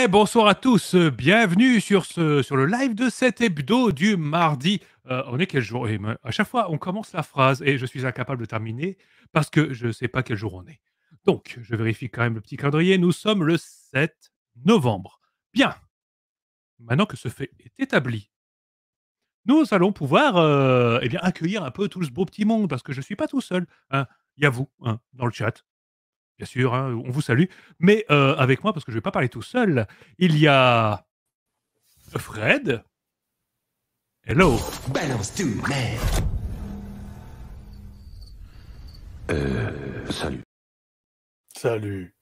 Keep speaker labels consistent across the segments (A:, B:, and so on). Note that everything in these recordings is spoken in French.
A: Bonsoir à tous, bienvenue sur le live de cet hebdo du mardi. On est quel jour? À chaque fois, on commence la phrase et je suis incapable de terminer parce que je ne sais pas quel jour on est. Donc, je vérifie quand même le petit calendrier. Nous sommes le 7 novembre. Bien, maintenant que ce fait est établi, nous allons pouvoir, accueillir un peu tout ce beau petit monde parce que je ne suis pas tout seul, hein. Il y a vous, hein, dans le chat. Bien sûr, hein, on vous salue. Mais avec moi, parce que je ne vais pas parler tout seul, il y a Fred. Hello.
B: Balance tout, merde. Salut.
C: Salut.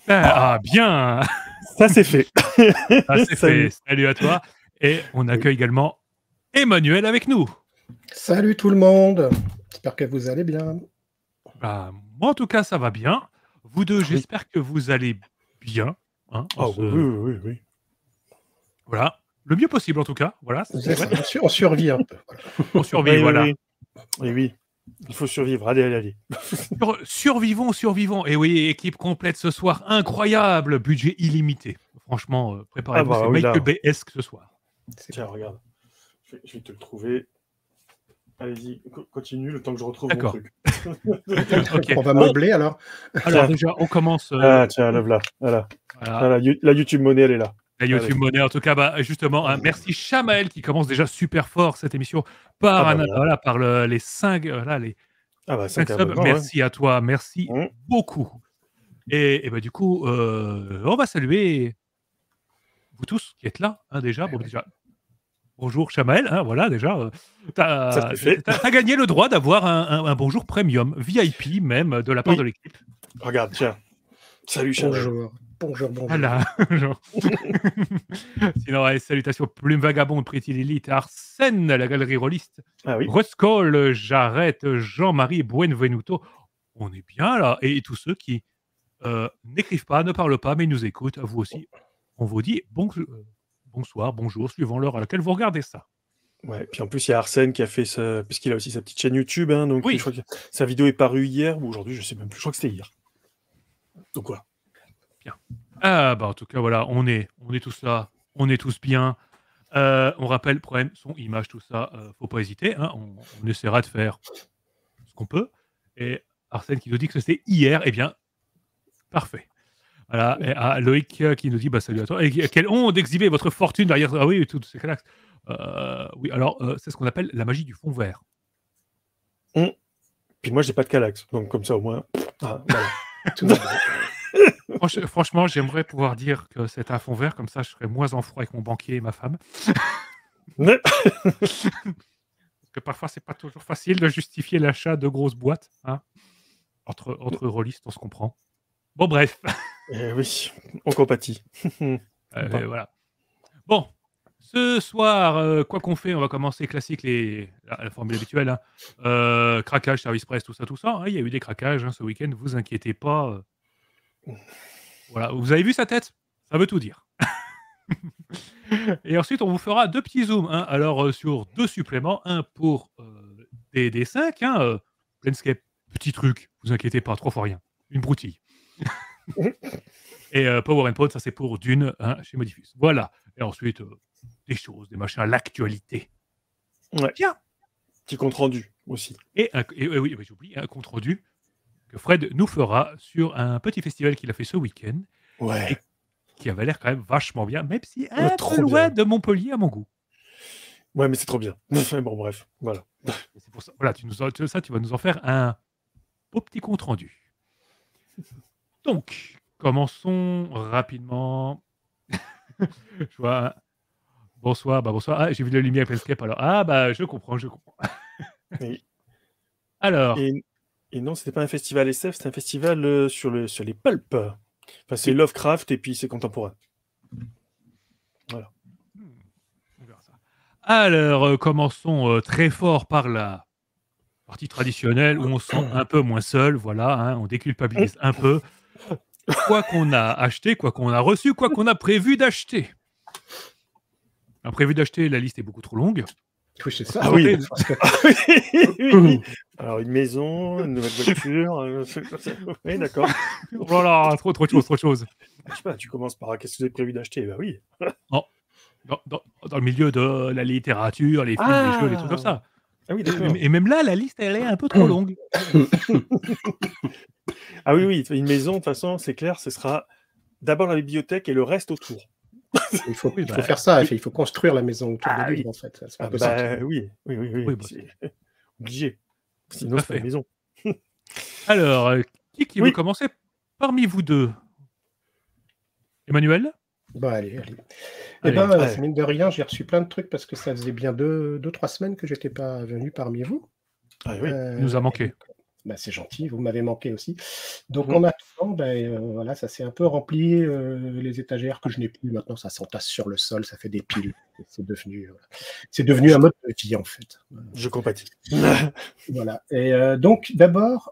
A: Bien.
C: Ça, c'est fait.
A: Ça, c'est fait. Salut à toi. Et on accueille également Emmanuel avec nous.
D: Salut tout le monde. J'espère que vous allez bien.
A: Moi, en tout cas, ça va bien. Vous deux, j'espère que vous allez bien. Hein,
C: oui.
A: Voilà. Le mieux possible, en tout cas. Voilà.
D: On survit un peu.
A: On survit, voilà.
C: Oui. Il faut survivre. Allez.
A: Survivons. Et oui, équipe complète ce soir. Incroyable. Budget illimité. Franchement, préparez-vous. C'est Michael Bay-esque ce soir.
C: Tiens, regarde. Je vais te le trouver. Allez-y, continue le temps que je retrouve mon truc.
D: Okay. On va meubler alors.
A: Alors déjà, on commence.
C: Tiens, le voilà. La YouTube Money, elle est là.
A: La YouTube Money, en tout cas, justement, merci Chamaël qui commence déjà super fort cette émission par les 5 subs. Merci à toi, merci beaucoup. Et du coup, on va saluer vous tous qui êtes là, hein, déjà. Bon, déjà. Bonjour Chamaël, hein, voilà déjà, t'as gagné le droit d'avoir un bonjour premium, VIP même, de la part de l'équipe.
C: Regarde, tiens. Salut Chamaël.
D: Bonjour.
A: Voilà. Sinon, salutations Plume Vagabonde, Pretty Lilith, Arsène, la galerie rôliste, Ruscol, Jarrette, Jean-Marie, Buenvenuto. On est bien là. Et tous ceux qui n'écrivent pas, ne parlent pas, mais nous écoutent, vous aussi. On vous dit bonsoir, bonjour, suivant l'heure à laquelle vous regardez ça.
C: Ouais, puis en plus, il y a Arsène qui a fait puisqu'il a aussi sa petite chaîne YouTube, hein, donc je crois que sa vidéo est parue hier ou aujourd'hui, je sais même plus, je crois que c'était hier. Donc voilà.
A: Bien. En tout cas, voilà, on est tous là, on est tous bien. On rappelle, problème, son, image, tout ça, faut pas hésiter, hein, on essaiera de faire ce qu'on peut. Et Arsène qui nous dit que c'était hier, bien, parfait. Voilà, et Loïc qui nous dit salut à toi. Et quelle honte d'exhiber votre fortune derrière. Ah oui, tous ces calax. Oui, alors c'est ce qu'on appelle la magie du fond vert.
C: Puis moi, j'ai pas de calax, donc comme ça au moins.
A: Franchement, j'aimerais pouvoir dire que c'est un fond vert, comme ça je serais moins en froid avec mon banquier et ma femme. Parce que parfois, c'est pas toujours facile de justifier l'achat de grosses boîtes. Hein. Entre rôlistes, on se comprend. Bon, bref.
C: Oui, on compatit.
A: Voilà. Bon, ce soir, quoi qu'on fait, on va commencer classique, la formule habituelle. Hein. Craquage, service presse, tout ça. Hein. Il y a eu des craquages ce week-end, vous inquiétez pas. Voilà, vous avez vu sa tête? Ça veut tout dire. Et ensuite, on vous fera 2 petits zooms. Hein. Alors, sur 2 suppléments, un pour des 5, hein, Planescape, petit truc, vous inquiétez pas, 3 fois rien. Une broutille. Et Power and Pawn, ça c'est pour Dune, hein, chez Modifus. Voilà. Et ensuite, des choses, des machins, l'actualité.
C: Ouais. Tiens. Petit compte rendu aussi.
A: Et oui, j'oublie, un compte rendu que Fred nous fera sur un petit festival qu'il a fait ce week-end.
C: Ouais.
A: Et qui avait l'air quand même vachement bien, même si un peu loin de Montpellier à mon goût.
C: Ouais, mais c'est trop bien. Bon, bref, voilà.
A: C'est pour ça. Voilà, tu vas nous en faire un beau petit compte rendu. Donc, commençons rapidement. Je vois. Bonsoir. Ah, j'ai vu la lumière Planescape alors. Je comprends.
C: Oui.
A: Alors.
C: Et non, c'était pas un festival SF, c'était un festival sur les pulps. Enfin, c'est Lovecraft et puis c'est contemporain. Voilà.
A: On verra ça. Alors, commençons très fort par la partie traditionnelle où on se sent un peu moins seul. Voilà, hein, on déculpabilise un peu. Quoi qu'on a acheté, quoi qu'on a reçu, quoi qu'on a prévu d'acheter. Un prévu d'acheter, la liste est beaucoup trop longue.
D: Oui, c'est ça.
C: Ah oui. Oui. Alors, une maison, une nouvelle voiture. Oui, d'accord.
A: Oh là là, trop de choses.
C: Je sais pas, tu commences par qu'est-ce que vous avez prévu d'acheter? Bah oui.
A: Dans le milieu de la littérature, les films, les jeux, les trucs comme ça.
C: Ah oui, d'accord.
A: Et même là, la liste, elle est un peu trop longue.
C: Ah oui, oui, une maison, de toute façon, c'est clair, ce sera d'abord la bibliothèque et le reste autour.
D: Il faut faire ça, il faut construire la maison autour des livres, en fait. C'est pas possible.
C: Oui. C'est obligé. Sinon, c'est pas une maison.
A: Alors, qui veut commencer parmi vous deux? Emmanuel?
D: Bah, allez. Eh ben, mine de rien, j'ai reçu plein de trucs parce que ça faisait bien 2-3 semaines que j'étais pas venu parmi vous.
C: Ah oui,
A: il nous a manqué.
D: Bah, c'est gentil, vous m'avez manqué aussi. Donc en attendant, voilà, ça s'est un peu rempli les étagères que je n'ai plus. Maintenant, ça s'entasse sur le sol, ça fait des piles. C'est devenu un mode de vie, en fait.
C: Je compatis.
D: Voilà. Et donc, d'abord,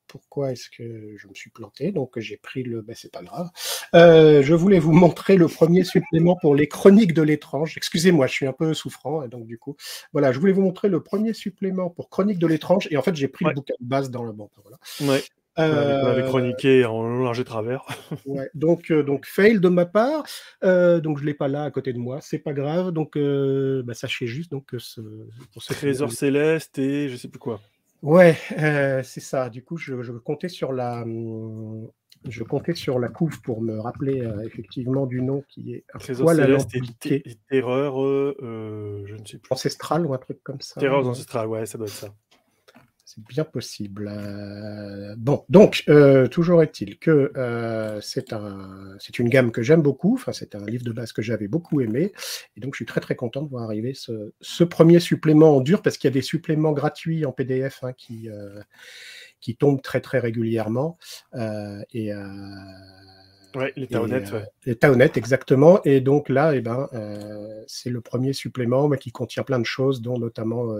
D: pourquoi est-ce que je me suis planté? Donc, j'ai pris le... c'est pas grave. Je voulais vous montrer le premier supplément pour les Chroniques de l'étrange. Excusez-moi, je suis un peu souffrant. Donc, du coup, voilà, je voulais vous montrer le premier supplément pour Chroniques de l'étrange. Et en fait, j'ai pris le bouquin de base dans la banque. Voilà.
C: Ouais. On avait chroniqué en large et travers.
D: Ouais, donc fail de ma part. Donc, je ne l'ai pas là à côté de moi. C'est pas grave. Donc, sachez juste donc, que
C: pour ce trésor céleste et je sais plus quoi.
D: Ouais, c'est ça. Du coup, je comptais sur la couve pour me rappeler effectivement du nom qui est un
C: Trésor céleste et terreur, je ne sais plus.
D: Ancestrale ou un truc comme ça.
C: Terreur ancestrale, ouais, ça doit être ça.
D: C'est bien possible. Bon, donc, toujours est-il que c'est une gamme que j'aime beaucoup. Enfin, c'est un livre de base que j'avais beaucoup aimé. Et donc, je suis très, très content de voir arriver ce premier supplément en dur, parce qu'il y a des suppléments gratuits en PDF qui tombent très, très régulièrement.
C: Ouais, les Taonettes, ouais.
D: Les Taonettes, exactement. Et donc là, c'est le premier supplément qui contient plein de choses, dont notamment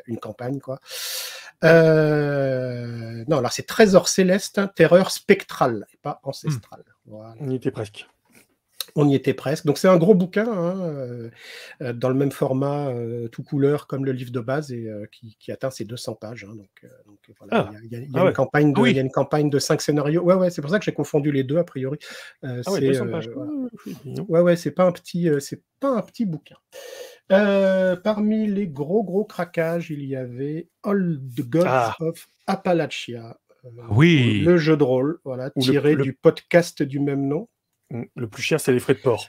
D: une campagne, quoi. Non, alors c'est Trésor céleste, terreur spectrale, et pas ancestrale. Voilà.
C: On y était presque.
D: On y était presque. Donc c'est un gros bouquin, dans le même format, tout couleur comme le livre de base, et qui atteint ses 200 pages. Donc voilà, il y a une campagne il y a une campagne de 5 scénarios. Ouais, c'est pour ça que j'ai confondu les deux a priori.
C: 200 pages.
D: Voilà. Ouais, c'est pas un petit bouquin. Parmi les gros craquages, il y avait All the Gods of Appalachia. Le jeu de rôle, voilà, tiré du podcast du même nom.
C: Le plus cher, c'est les frais de port.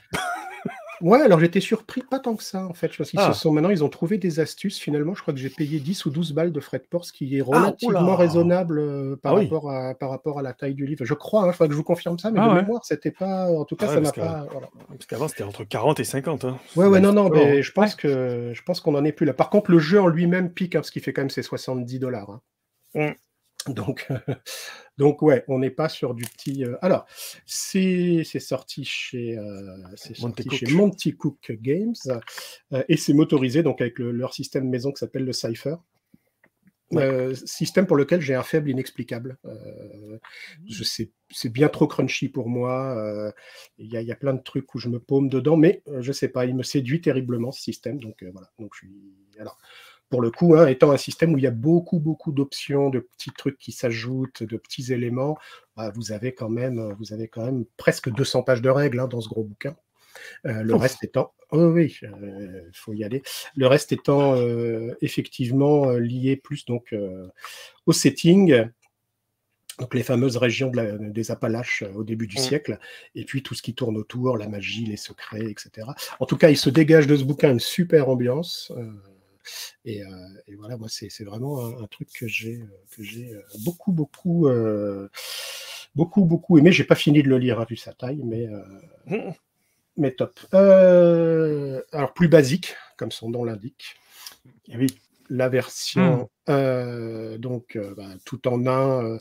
D: Ouais, alors j'étais surpris, pas tant que ça, en fait. Parce qu'ils maintenant, ils ont trouvé des astuces. Finalement, je crois que j'ai payé 10 ou 12 balles de frais de port, ce qui est relativement raisonnable par rapport à la taille du livre. Je crois, il faudrait que je vous confirme ça, mais de mémoire, c'était pas... En tout cas, ça n'a pas... Voilà.
C: Parce qu'avant, c'était entre 40 et 50. Hein.
D: Ouais, non, mais je pense qu'on n'en est plus là. Par contre, le jeu en lui-même pique, parce qu'il fait quand même ses $70. Donc ouais, on n'est pas sur du petit... Alors, c'est sorti chez Monty Cook Games, et c'est motorisé donc avec leur système maison qui s'appelle le Cypher. Système pour lequel j'ai un faible inexplicable. C'est bien trop crunchy pour moi. Il y a plein de trucs où je me paume dedans, mais je sais pas, il me séduit terriblement ce système. Donc voilà. Donc je suis... Alors, pour le coup, étant un système où il y a beaucoup d'options, de petits trucs qui s'ajoutent, de petits éléments, vous avez quand même presque 200 pages de règles dans ce gros bouquin. Le reste étant... oui, faut y aller. Le reste étant effectivement lié plus donc au setting, donc les fameuses régions des Appalaches au début du siècle, et puis tout ce qui tourne autour, la magie, les secrets, etc. En tout cas, il se dégage de ce bouquin une super ambiance. Et voilà, moi, c'est vraiment un truc que j'ai beaucoup aimé. J'ai pas fini de le lire vu sa taille, mais top. Alors plus basique, comme son nom l'indique.
C: Et oui.
D: La version tout en un,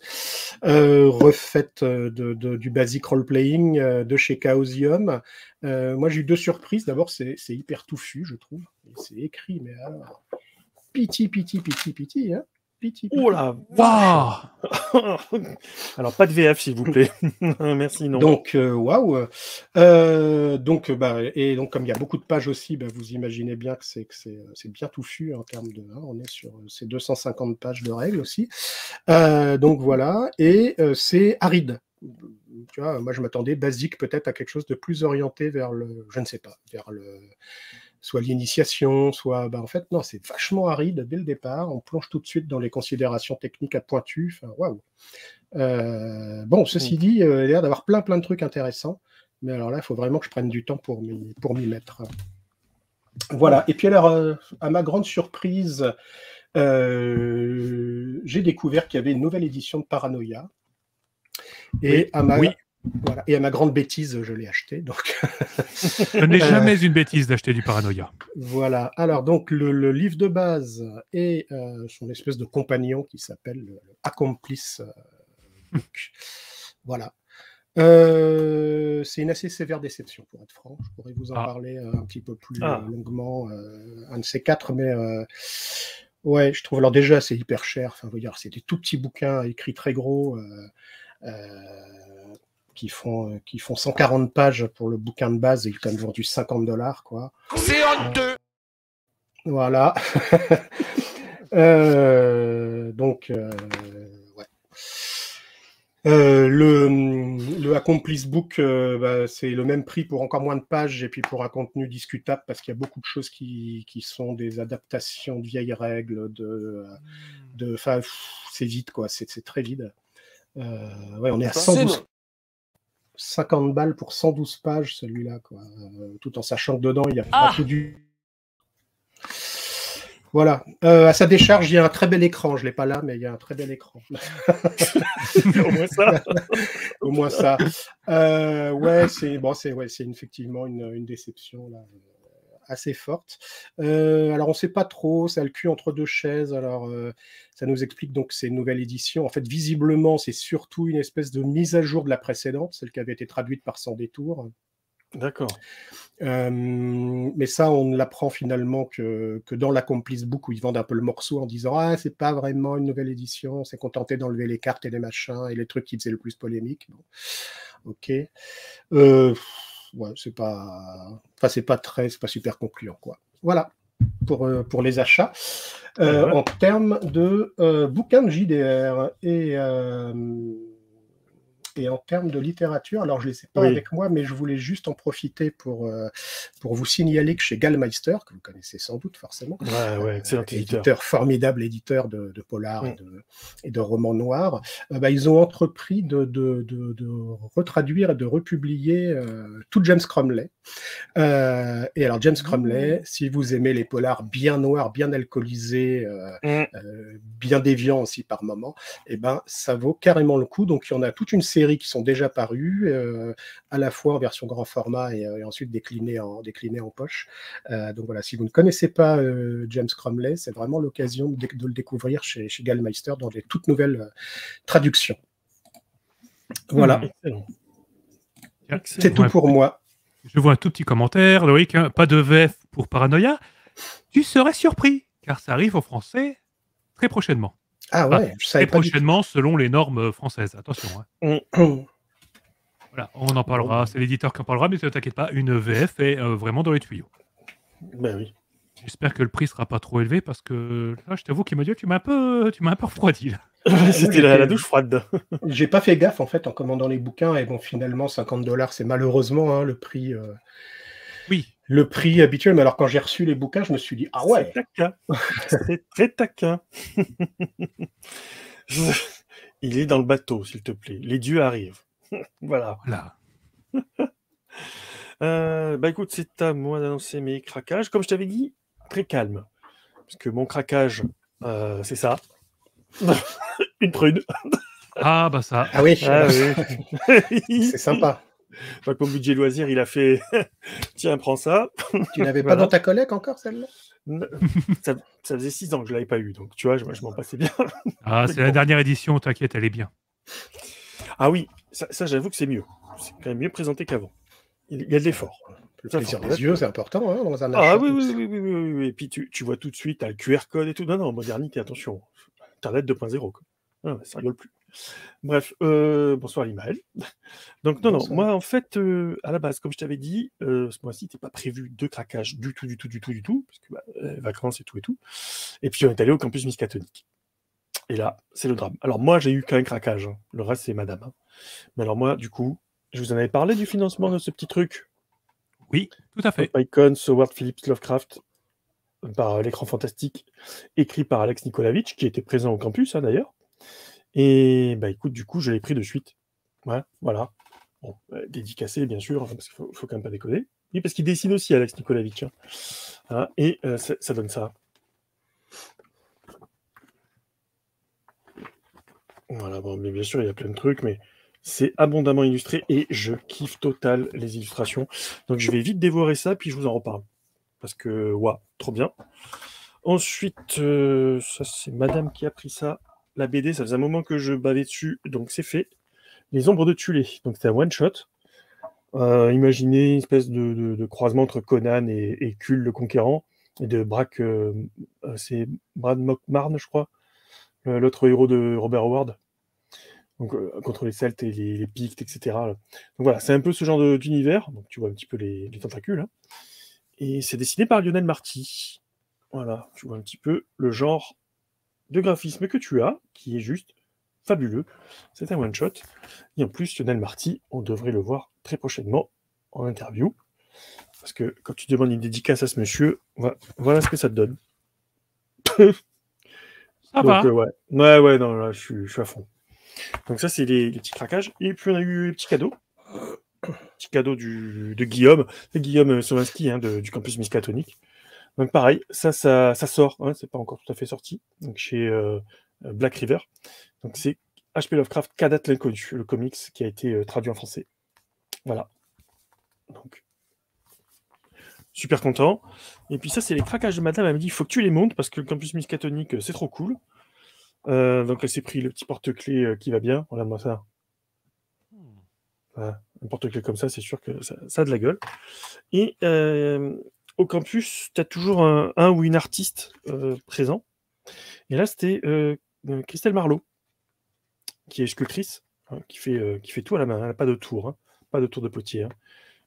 D: refaite du basic role-playing de chez Chaosium. Moi, j'ai eu 2 surprises. D'abord, c'est hyper touffu, je trouve. C'est écrit, mais alors, piti, hein. piti.
C: Oh là.
A: Waouh.
C: Alors, pas de VF, s'il vous plaît. Merci, non.
D: Donc, waouh. Donc, et donc, comme il y a beaucoup de pages aussi, vous imaginez bien que c'est bien touffu en termes de. On est sur ces 250 pages de règles aussi. Donc voilà, et c'est aride. Tu vois, moi je m'attendais basique peut-être à quelque chose de plus orienté vers le, je ne sais pas, vers le, soit l'initiation, soit, en fait non, c'est vachement aride dès le départ. On plonge tout de suite dans les considérations techniques à pointu. Enfin, waouh. Bon, ceci dit, il a l'air d'avoir plein de trucs intéressants, mais alors là, il faut vraiment que je prenne du temps pour m'y mettre. Voilà. Et puis alors, à ma grande surprise, j'ai découvert qu'il y avait une nouvelle édition de Paranoia. Et à ma grande bêtise, je l'ai acheté. Donc,
A: ce n'est jamais une bêtise d'acheter du Paranoia.
D: Voilà. Alors, donc, le livre de base et son espèce de compagnon qui s'appelle le Accomplice Book. Voilà. C'est une assez sévère déception, pour être franc. Je pourrais vous en parler un petit peu plus longuement, un de ces quatre, mais ouais, je trouve, alors déjà, c'est hyper cher. Enfin, c'est des tout petits bouquins écrits très gros. Qui font 140 pages pour le bouquin de base et ils ont vendu $50, quoi.
B: C'est honteux.
D: Voilà. Donc, ouais. Le Accomplice Book, c'est le même prix pour encore moins de pages et puis pour un contenu discutable parce qu'il y a beaucoup de choses qui sont des adaptations de vieilles règles, enfin, c'est vide, quoi. C'est très vide. Ouais, on est à 112. 50 balles pour 112 pages, celui-là, quoi. Tout en sachant que dedans, il y a pas tout du. Voilà. À sa décharge, il y a un très bel écran. Je l'ai pas là, mais il y a un très bel écran.
C: Au moins ça.
D: Au moins ça. Ouais, c'est effectivement une déception là. Assez forte. Alors, on ne sait pas trop, ça a le cul entre deux chaises. Alors, ça nous explique donc que c'est une nouvelle édition. En fait, visiblement, c'est surtout une espèce de mise à jour de la précédente, celle qui avait été traduite par Sans Détour.
C: D'accord.
D: Mais ça, on ne l'apprend finalement que dans l'Accomplice Book où ils vendent un peu le morceau en disant c'est pas vraiment une nouvelle édition, on s'est contenté d'enlever les cartes et les machins et les trucs qui faisaient le plus polémique. Bon. Ok. Ouais, c'est pas super concluant, quoi. Voilà pour les achats. En termes de bouquins de JDR et en termes de littérature, alors je ne les ai pas avec moi, mais je voulais juste en profiter pour vous signaler que chez Gallmeister, que vous connaissez sans doute forcément,
C: excellent
D: formidable éditeur de polar et de romans noirs, ils ont entrepris de retraduire et de republier tout James Cromley. Et alors James Cromley, si vous aimez les polars bien noirs, bien alcoolisés, bien déviants aussi par moments, ça vaut carrément le coup. Donc il y en a toute une série qui sont déjà parues, à la fois en version grand format et ensuite déclinées en poche. Donc voilà, si vous ne connaissez pas James Cromley, c'est vraiment l'occasion de le découvrir chez Gallmeister dans des toutes nouvelles traductions. Voilà. C'est tout pour moi.
A: Je vois un tout petit commentaire, Loïc, pas de VF pour Paranoia. Tu serais surpris, car ça arrive en français très prochainement.
D: Ah ouais, je savais
A: très prochainement, selon les normes françaises. Attention. Voilà, on en parlera. C'est l'éditeur qui en parlera, mais ne t'inquiète pas, une VF est vraiment dans les tuyaux.
C: Ben oui.
A: J'espère que le prix sera pas trop élevé parce que là, je t'avoue qu'Emmanuel, tu m'as un peu refroidi là.
C: C'était la douche froide.
D: J'ai pas fait gaffe en fait en commandant les bouquins et bon finalement $50 c'est malheureusement le prix.
A: Oui.
D: Le prix habituel, mais alors quand j'ai reçu les bouquins, je me suis dit ah ouais.
C: C'est taquin. C'est très taquin. Il est dans le bateau, s'il te plaît. Les dieux arrivent. Voilà. Écoute, c'est à moi d'annoncer mes craquages. Comme je t'avais dit, très calme. Parce que mon craquage, c'est ça. Une prune.
D: Ah oui. C'est sympa.
C: Enfin, mon budget loisir, il a fait tiens, prends ça.
D: Tu n'avais pas dans ta collecte encore celle-là?
C: Ça faisait 6 ans que je ne l'avais pas eu, donc tu vois, je m'en passais bien.
A: C'est la dernière édition, t'inquiète, elle est bien.
C: Ah oui, ça j'avoue que c'est mieux. C'est quand même mieux présenté qu'avant. Il y a de l'effort.
D: Le plaisir des yeux, c'est important dans un achat.
C: Ah oui. Et puis tu vois tout de suite, t'as le QR code et tout. Non, modernité, attention. Internet 2.0, quoi. Ah, ça rigole plus. Bref, bonsoir Limaël. Donc non,
D: Bonsoir.
C: moi en fait, à la base, comme je t'avais dit, ce mois-ci, n'était pas prévu de craquage du tout, parce que vacances et tout. Et puis on est allé au campus Miskatonic. Et là, c'est le drame. Alors moi, j'ai eu qu'un craquage, hein. Le reste, c'est madame. Hein. Mais alors moi, du coup, je vous en avais parlé du financement de ce petit truc.
A: Oui, tout à fait.
C: Icons, Howard Phillips Lovecraft, par l'écran fantastique, écrit par Alex Nikolavitch, qui était présent au campus, hein, d'ailleurs. Et bah écoute, du coup, je l'ai pris de suite. Ouais, voilà. Bon, dédicacé, bien sûr, parce qu'il faut quand même pas déconner. Oui, parce qu'il dessine aussi, Alex Nikolavitch. Hein. Voilà, et ça donne ça. Voilà, bon, mais bien sûr, il y a plein de trucs, mais c'est abondamment illustré et je kiffe total les illustrations. Donc je vais vite dévorer ça, puis je vous en reparle. Parce que, waouh, trop bien. Ensuite, ça c'est madame qui a pris ça. La BD, ça faisait un moment que je bavais dessus, donc c'est fait. Les ombres de Tulé, donc c'est un one-shot. Imaginez une espèce de croisement entre Conan et Kul le Conquérant, et de Brack, c'est Brad Mockmarn, je crois, l'autre héros de Robert Howard. Donc, contre les Celtes et les Pictes, etc. Donc voilà, c'est un peu ce genre d'univers. Donc tu vois un petit peu les tentacules. Hein. Et c'est dessiné par Lionel Marty. Voilà, tu vois un petit peu le genre de graphisme que tu as, qui est juste fabuleux. C'est un one-shot. Et en plus, Lionel Marty, on devrait le voir très prochainement en interview. Parce que quand tu demandes une dédicace à ce monsieur, voilà ce que ça te donne.
A: Ça
C: Donc,
A: va.
C: ouais, non, là, je suis à fond. Donc ça, c'est les petits craquages. Et puis, on a eu les petits cadeaux. Petit cadeau de Guillaume. C'est Guillaume Solinski, hein, du campus Miskatonic. Donc pareil, ça sort. Hein, c'est pas encore tout à fait sorti. Donc chez Black River. Donc c'est H.P. Lovecraft, Cadat l'inconnu, le comics qui a été traduit en français. Voilà. Donc, super content. Et puis ça, c'est les craquages de madame. Elle me dit, il faut que tu les montes parce que le campus Miskatonic, c'est trop cool. Donc elle s'est pris le petit porte-clés qui va bien. Regarde-moi ça. Voilà. Un porte-clés comme ça, c'est sûr que ça a de la gueule. Et au campus, tu as toujours un ou une artiste présent. Et là, c'était Christelle Marlowe, qui est sculptrice, hein, qui fait tout à la main. Elle n'a pas de tour, hein, pas de tour de potier. Hein.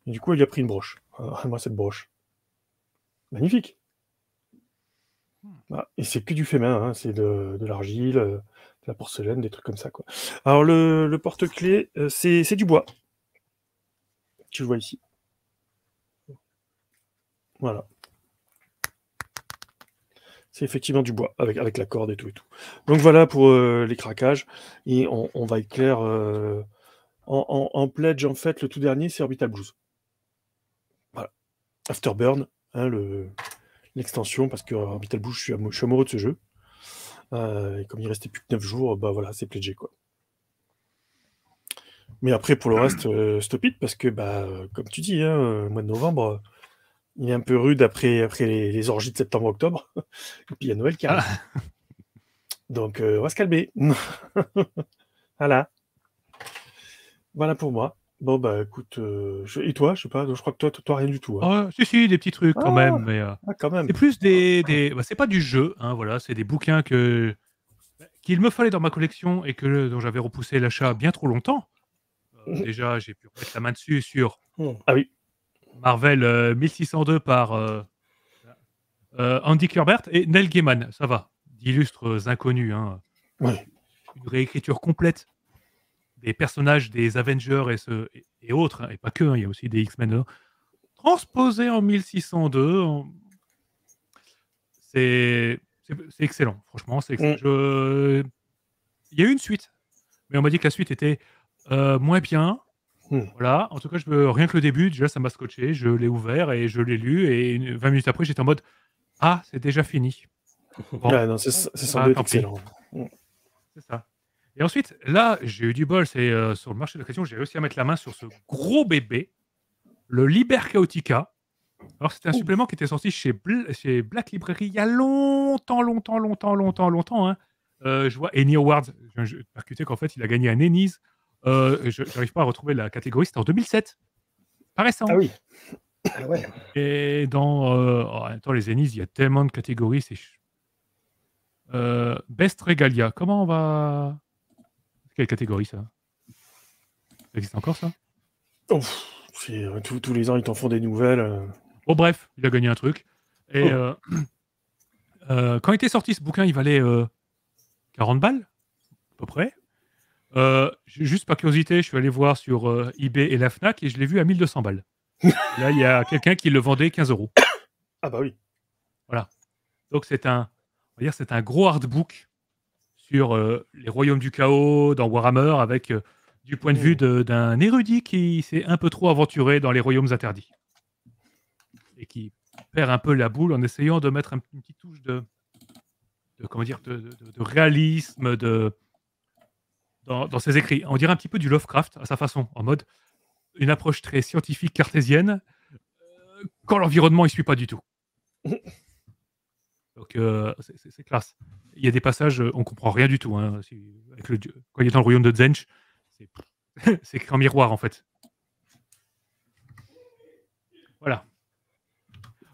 C: Et du coup, elle lui a pris une broche. Moi, cette broche. Magnifique. Ah, et c'est que du fait main, hein, c'est de l'argile, de la porcelaine, des trucs comme ça. Quoi. Alors, le porte-clés, c'est du bois. Tu le vois ici. Voilà. C'est effectivement du bois, avec la corde et tout. Donc voilà pour les craquages. Et on va être clair, en pledge, en fait, le tout dernier, c'est Orbital Blues. Voilà. Afterburn, hein, l'extension, parce que Orbital Blues, je suis amoureux de ce jeu. Et comme il restait plus que 9 jours, bah voilà, c'est pledgé, quoi. Mais après, pour le reste, stop it, parce que, comme tu dis, hein, le mois de novembre, il est un peu rude après les orgies de septembre-octobre. Et puis il y a Noël qui arrive. Ah. Donc, on va se calmer. Voilà. Voilà pour moi. Bon, bah écoute, et toi, je sais pas, je crois que toi rien du tout. Hein.
A: Si, des petits trucs quand même, mais
C: quand même.
A: c'est plus c'est pas du jeu, hein, voilà, c'est des bouquins qu'il me fallait dans ma collection et dont j'avais repoussé l'achat bien trop longtemps. Déjà, j'ai pu mettre la main dessus sur Marvel 1602 par Andy Kubert et Neil Gaiman, ça va, d'illustres inconnus. Hein.
C: Ouais.
A: Une réécriture complète des personnages des Avengers et autres, hein, et pas que, hein, il y a aussi des X-Men transposés en 1602. C'est excellent, franchement, c'est excellent. Il y a eu une suite, mais on m'a dit que la suite était moins bien. Voilà, en tout cas, rien que le début, déjà, ça m'a scotché. Je l'ai ouvert et je l'ai lu, et 20 minutes après, j'étais en mode « Ah, c'est déjà fini. »
C: Bon, non, c'est sans doute excellent.
A: C'est ça. Et ensuite, là, j'ai eu du bol, c'est sur le marché de l'occasion, j'ai réussi à mettre la main sur ce gros bébé, le Liber Chaotica. Alors, c'était un supplément qui était sorti chez Black Library il y a longtemps. Hein. Je vois Annie Awards, je percutais qu'en fait, il a gagné un Ennies. Je n'arrive pas à retrouver la catégorie, c'était en 2007. Pas récent.
D: Ah oui. Ah ouais.
A: Et dans les Ennies, il y a tellement de catégories, Best Regalia. Comment on va... Quelle catégorie, ça? Ça existe encore, ça?
C: Oh, tous les ans, ils t'en font des nouvelles.
A: Bon, bref, il a gagné un truc. Et quand il était sorti, ce bouquin, il valait 40 balles, à peu près. Juste par curiosité, je suis allé voir sur eBay et la Fnac et je l'ai vu à 1200 balles. Là, il y a quelqu'un qui le vendait 15 €.
C: Ah bah oui.
A: Voilà. Donc, c'est un gros artbook sur les royaumes du chaos dans Warhammer avec du point de vue d'un érudit qui s'est un peu trop aventuré dans les royaumes interdits et qui perd un peu la boule en essayant de mettre une petite touche de réalisme dans ses écrits. On dirait un petit peu du Lovecraft à sa façon, en mode une approche très scientifique cartésienne quand l'environnement ne suit pas du tout. Donc c'est classe. Il y a des passages, on comprend rien du tout. Hein, quand il est dans le royaume de Zench, c'est écrit en miroir en fait. Voilà.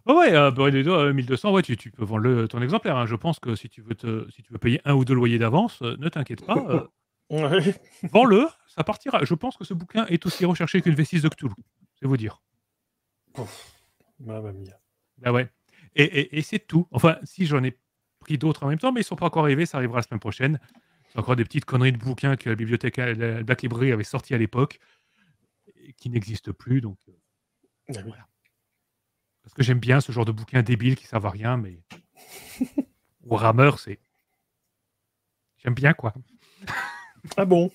A: Oh ouais, 1200, ouais, tu peux vendre ton exemplaire. Hein. Je pense que si tu veux payer 1 ou 2 loyers d'avance, ne t'inquiète pas.
C: Ouais.
A: Vends-le, ça partira. Je pense que ce bouquin est aussi recherché qu'une V6 de Cthulhu. C'est vous dire.
C: Mamma mia.
A: Ah ouais. Et c'est tout. Enfin, si j'en ai pris d'autres en même temps, mais ils ne sont pas encore arrivés, ça arrivera la semaine prochaine. C'est encore des petites conneries de bouquins que la bibliothèque, la Black Library avait sorti à l'époque, et qui n'existent plus. Donc,
C: Ah oui.
A: voilà. Parce que j'aime bien ce genre de bouquins débiles qui ne servent à rien, mais Warhammer, c'est... J'aime bien, quoi.
C: Ah bon?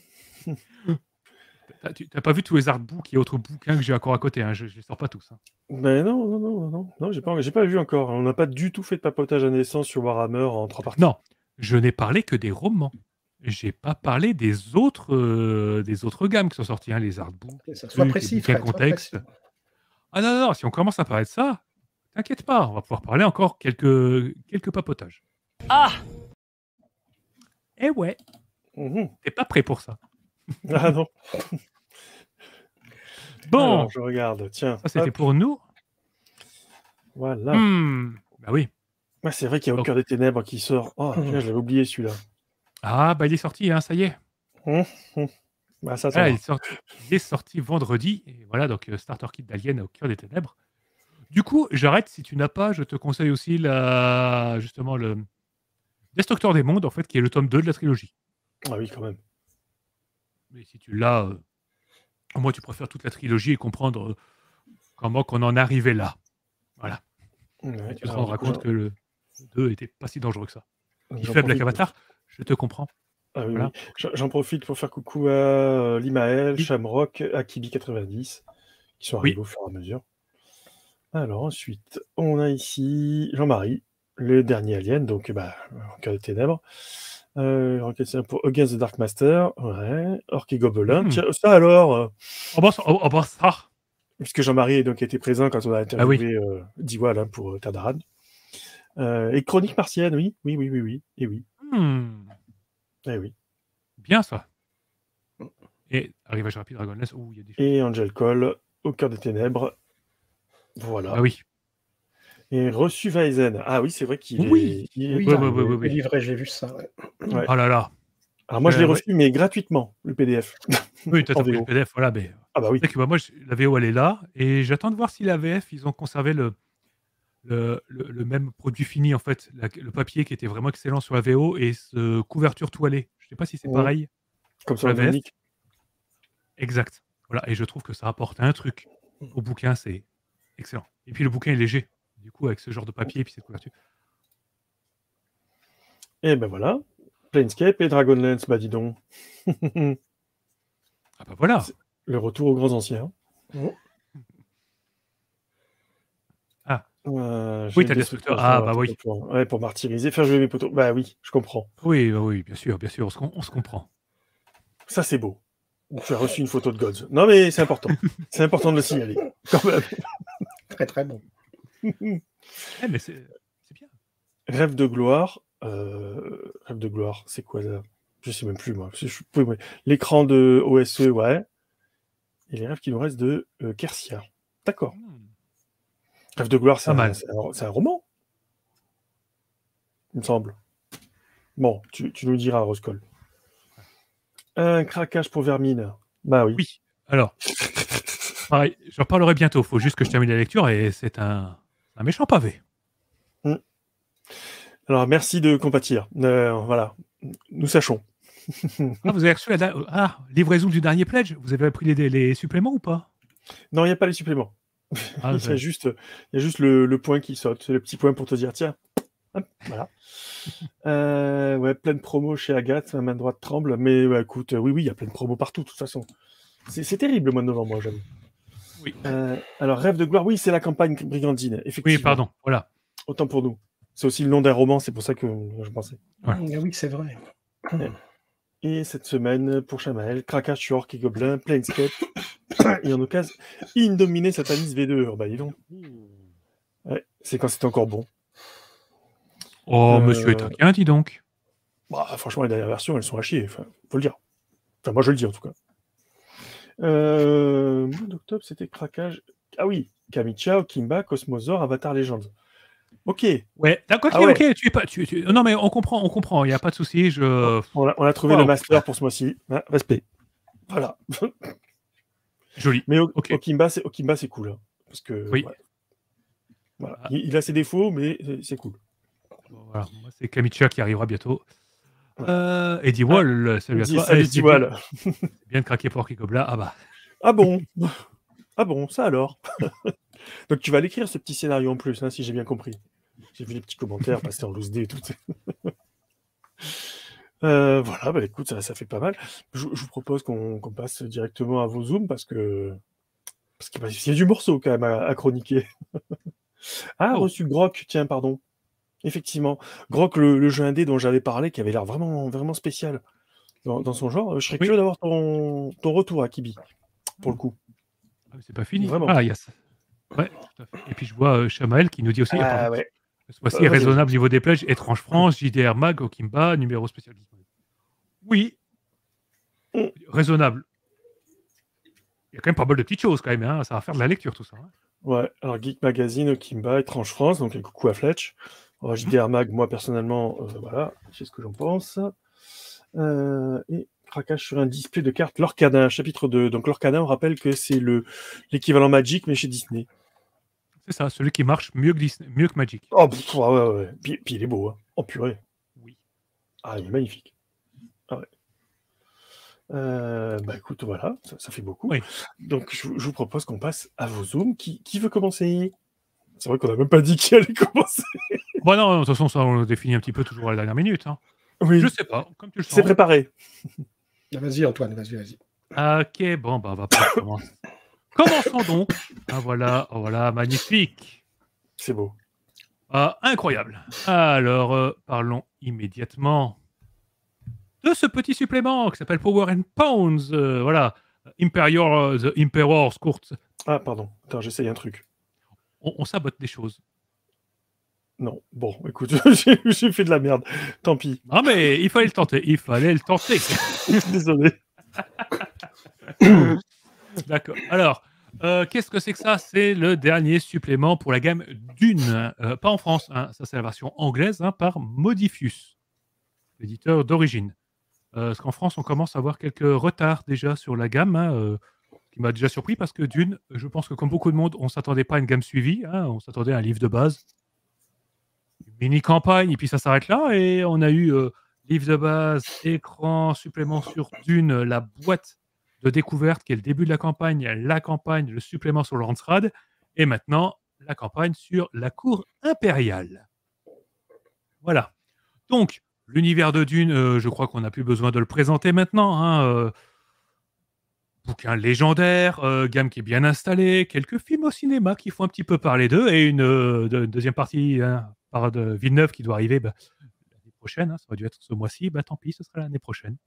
A: Tu n'as pas vu tous les artbooks et autres bouquins que j'ai encore à côté, hein. Je ne les sors pas tous. Hein.
C: Ben non, j'ai pas vu encore. On n'a pas du tout fait de papotage à naissance sur Warhammer en 3 parties.
A: Non, je n'ai parlé que des romans. J'ai pas parlé des autres gammes qui sont sorties, hein, les artbooks,
D: Sois précis,
A: quel
D: Fred, sois
A: contexte.
D: précis.
A: Ah non, si on commence à parler de ça, t'inquiète pas, on va pouvoir parler encore quelques papotages.
B: Ah!
A: Eh ouais, t'es pas prêt pour ça.
C: Ah non.
A: Bon,
C: alors, je regarde. Tiens.
A: ça c'était
C: hop,
A: pour nous.
C: Voilà.
A: Bah oui.
C: Ouais, c'est vrai qu'il y a Au
A: Donc-
C: cœur des ténèbres qui sort. Oh, tiens, je l'avais oublié celui-là.
A: Ah bah il est sorti, hein, ça y est.
C: Bah, ça
A: Voilà,
C: attendra.
A: il est sorti vendredi. Et voilà, donc Starter Kit d'Alien au cœur des ténèbres. Du coup, j'arrête. Si tu n'as pas, je te conseille aussi justement le Destructeur des mondes, en fait, qui est le tome 2 de la trilogie.
C: Ah oui, quand même.
A: Mais si tu l'as, au moins tu préfères toute la trilogie et comprendre comment qu'on en arrivait là. Voilà.
C: Ouais,
A: Et tu te
C: alors,
A: rendras
C: du coup,
A: compte que le 2 était pas si dangereux que ça. Il
C: j'en
A: fait Black
C: profite
A: Avatar, je te comprends.
C: Ah oui,
A: Voilà.
C: oui. J'en profite pour faire coucou à Limaël,
A: Oui.
C: Shamrock, Akibi90, qui sont
A: Oui.
C: arrivés au fur et à mesure. Alors ensuite, on a ici Jean-Marie, le dernier alien, donc au cœur des ténèbres. Pour Against the Dark Master, ouais. Orc et Gobelin. Tiens, ça alors,
A: Oh bah ça.
C: puisque Jean-Marie donc était présent quand on a
A: Ah oui.
C: interviewé Diwal pour Tardaran. Et Chronique Martienne, oui. Et oui. Eh oui.
A: Bien ça. Et Arrivage rapide, Dragonless, il y a des choses.
C: Et Angel Cole, au cœur des ténèbres. Voilà.
A: Ah oui.
C: Et reçu Weizen. Ah oui, c'est vrai qu'il
A: Oui.
C: est.
D: Oui,
A: Oui.
D: livré, j'ai vu ça. Ouais.
C: Ouais.
A: Oh là là.
C: Alors moi, je l'ai
A: ouais.
C: reçu, mais gratuitement, le PDF.
A: Oui, tu as
C: En
A: pris le
C: VO.
A: PDF, voilà. Mais...
C: Ah bah oui.
A: C'est vrai que moi, la VO, elle est là. Et j'attends de voir si la VF, ils ont conservé le même produit fini, en fait. Le papier qui était vraiment excellent sur la VO et ce couverture toilée. Je sais pas si c'est pareil.
C: Comme
A: sur
C: ça,
A: la VF.
C: Nick.
A: Exact. Voilà. Et je trouve que ça apporte un truc au bouquin, c'est excellent. Et puis le bouquin est léger. Du coup, avec ce genre de papier et puis cette couverture.
C: Et ben voilà. Planescape et Dragonlance, bah dis donc.
A: Ah bah voilà.
C: Le retour aux grands anciens.
A: Ah.
C: Oui,
A: t'as le Destructeur. Ah bah oui.
C: Ouais, pour martyriser, faire jouer mes poteaux. Bah oui, je comprends.
A: Oui, bien sûr, on se comprend.
C: Ça, c'est beau. Tu as reçu une photo de Gods. Non, mais c'est important. C'est important de le signaler. Quand même.
D: Très, très bon.
A: Mais c'est bien.
C: Rêve de gloire, c'est quoi ça? Je sais même plus, moi. L'écran de OSE, ouais. Et les rêves qui nous restent de Kersia. D'accord. Rêve de gloire, c'est un roman, il me semble. Bon, tu nous diras, Roscoll. Un craquage pour Vermine. Bah oui.
A: Oui. Alors, pareil, j'en parlerai bientôt. Faut juste que je termine la lecture et c'est un méchant pavé.
C: Alors, merci de compatir. Voilà. Nous sachons.
A: Ah, vous avez reçu livraison du dernier pledge. Vous avez pris les suppléments ou pas?
C: Non, il n'y a pas les suppléments.
A: Ah,
C: Il y a juste le point qui saute. C'est le petit point pour te dire, tiens, hop, voilà. Ouais, pleine promo chez Agathe, ma main droite tremble. Mais ouais, écoute, oui, il y a plein de promos partout, de toute façon. C'est terrible le mois de novembre, moi, j'avoue.
A: Oui.
C: Alors, Rêve de gloire, oui, c'est la campagne brigandine, effectivement.
A: Oui, pardon, voilà.
C: Autant pour nous. C'est aussi le nom d'un roman, c'est pour ça que je pensais.
A: Voilà.
D: Ah oui, c'est vrai.
C: Et cette semaine, pour Chamael, craquage sur Orc et Gobelin, Planescape, et en occasion, Indominé Satanis V2. Oh, bah dis donc. Ouais, c'est quand c'est encore bon.
A: Oh, monsieur est taquin, dis donc.
C: Bah, franchement, les dernières versions, elles sont à chier. Enfin, faut le dire. Enfin, moi, je le dis en tout cas. Mois d'octobre, c'était craquage. Ah oui, Kamicha, Okimba, Cosmosor, Avatar Legends. Ok.
A: Ouais, d'accord,
C: Ah ouais.
A: ok. Non, mais on comprend. Il n'y a pas de souci.
C: On a trouvé le master pour ce mois-ci. Hein, respect. Voilà.
A: Joli.
C: Mais
A: Ok.
C: Okimba, c'est cool. Hein, parce que
A: Oui.
C: ouais. Voilà. Il a ses défauts, mais c'est cool.
A: Bon, voilà. Moi, c'est Kamicha qui arrivera bientôt. Eddie Wall, salut à toi.
C: Salut Eddie Wall.
A: C'est bien de craquer pour Gobelin. Ah bah.
C: Ah bon. Ah bon, ça alors. Donc tu vas l'écrire ce petit scénario en plus, hein, si j'ai bien compris. J'ai vu les petits commentaires passer en loose day et tout. Voilà, bah écoute, ça fait pas mal. Je vous propose qu'on passe directement à vos zooms parce qu'il y a du morceau quand même à chroniquer. Reçu Grok, tiens, pardon. Effectivement, Grok, le jeu indé dont j'avais parlé, qui avait l'air vraiment, vraiment spécial dans son genre. Je serais curieux d'avoir ton retour, Akibi, pour le coup.
A: Ah, c'est pas fini.
C: Vraiment.
A: Ah, yes. Ouais, tout à fait. Et puis je vois Chamael qui nous dit aussi.
C: Ouais.
A: Voici raisonnable niveau des pledges, Étrange France, JDR Mag, Okimba, numéro spécial disponible. Oui. Raisonnable. Il y a quand même pas mal de petites choses quand même, hein. Ça va faire de la lecture tout ça. Hein.
C: Ouais, alors Geek Magazine, Okimba, Étrange France, donc coucou à Fletch. JDR Mag, moi personnellement, voilà, c'est ce que j'en pense. Et craquage sur un display de cartes Lorcanin, chapitre 2. Donc Lorcanin, on rappelle que c'est l'équivalent Magic, mais chez Disney.
A: C'est ça, celui qui marche mieux que Disney, mieux que Magic.
C: Oh, ouais. Puis il est beau, hein. Oh purée.
A: Oui.
C: Ah, il est magnifique. Ah ouais. Bah écoute, voilà, ça fait beaucoup.
A: Oui.
C: Donc je vous propose qu'on passe à vos zooms. Qui veut commencer? C'est vrai qu'on n'a même pas dit qui allait commencer.
A: Bon non, de toute façon, ça on le définit un petit peu toujours à la dernière minute. Hein.
C: Oui.
A: Je sais pas, comme tu le sens.
C: C'est préparé.
D: Vas-y Antoine, vas-y.
A: Ok, bon, bah on va pas commencer. Commençons donc. Ah voilà, magnifique.
C: C'est beau.
A: Incroyable. Alors, parlons immédiatement de ce petit supplément qui s'appelle Power and Pounds. Voilà, The Emperor's Court.
C: Ah, pardon. Attends, j'essaye un truc.
A: On sabote des choses.
C: Non, bon, écoute, j'ai fait de la merde. Tant pis.
A: Non, mais il fallait le tenter.
C: Désolé.
A: D'accord. Alors, qu'est-ce que c'est que ça? C'est le dernier supplément pour la gamme Dune. Pas en France, hein. Ça c'est la version anglaise, hein, par Modifius, l'éditeur d'origine. Parce qu'en France, on commence à avoir quelques retards déjà sur la gamme, hein, qui m'a déjà surpris parce que Dune, je pense que comme beaucoup de monde, on ne s'attendait pas à une gamme suivie. Hein, on s'attendait à un livre de base, une mini-campagne, et puis ça s'arrête là. Et on a eu livre de base, écran, supplément sur Dune, la boîte de découverte qui est le début de la campagne, le supplément sur le Landsrad, et maintenant la campagne sur la cour impériale. Voilà. Donc, l'univers de Dune, je crois qu'on n'a plus besoin de le présenter maintenant. Hein, bouquin légendaire, gamme qui est bien installée, quelques films au cinéma qui font un petit peu parler d'eux, et une deuxième partie par de Villeneuve qui doit arriver l'année prochaine. Hein, ça aurait dû être ce mois-ci, tant pis, ce sera l'année prochaine.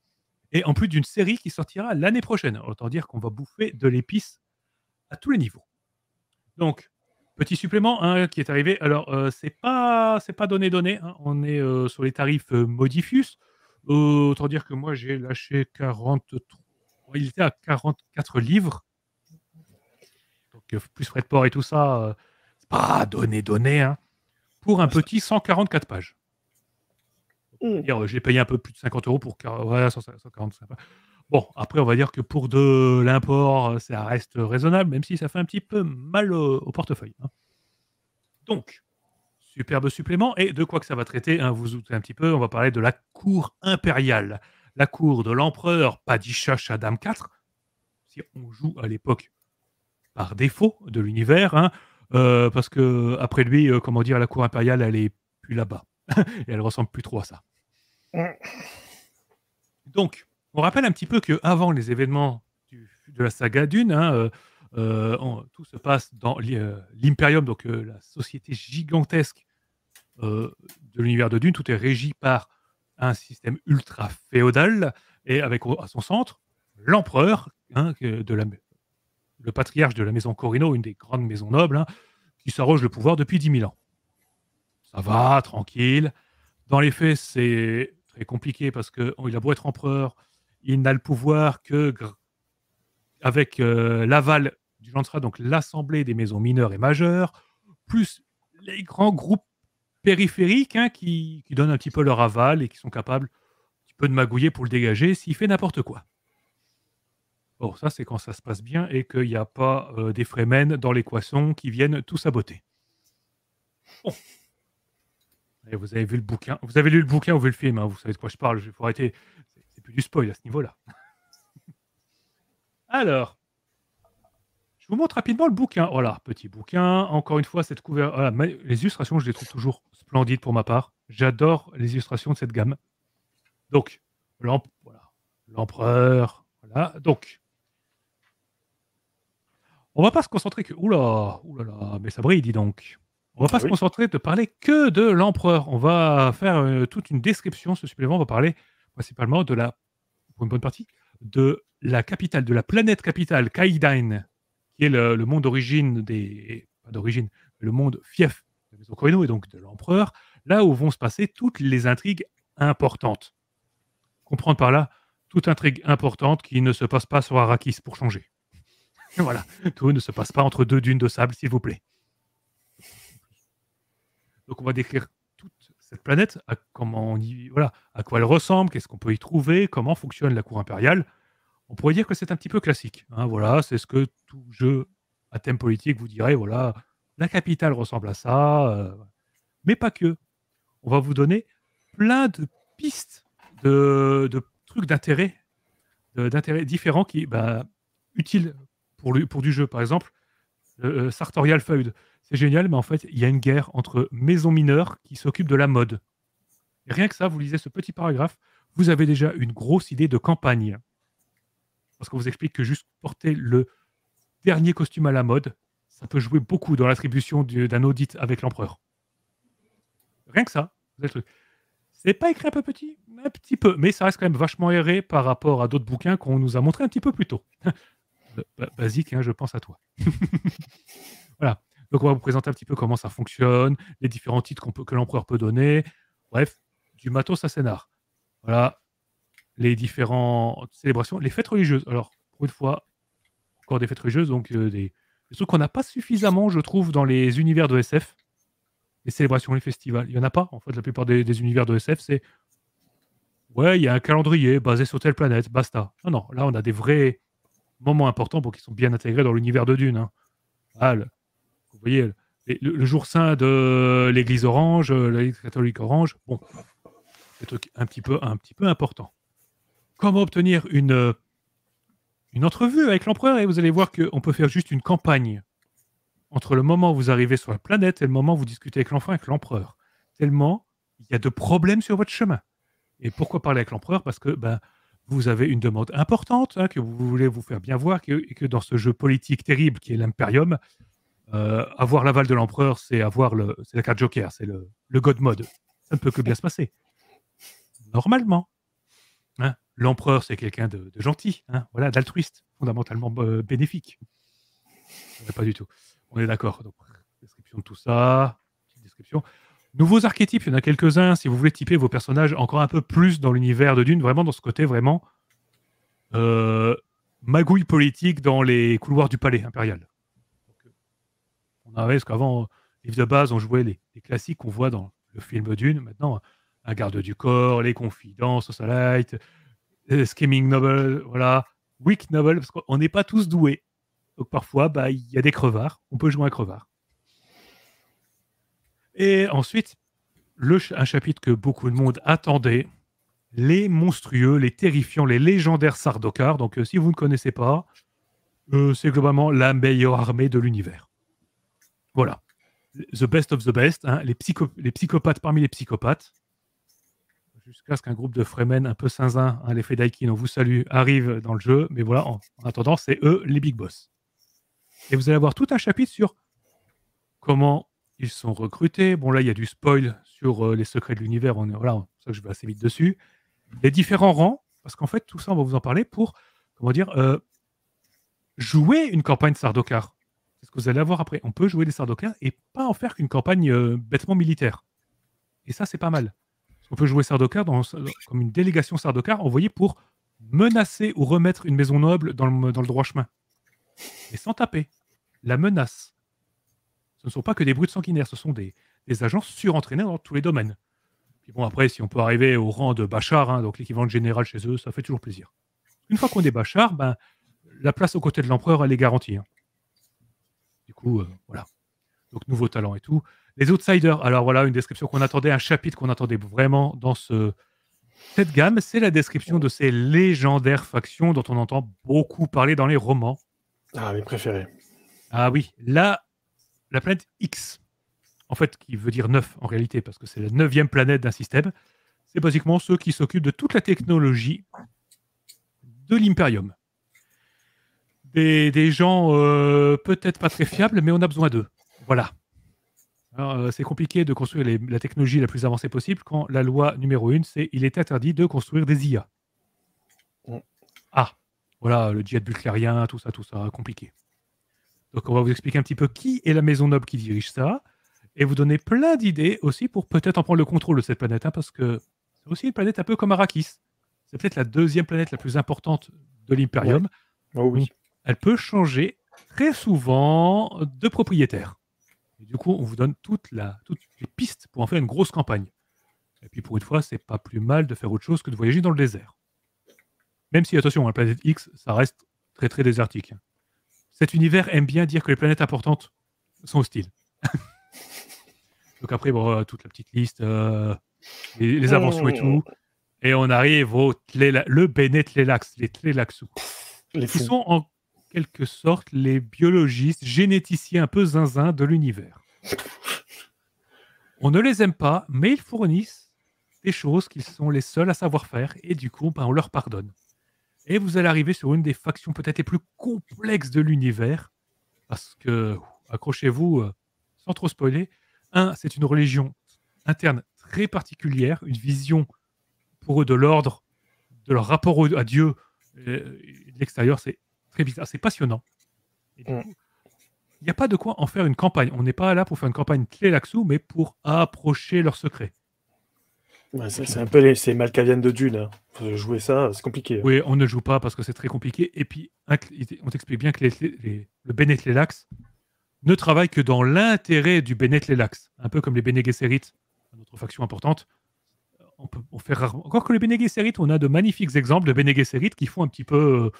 A: Et en plus d'une série qui sortira l'année prochaine. Autant dire qu'on va bouffer de l'épice à tous les niveaux. Donc, petit supplément hein, qui est arrivé. Alors, c'est pas donné. Hein. On est sur les tarifs Modifius. Autant dire que moi, j'ai lâché 43. Il était à 44 livres. Donc, plus frais de port et tout ça, c'est pas donné. Hein, pour un petit 144 pages. C'est-à-dire, j'ai payé un peu plus de 50 € pour 145. Bon, après, on va dire que pour de l'import, ça reste raisonnable, même si ça fait un petit peu mal au portefeuille. Hein. Donc, superbe supplément. Et de quoi que ça va traiter, hein, vous vous doutez un petit peu, on va parler de la cour impériale. La cour de l'empereur Padishah Shaddam IV, si on joue à l'époque par défaut de l'univers, hein, parce que après lui, comment dire, la cour impériale, elle est plus là-bas. Et elle ressemble plus trop à ça. Donc, on rappelle un petit peu qu'avant les événements de la saga Dune, hein, tout se passe dans l'Imperium, donc la société gigantesque de l'univers de Dune. Tout est régi par un système ultra féodal et avec à son centre l'empereur, hein, le patriarche de la maison Corino, une des grandes maisons nobles, hein, qui s'arroge le pouvoir depuis 10 000 ans. Ça va, tranquille. Dans les faits, c'est très compliqué parce qu'il a beau être empereur, il n'a le pouvoir que avec l'aval du Landsrat, donc l'assemblée des maisons mineures et majeures, plus les grands groupes périphériques, hein, qui donnent un petit peu leur aval et qui sont capables un petit peu de magouiller pour le dégager s'il fait n'importe quoi. Bon, ça, c'est quand ça se passe bien et qu'il n'y a pas des Fremen dans l'équation qui viennent tout saboter. Bon. Et vous avez vu le bouquin, vous avez lu le bouquin ou vu le film, hein, vous savez de quoi je parle, il faut arrêter. C'est plus du spoil à ce niveau-là. Alors, je vous montre rapidement le bouquin. Voilà, petit bouquin. Encore une fois, cette couverture. Voilà, les illustrations, je les trouve toujours splendides pour ma part. J'adore les illustrations de cette gamme. Donc, l'empereur. Voilà. Donc, on va pas se concentrer que. Oula, mais ça brille, dis donc. On va pas se concentrer de parler que de l'empereur. On va faire toute une description. Ce supplément, on va parler principalement de pour une bonne partie, de la capitale, de la planète capitale, Kaidain, qui est le monde d'origine pas d'origine, le monde fief de la maison Corino et donc de l'empereur, là où vont se passer toutes les intrigues importantes. Comprendre par là, toute intrigue importante qui ne se passe pas sur Arrakis pour changer. Voilà, tout ne se passe pas entre deux dunes de sable, s'il vous plaît. Donc on va décrire toute cette planète, à quoi elle ressemble, qu'est-ce qu'on peut y trouver, comment fonctionne la cour impériale. On pourrait dire que c'est un petit peu classique. Hein, voilà, c'est ce que tout jeu à thème politique vous dirait. Voilà, la capitale ressemble à ça, mais pas que. On va vous donner plein de pistes, de trucs d'intérêt différents qui, utiles pour du jeu. Par exemple, Sartorial Feud. C'est génial, mais en fait, il y a une guerre entre maisons mineures qui s'occupent de la mode. Et rien que ça, vous lisez ce petit paragraphe, vous avez déjà une grosse idée de campagne. Parce qu'on vous explique que juste porter le dernier costume à la mode, ça peut jouer beaucoup dans l'attribution d'un audit avec l'empereur. Rien que ça, vous avez le truc. C'est pas écrit un petit peu, mais ça reste quand même vachement erré par rapport à d'autres bouquins qu'on nous a montrés un petit peu plus tôt. Basique, hein, je pense à toi. Voilà. Donc on va vous présenter un petit peu comment ça fonctionne, les différents titres que l'empereur peut donner. Bref, du matos à scénar. Voilà. Les différentes célébrations, les fêtes religieuses. Alors, pour une fois, encore des fêtes religieuses, donc des trucs qu'on n'a pas suffisamment, je trouve, dans les univers de SF. Les célébrations, les festivals. Il n'y en a pas, en fait, la plupart des univers de SF, c'est ouais, il y a un calendrier basé sur telle planète, basta. Non, là, on a des vrais moments importants pour qu'ils sont bien intégrés dans l'univers de Dune. Hein. Ah, vous voyez, le jour saint de l'église orange, l'église catholique orange, bon, des trucs un petit peu importants. Comment obtenir une entrevue avec l'empereur, et vous allez voir qu'on peut faire juste une campagne entre le moment où vous arrivez sur la planète et le moment où vous discutez avec l'empereur. Tellement il y a de problèmes sur votre chemin. Et pourquoi parler avec l'empereur? Parce que vous avez une demande importante, hein, que vous voulez vous faire bien voir, et que dans ce jeu politique terrible qui est l'Imperium, avoir l'aval de l'empereur, c'est la carte Joker, c'est le God Mode. Ça ne peut que bien se passer. Normalement. Hein, l'empereur, c'est quelqu'un de gentil, hein, voilà, d'altruiste, fondamentalement bénéfique. Pas du tout. On est d'accord. Donc, description de tout ça. Petite description. Nouveaux archétypes, il y en a quelques-uns. Si vous voulez typer vos personnages encore un peu plus dans l'univers de Dune, vraiment dans ce côté vraiment magouille politique dans les couloirs du palais impérial. Donc, on avait, parce qu'avant, livre de base, on jouait les classiques qu'on voit dans le film Dune. Maintenant, Un garde du corps, les confidences, Socialite, Scheming Noble, voilà. Weak Noble, parce qu'on n'est pas tous doués. Donc parfois, bah, il y a des crevards. On peut jouer un crevard. Et ensuite, un chapitre que beaucoup de monde attendait, les monstrueux, les terrifiants, les légendaires Sardaukar. Donc si vous ne connaissez pas, c'est globalement la meilleure armée de l'univers. Voilà. The best of the best, hein, les psychopathes parmi les psychopathes. Jusqu'à ce qu'un groupe de Fremen un peu zinzin, hein, les Fedaykin, on vous salue, arrive dans le jeu. Mais voilà, en attendant, c'est eux les big boss. Et vous allez avoir tout un chapitre sur comment ils sont recrutés. Bon, là, il y a du spoil sur les secrets de l'univers. Voilà, c'est ça que je vais assez vite dessus. Les différents rangs, parce qu'en fait, tout ça, on va vous en parler pour, comment dire, jouer une campagne Sardaukar. C'est ce que vous allez avoir après. On peut jouer des Sardaukar et pas en faire qu'une campagne bêtement militaire. Et ça, c'est pas mal. On peut jouer Sardaukar comme une délégation Sardaukar envoyée pour menacer ou remettre une maison noble dans le droit chemin. Et sans taper. La menace. Ce ne sont pas que des brutes sanguinaires, ce sont des agents surentraînés dans tous les domaines. Puis bon, après, si on peut arriver au rang de Bachar, hein, donc l'équivalent de général chez eux, ça fait toujours plaisir. Une fois qu'on est Bachar, ben, la place aux côtés de l'empereur, elle est garantie. Hein. Du coup, voilà. Donc, nouveaux talents et tout. Les Outsiders, alors voilà, une description qu'on attendait, un chapitre qu'on attendait vraiment dans cette gamme, c'est la description de ces légendaires factions dont on entend beaucoup parler dans les romans.
C: Ah, mes préférés.
A: Ah oui, là, la planète X, en fait, qui veut dire 9 en réalité, parce que c'est la 9e planète d'un système, c'est basiquement ceux qui s'occupent de toute la technologie de l'Imperium. Des gens peut-être pas très fiables, mais on a besoin d'eux. Voilà. C'est compliqué de construire la technologie la plus avancée possible quand la loi numéro 1, c'est il est interdit de construire des IA. Ah, voilà, le jet buclérien, tout ça, compliqué. Donc on va vous expliquer un petit peu qui est la maison noble qui dirige ça, et vous donner plein d'idées aussi pour peut-être en prendre le contrôle de cette planète, hein, parce que c'est aussi une planète un peu comme Arrakis. C'est peut-être la 2e planète la plus importante de l'Imperium.
C: Ouais. Oh oui.
A: Donc, elle peut changer très souvent de propriétaire. Et du coup, on vous donne toutes les pistes pour en faire une grosse campagne. Et puis pour une fois, c'est pas plus mal de faire autre chose que de voyager dans le désert. Même si, attention, la planète X, ça reste très très désertique. Cet univers aime bien dire que les planètes importantes sont hostiles. Donc après, bon, toute la petite liste, les inventions et tout. Et on arrive le Bene Tleilax, les Tleilaxu. Qui sont en quelque sorte les biologistes, généticiens un peu zinzin de l'univers. On ne les aime pas, mais ils fournissent des choses qu'ils sont les seuls à savoir faire, et du coup, ben, on leur pardonne. Et vous allez arriver sur une des factions peut-être les plus complexes de l'univers, parce que, accrochez-vous, sans trop spoiler, c'est une religion interne très particulière, une vision pour eux de l'ordre, de leur rapport à Dieu, de l'extérieur, c'est très bizarre, c'est passionnant. Et du coup, il n'y a pas de quoi en faire une campagne. On n'est pas là pour faire une campagne Tleilaxu, mais pour approcher leurs secrets.
C: Ouais, c'est un peu c'est Malkavian de Dune. Hein. Faut jouer ça, c'est compliqué.
A: Oui, on ne joue pas parce que c'est très compliqué. Et puis, on t'explique bien que le Bene Tleilax ne travaille que dans l'intérêt du Bene Tleilax. Un peu comme les Bene Gesserit, notre faction importante. On fait rarement. Encore que les Bene Gesserit, on a de magnifiques exemples de Bene Gesserit qui font un petit peu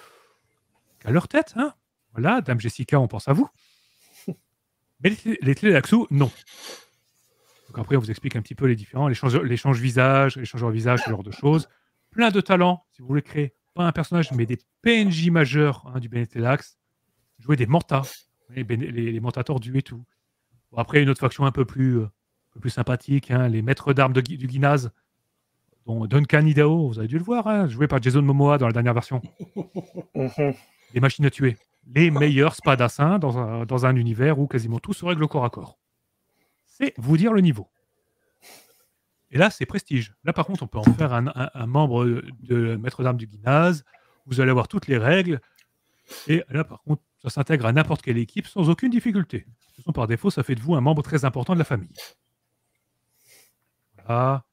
A: à leur tête. Hein. Voilà, Dame Jessica, on pense à vous. Mais les Tleilaxu, non. Donc après, on vous explique un petit peu les différents, l'échange visage, l'échangeur visage, ce genre de choses. Plein de talents, si vous voulez créer, pas un personnage, mais des PNJ majeurs du Bene Tleilax. Jouer des mantas, les mantas tordus et tout. Bon, après, une autre faction un peu plus sympathique, hein, les maîtres d'armes du Guinaz, dont Duncan Idaho, vous avez dû le voir, joué par Jason Momoa dans la dernière version. Les machines à tuer. Les meilleurs spadassins dans un univers où quasiment tout se règle au corps à corps. C'est vous dire le niveau. Et là, c'est prestige. Là, par contre, on peut en faire un membre de maître d'armes du Guinaz. Vous allez avoir toutes les règles. Et là, par contre, ça s'intègre à n'importe quelle équipe sans aucune difficulté. De toute façon, par défaut, ça fait de vous un membre très important de la famille. Voilà.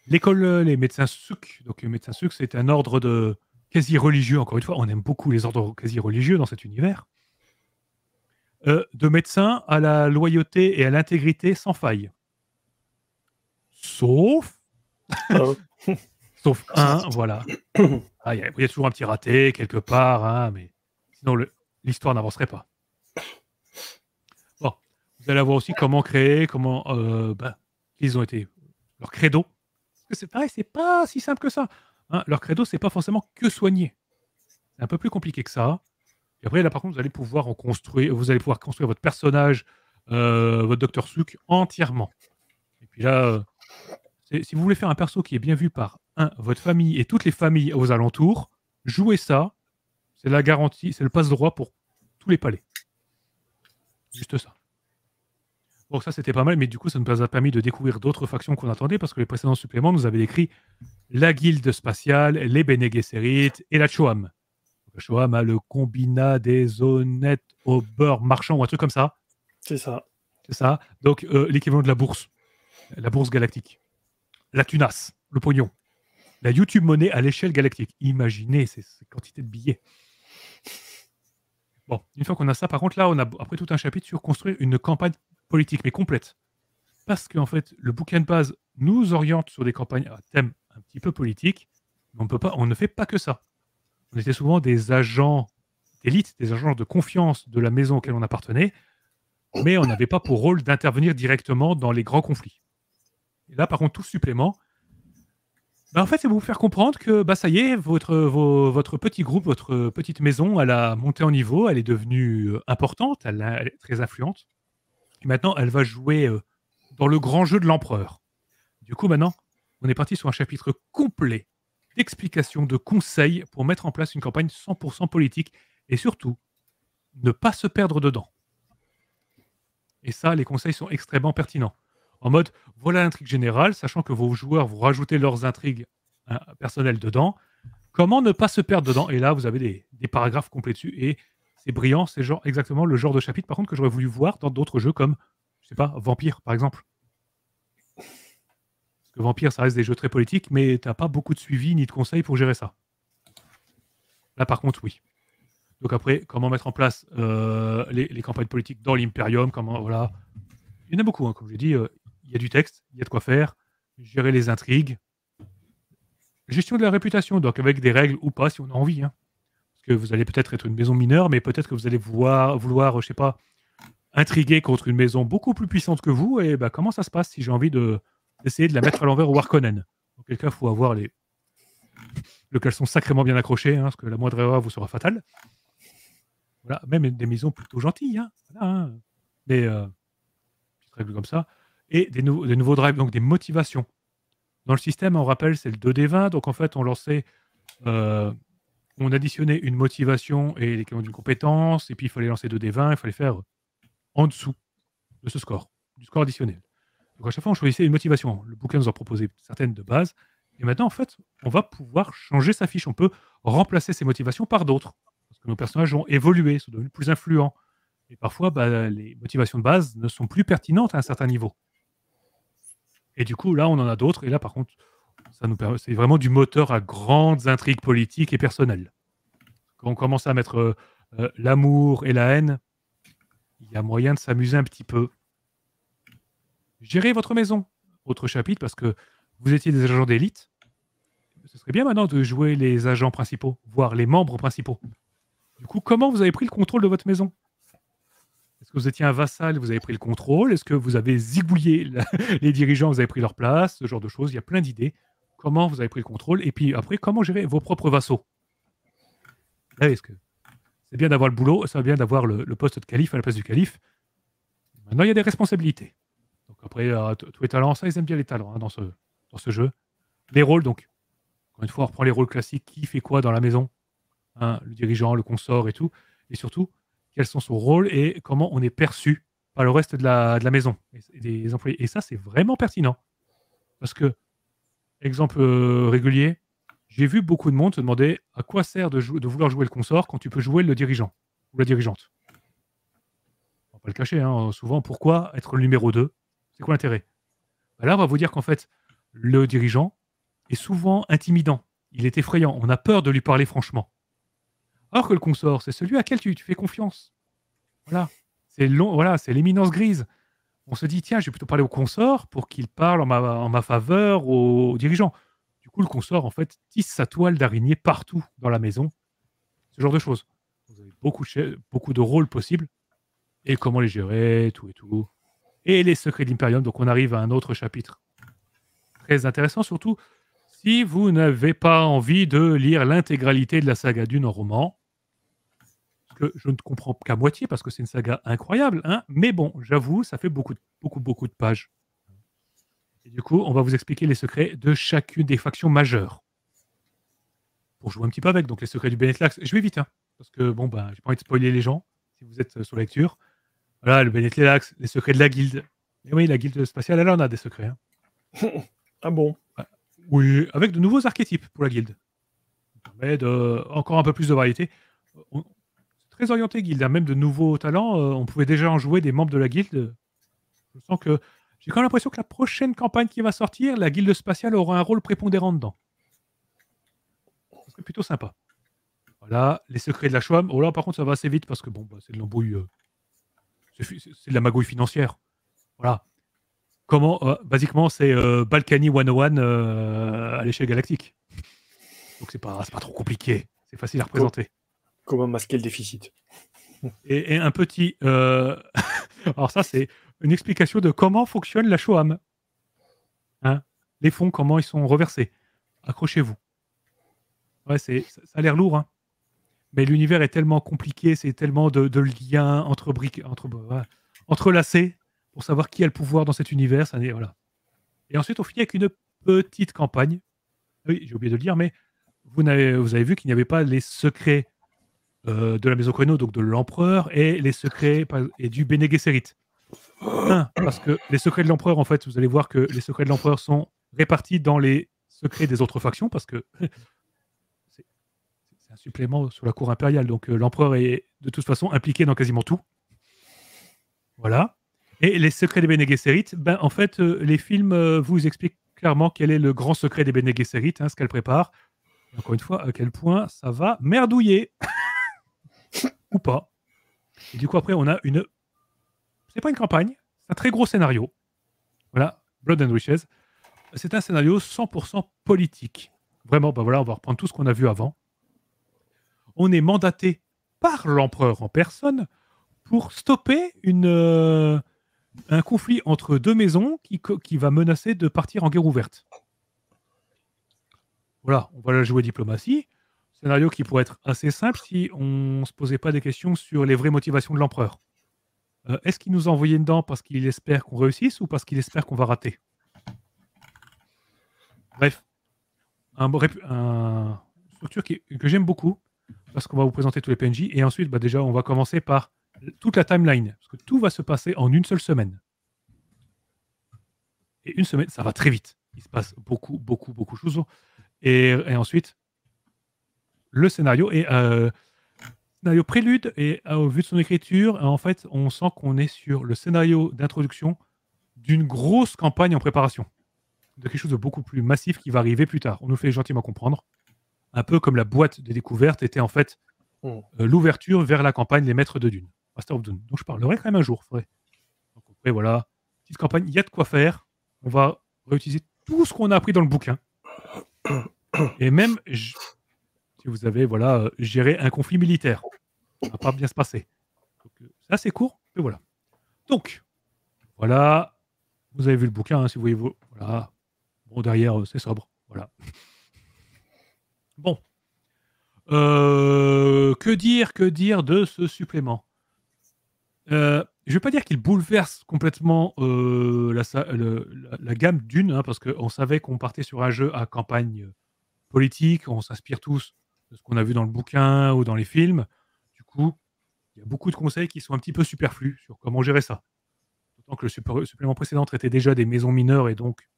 A: L'école, les médecins Suk. Donc, les médecins Suk, c'est un ordre de quasi-religieux. Encore une fois, on aime beaucoup les ordres quasi-religieux dans cet univers. De médecins à la loyauté et à l'intégrité sans faille. Sauf
C: Ah,
A: Sauf un, voilà. Ah, il y a toujours un petit raté quelque part, hein, mais sinon l'histoire n'avancerait pas. Bon, vous allez voir aussi comment créer, comment ils ont été leur credo. Parce que c'est pareil, c'est pas si simple que ça. Hein. Leur credo, c'est pas forcément que soigner. C'est un peu plus compliqué que ça. Et après, là, par contre, vous allez pouvoir construire votre personnage, votre Dr Souk entièrement. Et puis là, si vous voulez faire un perso qui est bien vu par votre famille et toutes les familles aux alentours, jouez ça. C'est la garantie, c'est le passe-droit pour tous les palais. Juste ça. Bon, ça c'était pas mal, mais du coup, ça nous a permis de découvrir d'autres factions qu'on attendait parce que les précédents suppléments nous avaient décrit la guilde spatiale, les Bene Gesserit et la Choam. La Choam a le combinat des honnêtes au beurre marchand ou un truc comme ça.
C: c'est ça.
A: C'est ça. Donc, l'équivalent de la bourse galactique. La tunasse, le pognon. La YouTube monnaie à l'échelle galactique. Imaginez ces quantités de billets. Bon, une fois qu'on a ça, par contre, là, on a après tout un chapitre sur construire une campagne politique, mais complète. Parce qu'en fait, le bouquin de base nous oriente sur des campagnes à thème un petit peu politique, mais on ne fait pas que ça. On était souvent des agents d'élite, des agents de confiance de la maison auquel on appartenait, mais on n'avait pas pour rôle d'intervenir directement dans les grands conflits. Et là, par contre, tout supplément, en fait, c'est vous faire comprendre que ça y est, votre petit groupe, votre petite maison, elle a monté en niveau, elle est devenue importante, elle est très influente. Et maintenant, elle va jouer dans le grand jeu de l'empereur. Du coup, maintenant, on est parti sur un chapitre complet d'explications, de conseils pour mettre en place une campagne 100% politique et surtout, ne pas se perdre dedans. Et ça, les conseils sont extrêmement pertinents. En mode, voilà l'intrigue générale, sachant que vos joueurs vont rajouter leurs intrigues personnelles dedans. Comment ne pas se perdre dedans? Et là, vous avez des paragraphes complets dessus. Et c'est brillant, c'est exactement le genre de chapitre, par contre, que j'aurais voulu voir dans d'autres jeux comme, je sais pas, Vampire, par exemple. Parce que Vampire, ça reste des jeux très politiques, mais t'as pas beaucoup de suivi ni de conseils pour gérer ça. Là, par contre, oui. Donc après, comment mettre en place les campagnes politiques dans l'Imperium, comment, voilà. Il y en a beaucoup, hein, comme je l'ai dit, il y a du texte, il y a de quoi faire, gérer les intrigues, gestion de la réputation, donc avec des règles ou pas, si on a envie. Hein. Parce que vous allez peut-être être une maison mineure, mais peut-être que vous allez vouloir, je sais pas, intriguer contre une maison beaucoup plus puissante que vous, et comment ça se passe si j'ai envie d'essayer de la mettre à l'envers au Harkonnen? Auquel cas, il faut avoir le caleçon sacrément bien accroché, hein, parce que la moindre erreur vous sera fatale. Voilà, même des maisons plutôt gentilles, hein. Voilà, hein. Des petites règles comme ça. Et des nouveaux drives, donc des motivations. Dans le système, on rappelle, c'est le 2D20, donc en fait, on additionnait une motivation et l'équivalent d'une compétence, et puis il fallait lancer 2D20, il fallait faire en dessous de ce score, du score additionnel. Donc à chaque fois, on choisissait une motivation. Le bouquin nous en proposait certaines de base, et maintenant, en fait, on va pouvoir changer sa fiche. On peut remplacer ces motivations par d'autres, parce que nos personnages ont évolué, sont devenus plus influents. Et parfois, les motivations de base ne sont plus pertinentes à un certain niveau. Et du coup, là, on en a d'autres. Et là, par contre, c'est vraiment du moteur à grandes intrigues politiques et personnelles. Quand on commence à mettre l'amour et la haine, il y a moyen de s'amuser un petit peu. Gérez votre maison. Autre chapitre, parce que vous étiez des agents d'élite. Ce serait bien maintenant de jouer les agents principaux, voire les membres principaux. Du coup, comment vous avez pris le contrôle de votre maison? Est-ce que vous étiez un vassal, vous avez pris le contrôle? Est-ce que vous avez zigouillé les dirigeants, vous avez pris leur place? Ce genre de choses, il y a plein d'idées. Comment vous avez pris le contrôle? Et puis après, comment gérer vos propres vassaux? Là, est-ce que c'est bien d'avoir le boulot, c'est bien d'avoir le poste de calife à la place du calife. Maintenant, il y a des responsabilités. Donc après, tous les talents, ça, ils aiment bien les talents hein, dans ce jeu. Les rôles, donc, encore une fois, on reprend les rôles classiques. Qui fait quoi dans la maison hein, le dirigeant, le consort et tout. Et surtout, quels sont son rôle et comment on est perçu par le reste de la maison et des employés. Et ça, c'est vraiment pertinent. Parce que, exemple régulier, j'ai vu beaucoup de monde se demander à quoi sert de vouloir jouer le consort quand tu peux jouer le dirigeant ou la dirigeante. On va pas le cacher, hein, souvent, pourquoi être le numéro 2? C'est quoi l'intérêt? Là, on va vous dire qu'en fait, le dirigeant est souvent intimidant. Il est effrayant. On a peur de lui parler franchement. Alors que le consort, c'est celui à qui tu fais confiance. Voilà. C'est l'éminence grise. on se dit, tiens, je vais plutôt parler au consort pour qu'il parle en ma faveur aux dirigeants. Du coup, le consort, en fait, tisse sa toile d'araignée partout dans la maison. Ce genre de choses. Vous avez beaucoup de rôles possibles. Et comment les gérer, tout et tout. Et les secrets d'Imperium. Donc, on arrive à un autre chapitre très intéressant, surtout si vous n'avez pas envie de lire l'intégralité de la saga Dune en roman. Que je ne comprends qu'à moitié parce que c'est une saga incroyable, hein, mais bon, j'avoue, ça fait beaucoup de pages. Et du coup, on va vous expliquer les secrets de chacune des factions majeures. Pour jouer un petit peu avec, donc les secrets du Bene Lax. Je vais vite, hein, parce que bon, bah, j'ai pas envie de spoiler les gens, si vous êtes sur la lecture. Voilà, le Bene Lax, les secrets de la guilde. Et oui, la guilde spatiale, elle en a des secrets. Hein.
C: Ah bon?
A: Oui, avec de nouveaux archétypes pour la guilde. Ça permet encore un peu plus de variété. C'est très orienté guilde, hein, même de nouveaux talents. On pouvait déjà en jouer des membres de la guilde. Je sens que j'ai quand même l'impression que la prochaine campagne qui va sortir, la guilde spatiale aura un rôle prépondérant dedans. Ce serait plutôt sympa. Voilà, les secrets de la Chouam. Oh là, par contre, ça va assez vite parce que bon, bah, c'est de l'embrouille. C'est de la magouille financière. Voilà. Comment, basiquement, c'est Balkany 101 à l'échelle galactique. Donc, c'est pas trop compliqué. C'est facile à représenter.
C: Comment masquer le déficit?
A: Et un petit. Alors, ça, c'est une explication de comment fonctionne la Shoam. Hein, les fonds, comment ils sont reversés. Accrochez-vous. Ouais, ça a l'air lourd, hein. Mais l'univers est tellement compliqué, c'est tellement de liens entrelacés pour savoir qui a le pouvoir dans cet univers. Voilà. Et ensuite, on finit avec une petite campagne. Oui, j'ai oublié de le dire, mais vous avez vu qu'il n'y avait pas les secrets de la Maison Chrono, donc de l'Empereur, et les secrets et du Bene Gesserit. Parce que les secrets de l'Empereur, en fait, vous allez voir que les secrets de l'Empereur sont répartis dans les secrets des autres factions, parce que c'est un supplément sur la cour impériale, donc l'Empereur est de toute façon impliqué dans quasiment tout. Voilà. Et les secrets des Bene Gesserit, ben, en fait, les films vous expliquent clairement quel est le grand secret des Bene Gesserit, hein, ce qu'elle prépare. Et encore une fois, à quel point ça va merdouiller. Ou pas. Et du coup, après, on a une... C'est pas une campagne, c'est un très gros scénario. Voilà, Blood and Wishes. C'est un scénario 100% politique. Vraiment, ben voilà, on va reprendre tout ce qu'on a vu avant. On est mandaté par l'empereur en personne pour stopper un conflit entre deux maisons qui va menacer de partir en guerre ouverte. Voilà, on va la jouer diplomatie. Scénario qui pourrait être assez simple si on ne se posait pas des questions sur les vraies motivations de l'empereur. Est-ce qu'il nous a envoyé dedans parce qu'il espère qu'on réussisse ou parce qu'il espère qu'on va rater? Bref, une structure que j'aime beaucoup parce qu'on va vous présenter tous les PNJ et ensuite, bah, déjà, on va commencer par toute la timeline parce que tout va se passer en une seule semaine. Et une semaine, ça va très vite. Il se passe beaucoup de choses. Et ensuite, le scénario est scénario prélude et au vu de son écriture, en fait, on sent qu'on est sur le scénario d'introduction d'une grosse campagne en préparation, de quelque chose de beaucoup plus massif qui va arriver plus tard. On nous fait gentiment comprendre, un peu comme la boîte des découvertes était en fait l'ouverture vers la campagne Les Maîtres de Dune, Master of Dune. Donc je parlerai quand même un jour. Donc après voilà, petite campagne, il y a de quoi faire. On va réutiliser tout ce qu'on a appris dans le bouquin. Et même, si vous avez géré un conflit militaire, ça va pas bien se passer. C'est assez court, mais voilà. Donc, voilà, vous avez vu le bouquin, hein, si vous voyez, voilà. Bon, derrière, c'est sobre, voilà. Bon. Que dire de ce supplément? Je ne vais pas dire qu'il bouleverse complètement la gamme d'une, hein, parce qu'on savait qu'on partait sur un jeu à campagne politique, on s'inspire tous de ce qu'on a vu dans le bouquin ou dans les films. Du coup, il y a beaucoup de conseils qui sont un petit peu superflus sur comment gérer ça. D'autant que le supplément précédent traitait déjà des maisons mineures et donc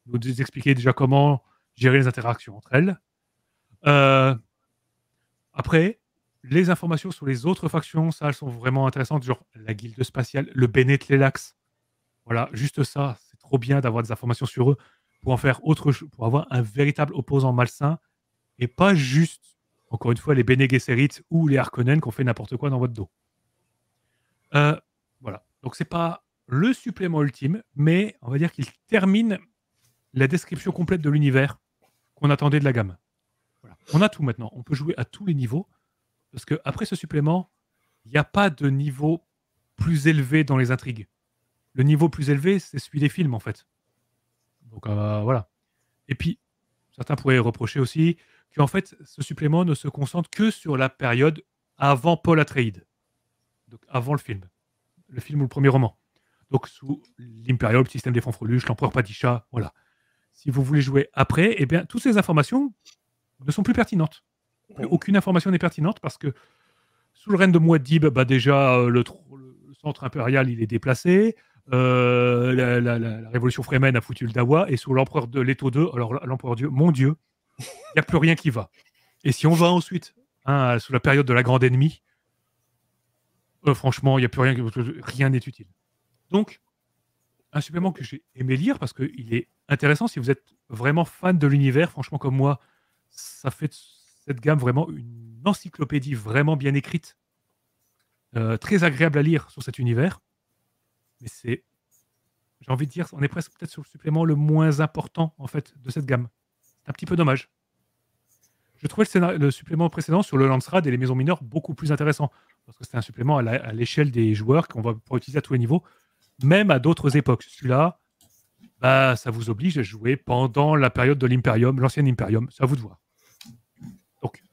A: nous expliquait déjà comment gérer les interactions entre elles. Après, les informations sur les autres factions, ça, elles sont vraiment intéressantes, genre la guilde spatiale, le Bene Lax. Voilà, juste ça, c'est trop bien d'avoir des informations sur eux pour en faire autre chose, pour avoir un véritable opposant malsain et pas juste, encore une fois, les Bene Gesserit ou les Harkonnen qui ont fait n'importe quoi dans votre dos. Voilà. Donc c'est pas le supplément ultime, mais on va dire qu'il termine la description complète de l'univers qu'on attendait de la gamme. Voilà. On a tout maintenant. On peut jouer à tous les niveaux. Parce qu'après ce supplément, il n'y a pas de niveau plus élevé dans les intrigues. Le niveau plus élevé, c'est celui des films, en fait. Donc voilà. Et puis, certains pourraient reprocher aussi qu'en fait, ce supplément ne se concentre que sur la période avant Paul Atreides. Donc avant le film ou le premier roman. Donc sous l'Imperial, le système des fanfreluches, l'empereur Padisha, voilà. Si vous voulez jouer après, eh bien, toutes ces informations ne sont plus pertinentes. Aucune information n'est pertinente parce que sous le règne de Muad'Dib, déjà, le centre impérial, il est déplacé. La révolution Fremen a foutu le Dawa. Et sous l'empereur de Leto II, alors l'empereur Dieu, mon Dieu, il n'y a plus rien qui va. Et si on va ensuite, sous la période de la Grande Ennemie, franchement, il n'y a plus rien n'est utile. Donc, un supplément que j'ai aimé lire parce qu'il est intéressant si vous êtes vraiment fan de l'univers, franchement comme moi, ça fait de cette gamme vraiment une encyclopédie vraiment bien écrite, très agréable à lire sur cet univers. Mais c'est, j'ai envie de dire, on est presque peut-être sur le supplément le moins important en fait de cette gamme. C'est un petit peu dommage. Je trouvais le supplément précédent sur le Landsraad et les maisons mineures beaucoup plus intéressant parce que c'était un supplément à l'échelle des joueurs qu'on va pouvoir utiliser à tous les niveaux, même à d'autres époques. Celui-là, ça vous oblige à jouer pendant la période de l'Imperium, l'ancien Imperium. C'est à vous de voir. Donc,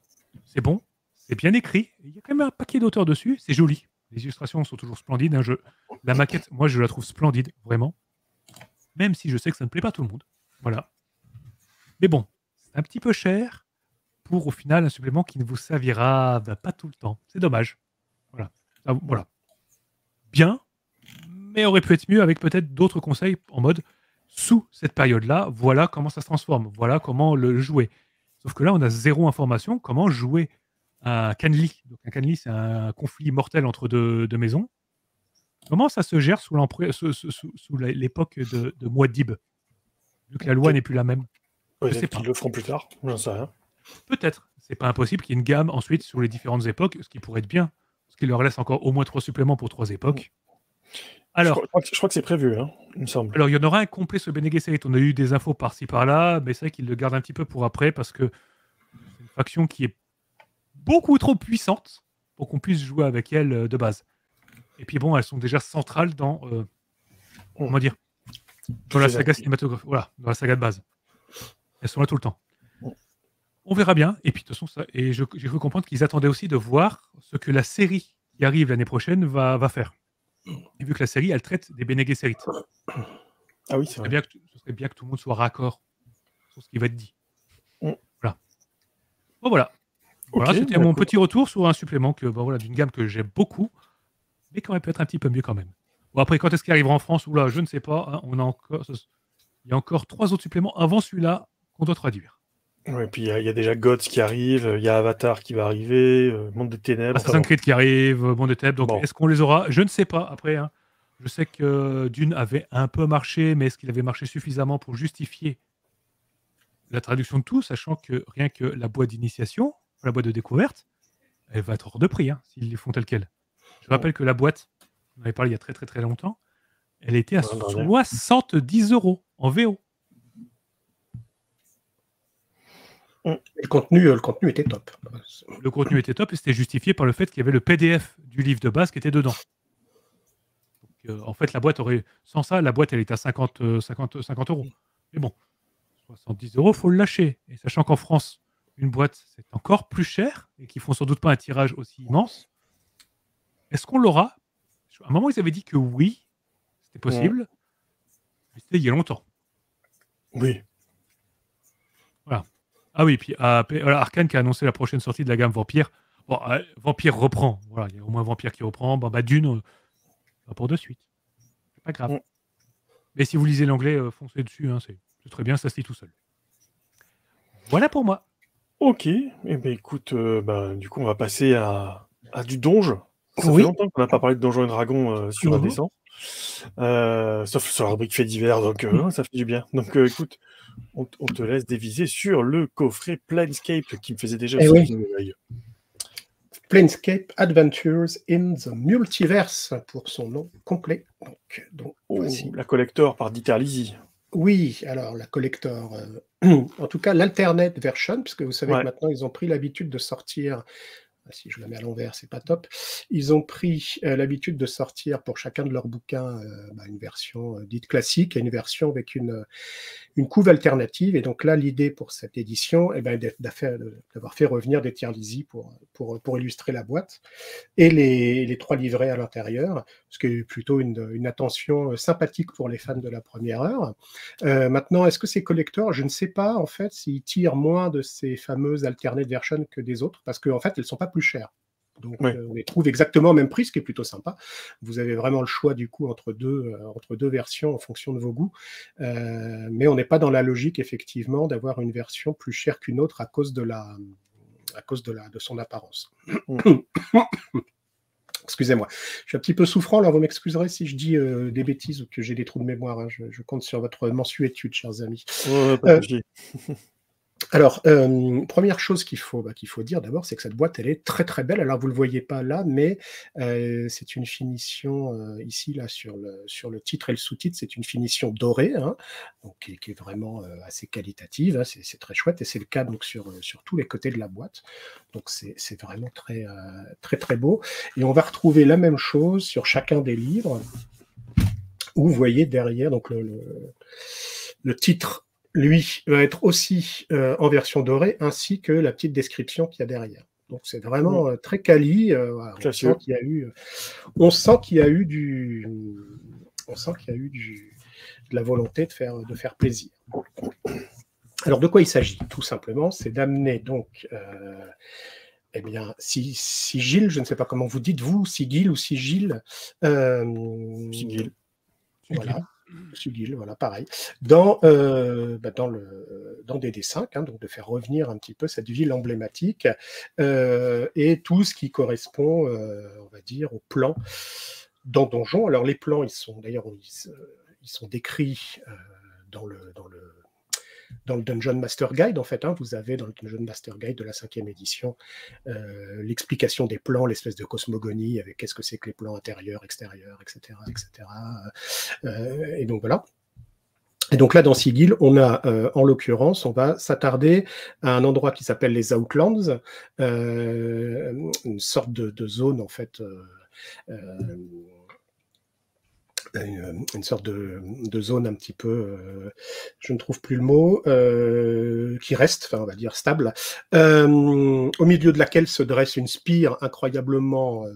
A: c'est bon, c'est bien écrit. Il y a quand même un paquet d'auteurs dessus. C'est joli. Les illustrations sont toujours splendides. La maquette, moi, je la trouve splendide, vraiment. Même si je sais que ça ne plaît pas à tout le monde. Voilà. Mais bon, c'est un petit peu cher pour, au final, un supplément qui ne vous servira pas tout le temps. C'est dommage. Voilà. Bien, mais aurait pu être mieux avec peut-être d'autres conseils en mode sous cette période-là, voilà comment ça se transforme, voilà comment le jouer. Sauf que là, on a zéro information comment jouer un Canly. Donc un Canly, c'est un conflit mortel entre deux maisons. Comment ça se gère sous l'époque de Muad'Dib, vu que la loi n'est plus la même? Je sais pas.
C: Ils le feront plus tard, j'en sais rien.
A: Peut-être. C'est pas impossible qu'il y ait une gamme ensuite sur les différentes époques, ce qui pourrait être bien. Ce qui leur laisse encore au moins 3 suppléments pour 3 époques. Alors,
C: je crois que c'est prévu, il me semble.
A: Alors, il y en aura un complet sur Bene Gesserit. On a eu des infos par-ci par-là, mais c'est vrai qu'ils le gardent un petit peu pour après parce que c'est une faction qui est beaucoup trop puissante pour qu'on puisse jouer avec elle de base. Et puis bon, elles sont déjà centrales dans comment dire, dans la saga cinématographique. Voilà, dans la saga de base. Elles sont là tout le temps. On verra bien. Et puis de toute façon, j'ai cru comprendre qu'ils attendaient aussi de voir ce que la série qui arrive l'année prochaine va faire. Et vu que la série, elle traite des Bene Gesserit.
C: Ah oui, c'est vrai.
A: Ce serait bien que tout le monde soit raccord sur ce qui va être dit. Voilà. Bon, voilà. Voilà, c'était mon petit retour sur un supplément d'une gamme que j'aime beaucoup, mais qui aurait pu être un petit peu mieux quand même. Bon, après, quand est-ce qu'il arrivera en France? Oula, je ne sais pas. Il y a encore 3 autres suppléments avant celui-là qu'on doit traduire.
C: Ouais, puis il y a déjà Gods qui arrive, il y a Avatar qui va arriver, Monde des Ténèbres.
A: Assassin's Creed qui arrive, Monde des Ténèbres. Donc, est-ce qu'on les aura? Je ne sais pas. Après, je sais que Dune avait un peu marché, mais est-ce qu'il avait marché suffisamment pour justifier la traduction de tout, sachant que rien que la boîte d'initiation, la boîte de découverte, elle va être hors de prix s'ils les font tel quel. Je rappelle que la boîte, on avait parlé il y a très très très longtemps, elle était à 70 € en VO.
D: Le contenu était top.
A: Le contenu était top et c'était justifié par le fait qu'il y avait le PDF du livre de base qui était dedans. Donc, en fait, la boîte sans ça, la boîte elle était à 50 €. Mais bon, 70 €, faut le lâcher. Et sachant qu'en France, une boîte c'est encore plus cher et qu'ils font sans doute pas un tirage aussi immense, est-ce qu'on l'aura? À un moment, ils avaient dit que oui, c'était possible, mais c'était il y a longtemps.
C: Oui.
A: Voilà. Ah oui, puis voilà, Arkane qui a annoncé la prochaine sortie de la gamme Vampire. Bon, Vampire reprend. Voilà, il y a au moins Vampire qui reprend. Dune, pas pour de suite. C'est pas grave. Mais si vous lisez l'anglais, foncez dessus. C'est très bien, ça se lit tout seul. Voilà pour moi.
C: Ok. Eh bien, écoute, du coup, on va passer à du donge. Ça fait longtemps qu'on n'a pas parlé de Donjons et Dragons sur Indécent. Sauf sur la rubrique fait divers, donc ça fait du bien. Donc écoute, on te laisse déviser sur le coffret Planescape qui me faisait déjà
D: Planescape Adventures in the Multiverse, pour son nom complet. Donc voici.
C: La collector par Dieter Lisi.
D: Oui, alors la collector, en tout cas l'alternate version, puisque vous savez que maintenant ils ont pris l'habitude de sortir, si je la mets à l'envers, c'est pas top, ils ont pris l'habitude de sortir pour chacun de leurs bouquins une version dite classique et une version avec une couve alternative. Et donc là, l'idée pour cette édition est d'avoir fait revenir des tiers Lisi pour illustrer la boîte et les 3 livrets à l'intérieur, ce qui est plutôt une attention sympathique pour les fans de la première heure. Maintenant, est-ce que ces collecteurs, je ne sais pas en fait s'ils tirent moins de ces fameuses alternate versions que des autres, parce qu'en fait, elles ne sont pas plus chères. Donc, on les trouve exactement au même prix, ce qui est plutôt sympa. Vous avez vraiment le choix, du coup, entre deux versions en fonction de vos goûts. Mais on n'est pas dans la logique, effectivement, d'avoir une version plus chère qu'une autre à cause de son apparence. Excusez-moi. Je suis un petit peu souffrant, alors vous m'excuserez si je dis des bêtises ou que j'ai des trous de mémoire. Hein. Je compte sur votre mensuétude, chers amis.
C: Pas de souci.
D: Alors, première chose qu'il faut dire d'abord, c'est que cette boîte, elle est très très belle. Alors, vous ne le voyez pas là, mais c'est une finition ici, là, sur le titre et le sous-titre, c'est une finition dorée, hein, donc, qui est vraiment assez qualitative, hein, c'est très chouette, et c'est le cas donc, sur tous les côtés de la boîte. Donc, c'est vraiment très, très très beau. Et on va retrouver la même chose sur chacun des livres, où vous voyez derrière donc, le titre, lui, va être aussi en version dorée, ainsi que la petite description qu'il y a derrière. Donc c'est vraiment très quali. Voilà, on sent qu'il y a eu de la volonté de faire plaisir. Alors de quoi il s'agit? Tout simplement, c'est d'amener donc Sigil, je ne sais pas comment vous dites, vous, Sigil ou Sigil.
C: Sigil.
D: Voilà. Sigil, voilà, pareil, dans DD5, hein, donc de faire revenir un petit peu cette ville emblématique et tout ce qui correspond, on va dire, aux plans dans Donjon. Alors les plans, ils sont décrits dans le Dungeon Master Guide, en fait, hein, vous avez dans le Dungeon Master Guide de la 5e édition l'explication des plans, l'espèce de cosmogonie avec qu'est-ce que c'est que les plans intérieurs, extérieurs, etc. Et donc voilà. Et donc là, dans Sigil, on a, en l'occurrence, on va s'attarder à un endroit qui s'appelle les Outlands, une sorte de zone, en fait, une sorte de zone un petit peu, je ne trouve plus le mot, qui reste, enfin on va dire stable, au milieu de laquelle se dresse une spire incroyablement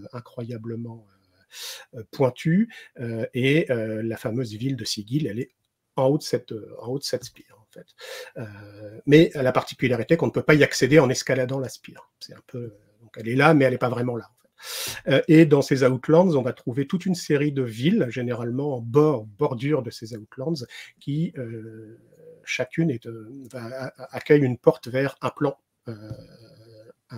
D: pointue, et la fameuse ville de Sigil, elle est en haut de cette spire. En fait. Mais la particularité qu'on ne peut pas y accéder en escaladant la spire. C'est un peu, donc elle est là, mais elle n'est pas vraiment là. Et dans ces Outlands, on va trouver toute une série de villes, généralement en bordure de ces Outlands, qui chacune accueille une porte vers un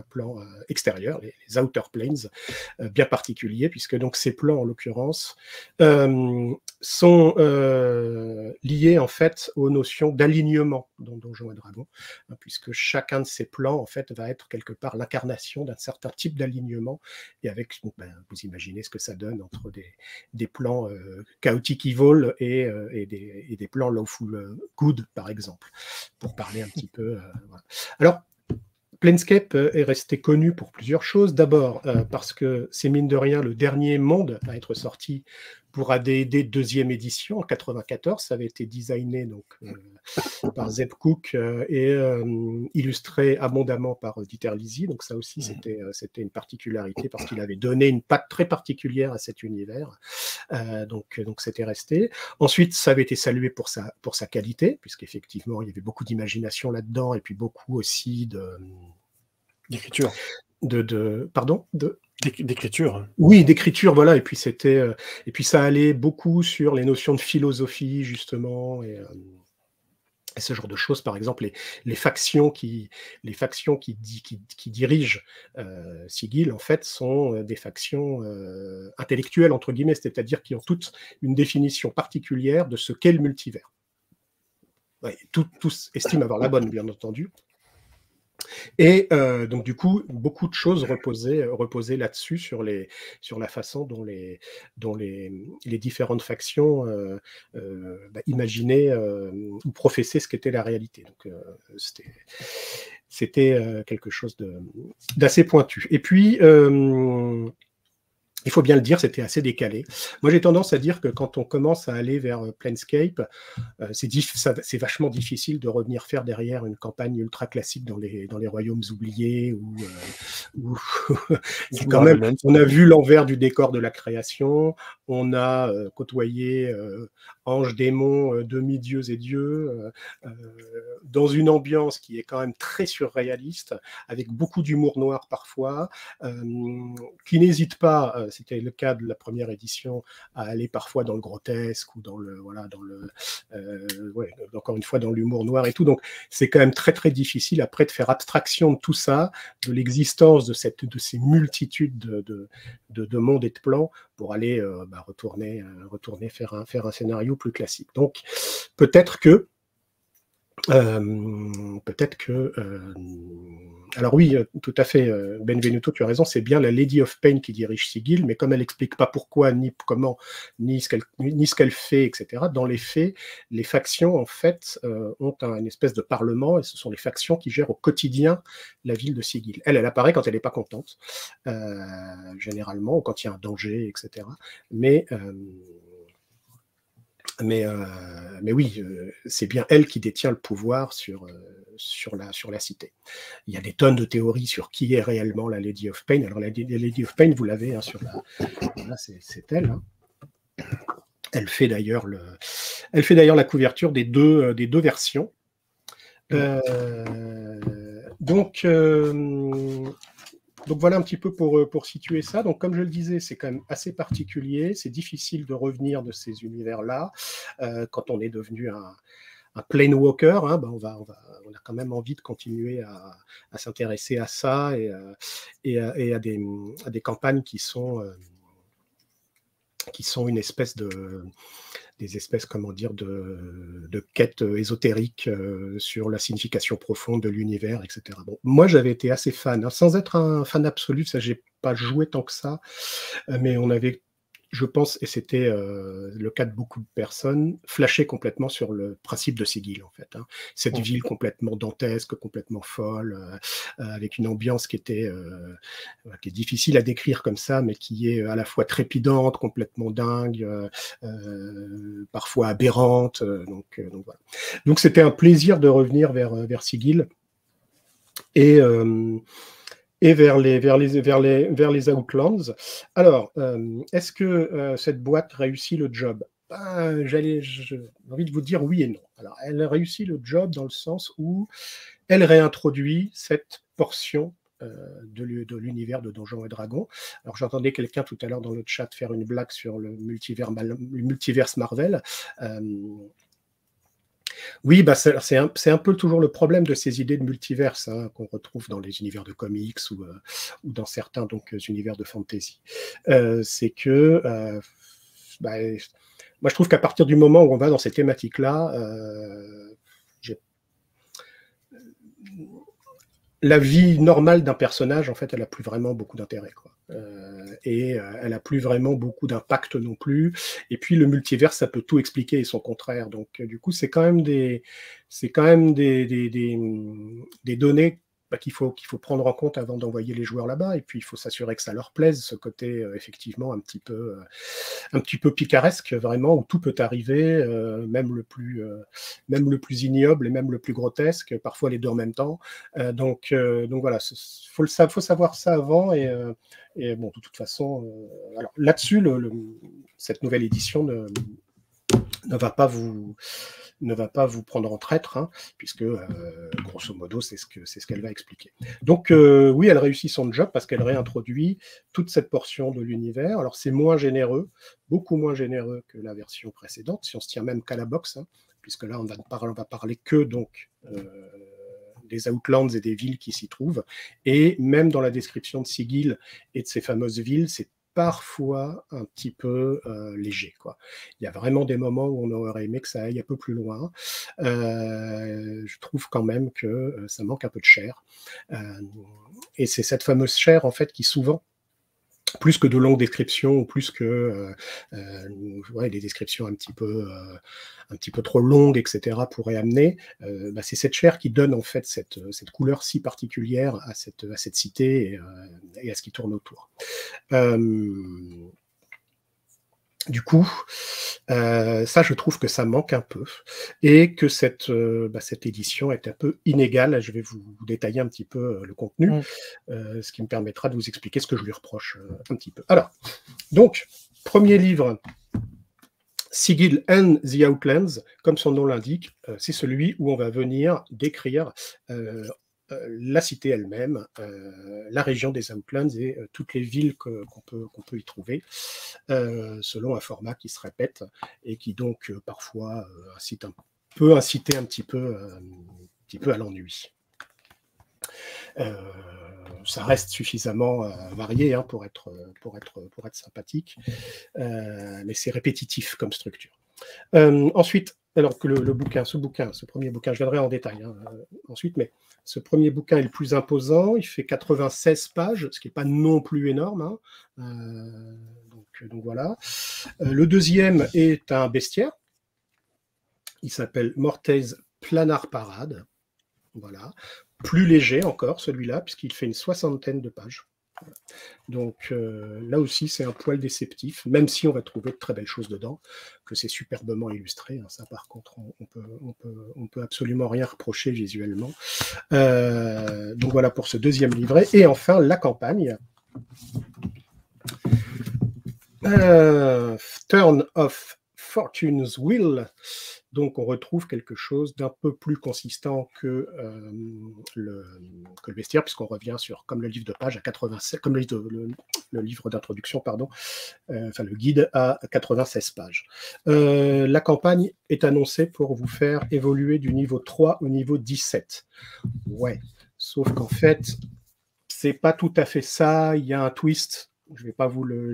D: plan extérieur, les Outer Planes, bien particuliers, puisque donc ces plans, en l'occurrence, sont liés en fait aux notions d'alignement dans Donjons et Dragons, hein, puisque chacun de ces plans en fait va être quelque part l'incarnation d'un certain type d'alignement, et avec, vous imaginez ce que ça donne entre des plans chaotic evil et des plans lawful good, par exemple, pour parler un petit peu. Voilà. Alors, Planescape est resté connu pour plusieurs choses. D'abord, parce que c'est mine de rien le dernier monde à être sorti pour AD&D deuxième édition, en 94. Ça avait été designé donc, par Zeb Cook et illustré abondamment par Dieter Lisi. Donc ça aussi, c'était une particularité parce qu'il avait donné une patte très particulière à cet univers. Donc c'était resté. Ensuite, ça avait été salué pour sa qualité, puisqu'effectivement, il y avait beaucoup d'imagination là-dedans et puis beaucoup aussi
C: d'écriture. D'écriture.
D: Oui, d'écriture, voilà. Et puis ça allait beaucoup sur les notions de philosophie, justement, et ce genre de choses. Par exemple, les factions qui dirigent Sigil, en fait, sont des factions intellectuelles, entre guillemets, c'est-à-dire qui ont toutes une définition particulière de ce qu'est le multivers. Ouais, tous estiment avoir la bonne, bien entendu. Et donc du coup, beaucoup de choses reposaient là-dessus, sur la façon dont les différentes factions imaginaient ou professaient ce qu'était la réalité. Donc c'était quelque chose d'assez pointu. Et puis, il faut bien le dire, c'était assez décalé. Moi, j'ai tendance à dire que quand on commence à aller vers Planescape, c'est vachement difficile de revenir faire derrière une campagne ultra classique dans les royaumes oubliés. C'est quand même, on a vu l'envers du décor de la création, on a côtoyé anges, démons, demi-dieux et dieux, dans une ambiance qui est quand même très surréaliste, avec beaucoup d'humour noir parfois, qui n'hésite pas, c'était le cas de la première édition, à aller parfois dans le grotesque ou encore une fois dans l'humour noir et tout. Donc c'est quand même très très difficile après de faire abstraction de tout ça, de l'existence de ces multitudes de mondes et de plans, pour aller retourner faire un scénario plus classique. Donc peut-être que alors oui, tout à fait, Benvenuto, tu as raison, c'est bien la Lady of Pain qui dirige Sigil, mais comme elle n'explique pas pourquoi, ni comment, ni ce qu'elle fait, etc., dans les faits, les factions, en fait, ont une espèce de parlement, et ce sont les factions qui gèrent au quotidien la ville de Sigil. Elle apparaît quand elle n'est pas contente, généralement, ou quand il y a un danger, etc. Mais oui, c'est bien elle qui détient le pouvoir sur la cité. Il y a des tonnes de théories sur qui est réellement la Lady of Pain. Alors la Lady of Pain, vous l'avez sur la... Voilà, c'est elle. Hein. Elle fait d'ailleurs la couverture des deux versions. Donc voilà un petit peu pour situer ça. Donc comme je le disais, c'est quand même assez particulier, c'est difficile de revenir de ces univers-là. Quand on est devenu un planewalker, hein, on a quand même envie de continuer à s'intéresser à ça et à des campagnes qui sont une espèce des espèces, comment dire, de quêtes ésotériques sur la signification profonde de l'univers, etc. Bon, moi, j'avais été assez fan, hein, sans être un fan absolu, ça, j'ai pas joué tant que ça, mais on avait, je pense, et c'était le cas de beaucoup de personnes, flashé complètement sur le principe de Sigil, en fait. Hein. Cette ville complètement dantesque, complètement folle, avec une ambiance qui est difficile à décrire comme ça, mais qui est à la fois trépidante, complètement dingue, parfois aberrante. Donc voilà. Donc c'était un plaisir de revenir vers Sigil et vers les Outlands. Alors, est-ce que cette boîte réussit le job ? J'ai envie de vous dire oui et non. Alors, elle réussit le job dans le sens où elle réintroduit cette portion de l'univers de Donjons et Dragons. Alors, j'entendais quelqu'un tout à l'heure dans le chat faire une blague sur le multiverse Marvel. Oui, c'est un peu toujours le problème de ces idées de multiverse, hein, qu'on retrouve dans les univers de comics ou dans certains univers de fantasy. C'est que moi, je trouve qu'à partir du moment où on va dans ces thématiques-là, la vie normale d'un personnage, en fait, elle n'a plus vraiment beaucoup d'intérêt, quoi. Et elle n'a plus vraiment beaucoup d'impact non plus. Et puis le multivers, ça peut tout expliquer et son contraire. Donc du coup, c'est quand même des données qu'il faut prendre en compte avant d'envoyer les joueurs là-bas. Et puis il faut s'assurer que ça leur plaise, ce côté effectivement un petit peu picaresque, vraiment, où tout peut arriver, même le plus ignoble et même le plus grotesque, parfois les deux en même temps. Donc voilà, faut savoir ça avant. Et bon, de toute façon, alors là-dessus, cette nouvelle édition ne va pas vous prendre en traître, hein, puisque grosso modo, c'est ce qu'elle va expliquer. Donc oui, elle réussit son job parce qu'elle réintroduit toute cette portion de l'univers. Alors c'est moins généreux, beaucoup moins généreux que la version précédente, si on se tient même qu'à la box, hein, puisque là, on va parler que donc des Outlands et des villes qui s'y trouvent. Et même dans la description de Sigil et de ces fameuses villes, c'est parfois un petit peu léger, quoi. Il y a vraiment des moments où on aurait aimé que ça aille un peu plus loin. Je trouve quand même que ça manque un peu de chair. Et c'est cette fameuse chair, en fait, qui souvent, plus que de longues descriptions, ou plus que ouais, des descriptions un petit peu trop longues, etc., pourraient amener, c'est cette chair qui donne en fait cette couleur si particulière à cette cité et à ce qui tourne autour. Du coup, ça, je trouve que ça manque un peu et que cette édition est un peu inégale. Je vais vous détailler un petit peu le contenu, ce qui me permettra de vous expliquer ce que je lui reproche un petit peu. Alors, donc, premier livre, Sigil and the Outlands, comme son nom l'indique, c'est celui où on va venir décrire la cité elle-même, la région des Outlands et toutes les villes qu'on peut y trouver, selon un format qui se répète et qui donc parfois peut inciter un petit peu à l'ennui. Ça reste suffisamment varié pour être sympathique, mais c'est répétitif comme structure. Ensuite, alors que ce premier bouquin, je viendrai en détail ensuite, mais ce premier bouquin est le plus imposant, il fait 96 pages, ce qui n'est pas non plus énorme. Donc voilà. Le deuxième est un bestiaire, il s'appelle Mortai's Planar Parade, voilà. Plus léger encore celui-là, puisqu'il fait une 60aine de pages. Donc là aussi, c'est un poil déceptif, même si on va trouver de très belles choses dedans, que c'est superbement illustré. Ça, par contre, on peut absolument rien reprocher visuellement. Donc voilà pour ce deuxième livret. Et enfin, la campagne. Turn of Fortune's Wheel. Donc on retrouve quelque chose d'un peu plus consistant que le bestiaire, puisqu'on revient sur, comme le livre de page, à 87, comme le livre d'introduction, pardon, le guide à 96 pages. La campagne est annoncée pour vous faire évoluer du niveau 3 au niveau 17. Ouais, sauf qu'en fait, c'est pas tout à fait ça, il y a un twist, je vais pas vous le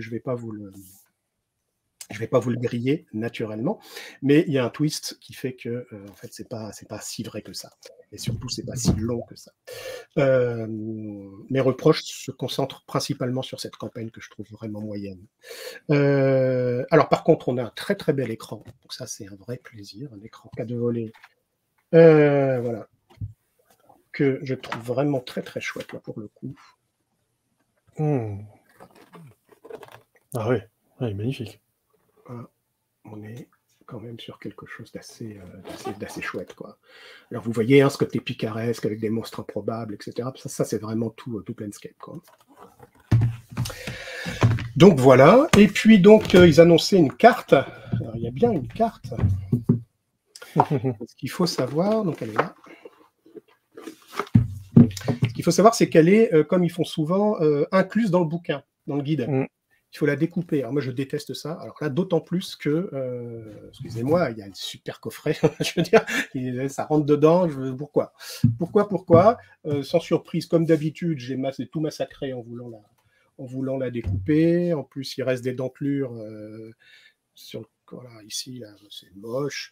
D: griller naturellement, mais il y a un twist qui fait que en fait c'est pas si vrai que ça, et surtout c'est pas si long que ça. Mes reproches se concentrent principalement sur cette campagne que je trouve vraiment moyenne. Alors par contre, on a un très très bel écran, donc ça c'est un vrai plaisir, un écran 4 volets, voilà, que je trouve vraiment très très chouette là pour le coup.
C: Ah ouais, magnifique.
D: On est quand même sur quelque chose d'assez chouette, quoi. Alors vous voyez ce côté picaresque avec des monstres improbables, etc. Ça c'est vraiment tout Planescape, quoi. Donc voilà. Et puis donc ils annonçaient une carte. Alors il y a bien une carte. Ce qu'il faut savoir, donc elle est là. Ce qu'il faut savoir, c'est qu'elle est, comme ils font souvent, incluse dans le bouquin, dans le guide. Il faut la découper. Alors moi, je déteste ça. Alors là, d'autant plus que, excusez-moi, il y a un super coffret. Je veux dire, ça rentre dedans. Pourquoi sans surprise, comme d'habitude, j'ai tout massacré en voulant la découper. En plus, il reste des dentelures voilà, ici, là, c'est moche.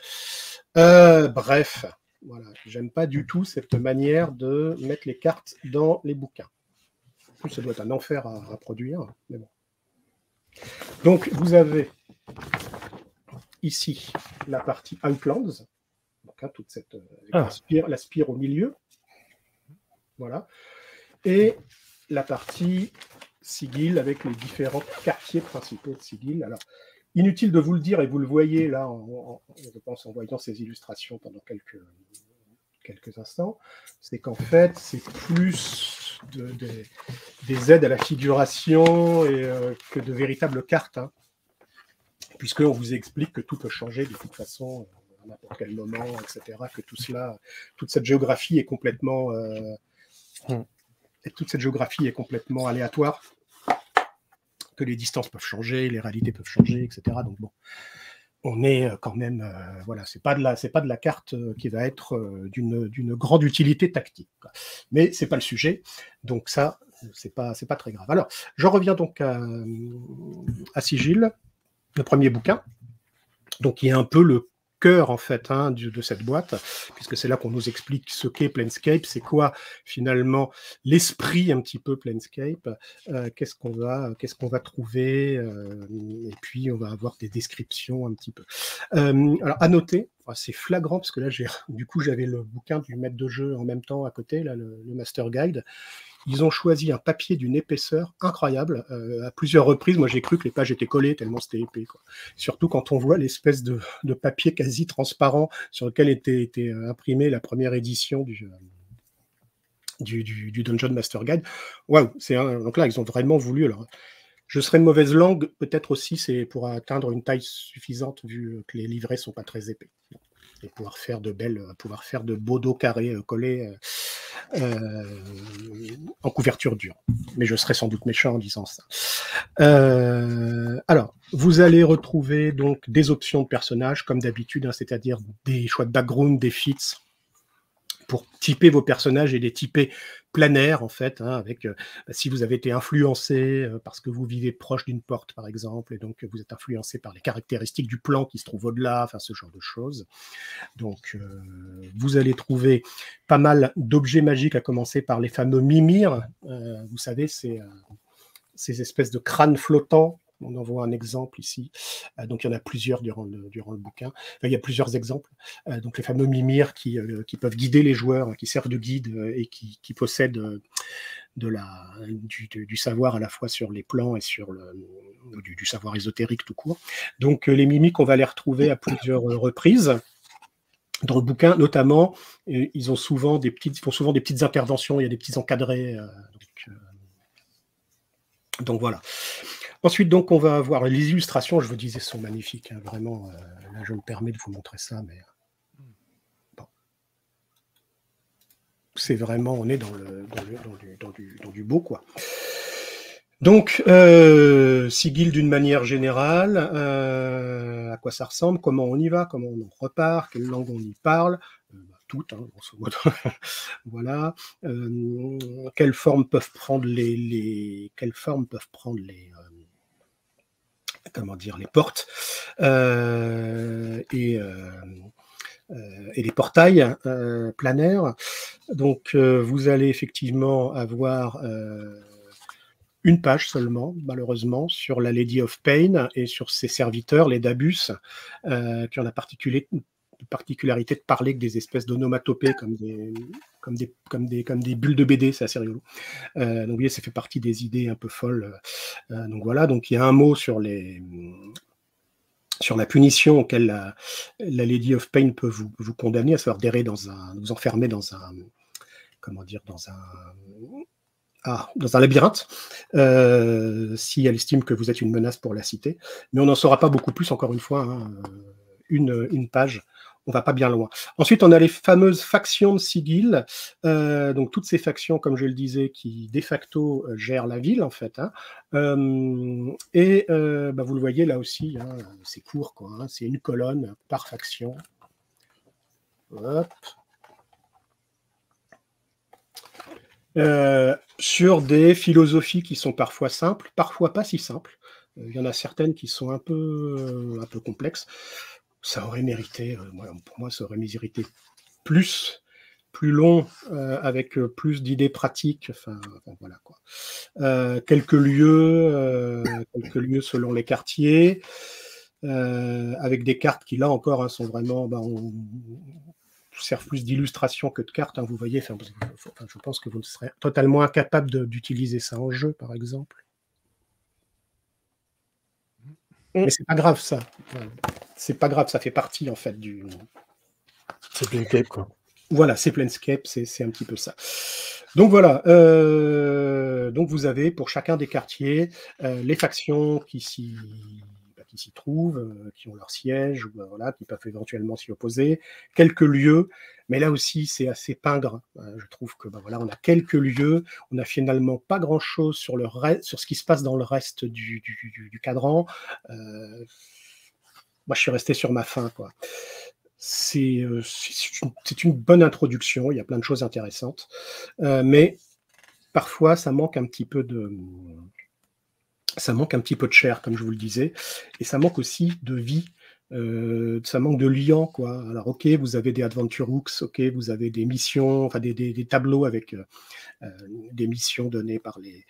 D: Bref, voilà, j'aime pas du tout cette manière de mettre les cartes dans les bouquins. En plus, ça doit être un enfer à produire, mais bon. Donc, vous avez ici la partie Outlands, donc toute cette la spire au milieu, voilà, et la partie Sigil avec les différents quartiers principaux de Sigil. Alors, inutile de vous le dire, et vous le voyez là, je pense en voyant ces illustrations pendant quelques instants, c'est qu'en fait, c'est plus des aides à la figuration que de véritables cartes, puisqu'on vous explique que tout peut changer de toute façon à n'importe quel moment, etc., que toute cette géographie est complètement aléatoire, que les distances peuvent changer, les réalités peuvent changer, etc. Donc bon, on est quand même, voilà, c'est pas de la carte qui va être d'une grande utilité tactique, quoi. Mais c'est pas le sujet, donc ça, c'est pas très grave. Alors, j'en reviens donc à Sigil, le premier bouquin, donc qui est un peu le cœur en fait de cette boîte, puisque c'est là qu'on nous explique ce qu'est Planescape, c'est quoi finalement l'esprit un petit peu Planescape, qu'est-ce qu'on va trouver, et puis on va avoir des descriptions un petit peu. Alors à noter, c'est flagrant parce que là j'avais le bouquin du maître de jeu en même temps à côté, là, le Master Guide. Ils ont choisi un papier d'une épaisseur incroyable. À plusieurs reprises, moi j'ai cru que les pages étaient collées tellement c'était épais, quoi. Surtout quand on voit l'espèce de papier quasi transparent sur lequel était imprimée la première édition du Dungeon Master Guide. Waouh, donc là ils ont vraiment voulu. Alors, je serais de mauvaise langue, peut-être aussi c'est pour atteindre une taille suffisante vu que les livrets sont pas très épais. Et pouvoir faire de beaux dos carrés collés en couverture dure. Mais je serais sans doute méchant en disant ça. Alors, vous allez retrouver donc des options de personnages, comme d'habitude, c'est-à-dire des choix de background, des feats, pour typer vos personnages et les typer planaires, en fait, avec si vous avez été influencé parce que vous vivez proche d'une porte, par exemple, et donc vous êtes influencé par les caractéristiques du plan qui se trouve au-delà, enfin ce genre de choses. Donc, vous allez trouver pas mal d'objets magiques, à commencer par les fameux mimirs. Vous savez, ces espèces de crânes flottants. On en voit un exemple ici. Donc, il y en a plusieurs durant le bouquin. Enfin, il y a plusieurs exemples. Donc, les fameux mimirs qui peuvent guider les joueurs, qui servent de guide et qui possèdent du savoir à la fois sur les plans et sur du savoir ésotérique tout court. Donc, les mimiques, on va les retrouver à plusieurs reprises. Dans le bouquin, notamment, ils font souvent des petites interventions, il y a des petits encadrés. Donc voilà. Ensuite, donc, on va avoir les illustrations, je vous disais, sont magnifiques, vraiment. Là, je me permets de vous montrer ça, mais bon. C'est vraiment, on est dans du beau, quoi. Donc, Sigil d'une manière générale, à quoi ça ressemble, comment on y va, comment on en repart, quelle langue on y parle, toutes, grosso modo. Voilà. Quelles formes peuvent prendre les portes et les portails planaires. Donc, vous allez effectivement avoir une page seulement, malheureusement, sur la Lady of Pain et sur ses serviteurs, les Dabus, qui ont la particularité de parler avec des espèces d'onomatopées comme des bulles de BD, c'est assez rigolo. Donc, vous voyez, ça fait partie des idées un peu folles. Donc voilà, donc il y a un mot sur la punition auquel la Lady of Pain peut vous condamner, à savoir vous enfermer dans un labyrinthe, si elle estime que vous êtes une menace pour la cité. Mais on n'en saura pas beaucoup plus, encore une fois, une page, on va pas bien loin. Ensuite, on a les fameuses factions de Sigil, donc toutes ces factions, comme je le disais, qui de facto gèrent la ville, en fait. Vous le voyez là aussi, c'est court, quoi, c'est une colonne par faction. Hop. Sur des philosophies qui sont parfois simples, parfois pas si simples. Il y en a certaines qui sont un peu complexes. Ça aurait mérité, pour moi, ça aurait mérité plus long, avec plus d'idées pratiques. Enfin voilà, quoi. Quelques lieux selon les quartiers, avec des cartes qui, là encore, sont vraiment... servent plus d'illustration que de cartes, vous voyez. Je pense que vous serez totalement incapable d'utiliser ça en jeu, par exemple. Mais c'est pas grave, ça. C'est pas grave, ça fait partie, en fait,
C: C'est Planescape, quoi.
D: Voilà, c'est Planescape, c'est un petit peu ça. Donc voilà, donc vous avez pour chacun des quartiers les factions qui s'y trouvent, qui ont leur siège, voilà, qui peuvent éventuellement s'y opposer, quelques lieux, mais là aussi c'est assez pingre. Je trouve que voilà, on a quelques lieux, on n'a finalement pas grand-chose sur ce qui se passe dans le reste du cadran. Moi, je suis resté sur ma faim, quoi. C'est une bonne introduction, il y a plein de choses intéressantes, mais parfois, ça manque un petit peu de chair, comme je vous le disais, et ça manque aussi de vie. Ça manque de liant, quoi. Alors, ok, vous avez des adventure hooks, ok, vous avez des missions, enfin des tableaux avec des missions données par les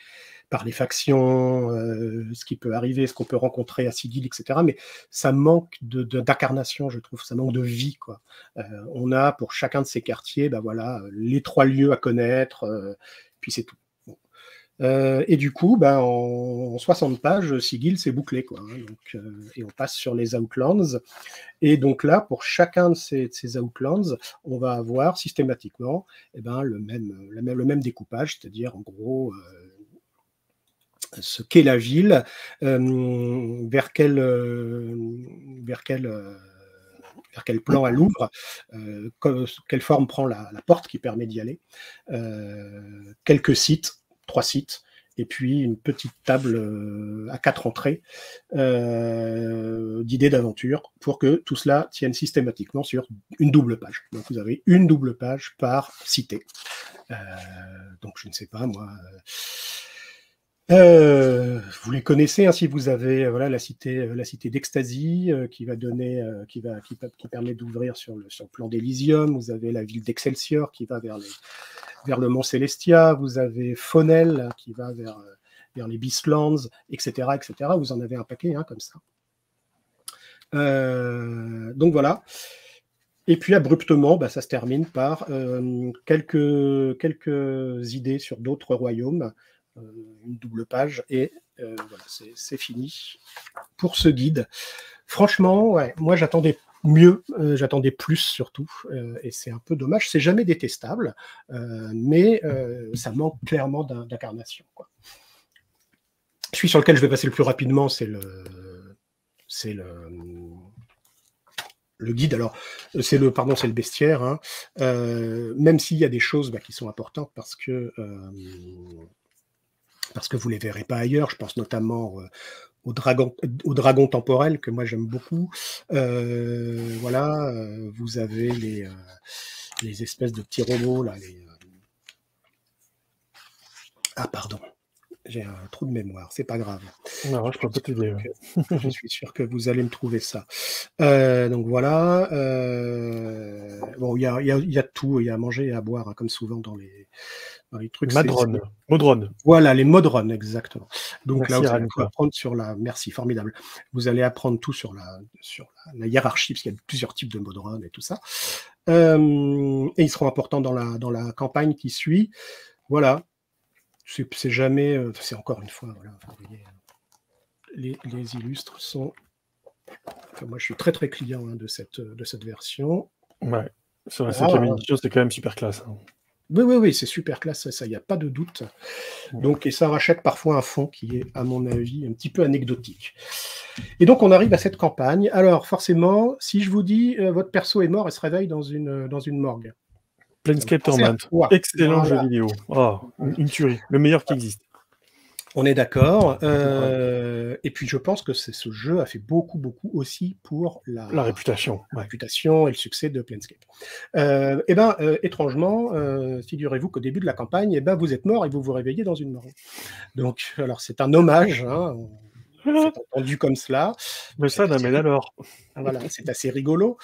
D: factions, ce qui peut arriver, ce qu'on peut rencontrer à Sigil, etc. Mais ça manque d'incarnation, je trouve, ça manque de vie, quoi. On a pour chacun de ces quartiers, ben voilà, les 3 lieux à connaître, puis c'est tout. Bon. Et du coup, ben, en 60 pages, Sigil, c'est bouclé, quoi. Hein, donc, et on passe sur les Outlands. Et donc là, pour chacun de ces Outlands, on va avoir systématiquement ben, le même découpage, c'est-à-dire en gros ce qu'est la ville, vers quel plan elle ouvre, quelle forme prend la porte qui permet d'y aller, quelques sites, 3 sites, et puis une petite table à 4 entrées d'idées d'aventure pour que tout cela tienne systématiquement sur une double page. Donc vous avez une double page par cité. Donc je ne sais pas, moi... vous les connaissez, hein, si vous avez voilà la cité d'Ecstasy qui va donner, qui permet d'ouvrir sur le plan d'Elysium. Vous avez la ville d'Excelsior qui va vers le Mont Celestia. Vous avez Fonel qui va vers les Beastlands, etc., etc. Vous en avez un paquet, hein, comme ça. Donc voilà. Et puis abruptement, bah, ça se termine par quelques idées sur d'autres royaumes. Une double page et voilà, c'est fini pour ce guide. Franchement, ouais, moi j'attendais mieux, j'attendais plus surtout, et c'est un peu dommage. C'est jamais détestable, mais ça manque clairement d'incarnation, quoi. Celui sur lequel je vais passer le plus rapidement, c'est le guide. Alors, c'est le bestiaire, hein. Même s'il y a des choses qui sont importantes parce que vous ne les verrez pas ailleurs. Je pense notamment au dragon temporel, que moi j'aime beaucoup. Voilà, vous avez les espèces de petits robots, là. Ah, pardon, j'ai un trou de mémoire, c'est pas grave.
C: Non, je peux pas t'aider.
D: Je suis sûr que vous allez me trouver ça. Donc voilà. Bon, il y a tout, il y a à manger et à boire, hein, comme souvent dans les trucs.
C: Modron.
D: Voilà, les Modron, exactement. Donc
C: merci,
D: là, vous allez tout apprendre sur merci, formidable. Vous allez apprendre tout sur la hiérarchie, parce qu'il y a plusieurs types de Modron et tout ça. Et ils seront importants dans la campagne qui suit. Voilà. C'est jamais... c'est encore une fois, voilà, vous voyez, les illustres sont... Enfin, moi, je suis très, très client, hein, de cette version.
C: Ouais, sur la 5e édition, c'est quand même super classe, hein.
D: Oui, c'est super classe, ça, il n'y a pas de doute. Donc, et ça rachète parfois un fond qui est, à mon avis, un petit peu anecdotique. Et donc, on arrive à cette campagne. Alors, forcément, si je vous dis votre perso est mort et se réveille dans une morgue.
C: Planescape Torment, excellent jeu vidéo. Oh, une tuerie, le meilleur qui existe.
D: On est d'accord. Et puis, je pense que ce jeu a fait beaucoup, beaucoup aussi pour la
C: réputation.
D: La réputation et le succès de Planescape. Étrangement, figurez-vous qu'au début de la campagne, vous êtes mort et vous vous réveillez dans une morgue. Donc, alors, c'est un hommage, hein, c'est entendu comme cela.
C: Mais ça n'amène alors.
D: Voilà, c'est assez rigolo.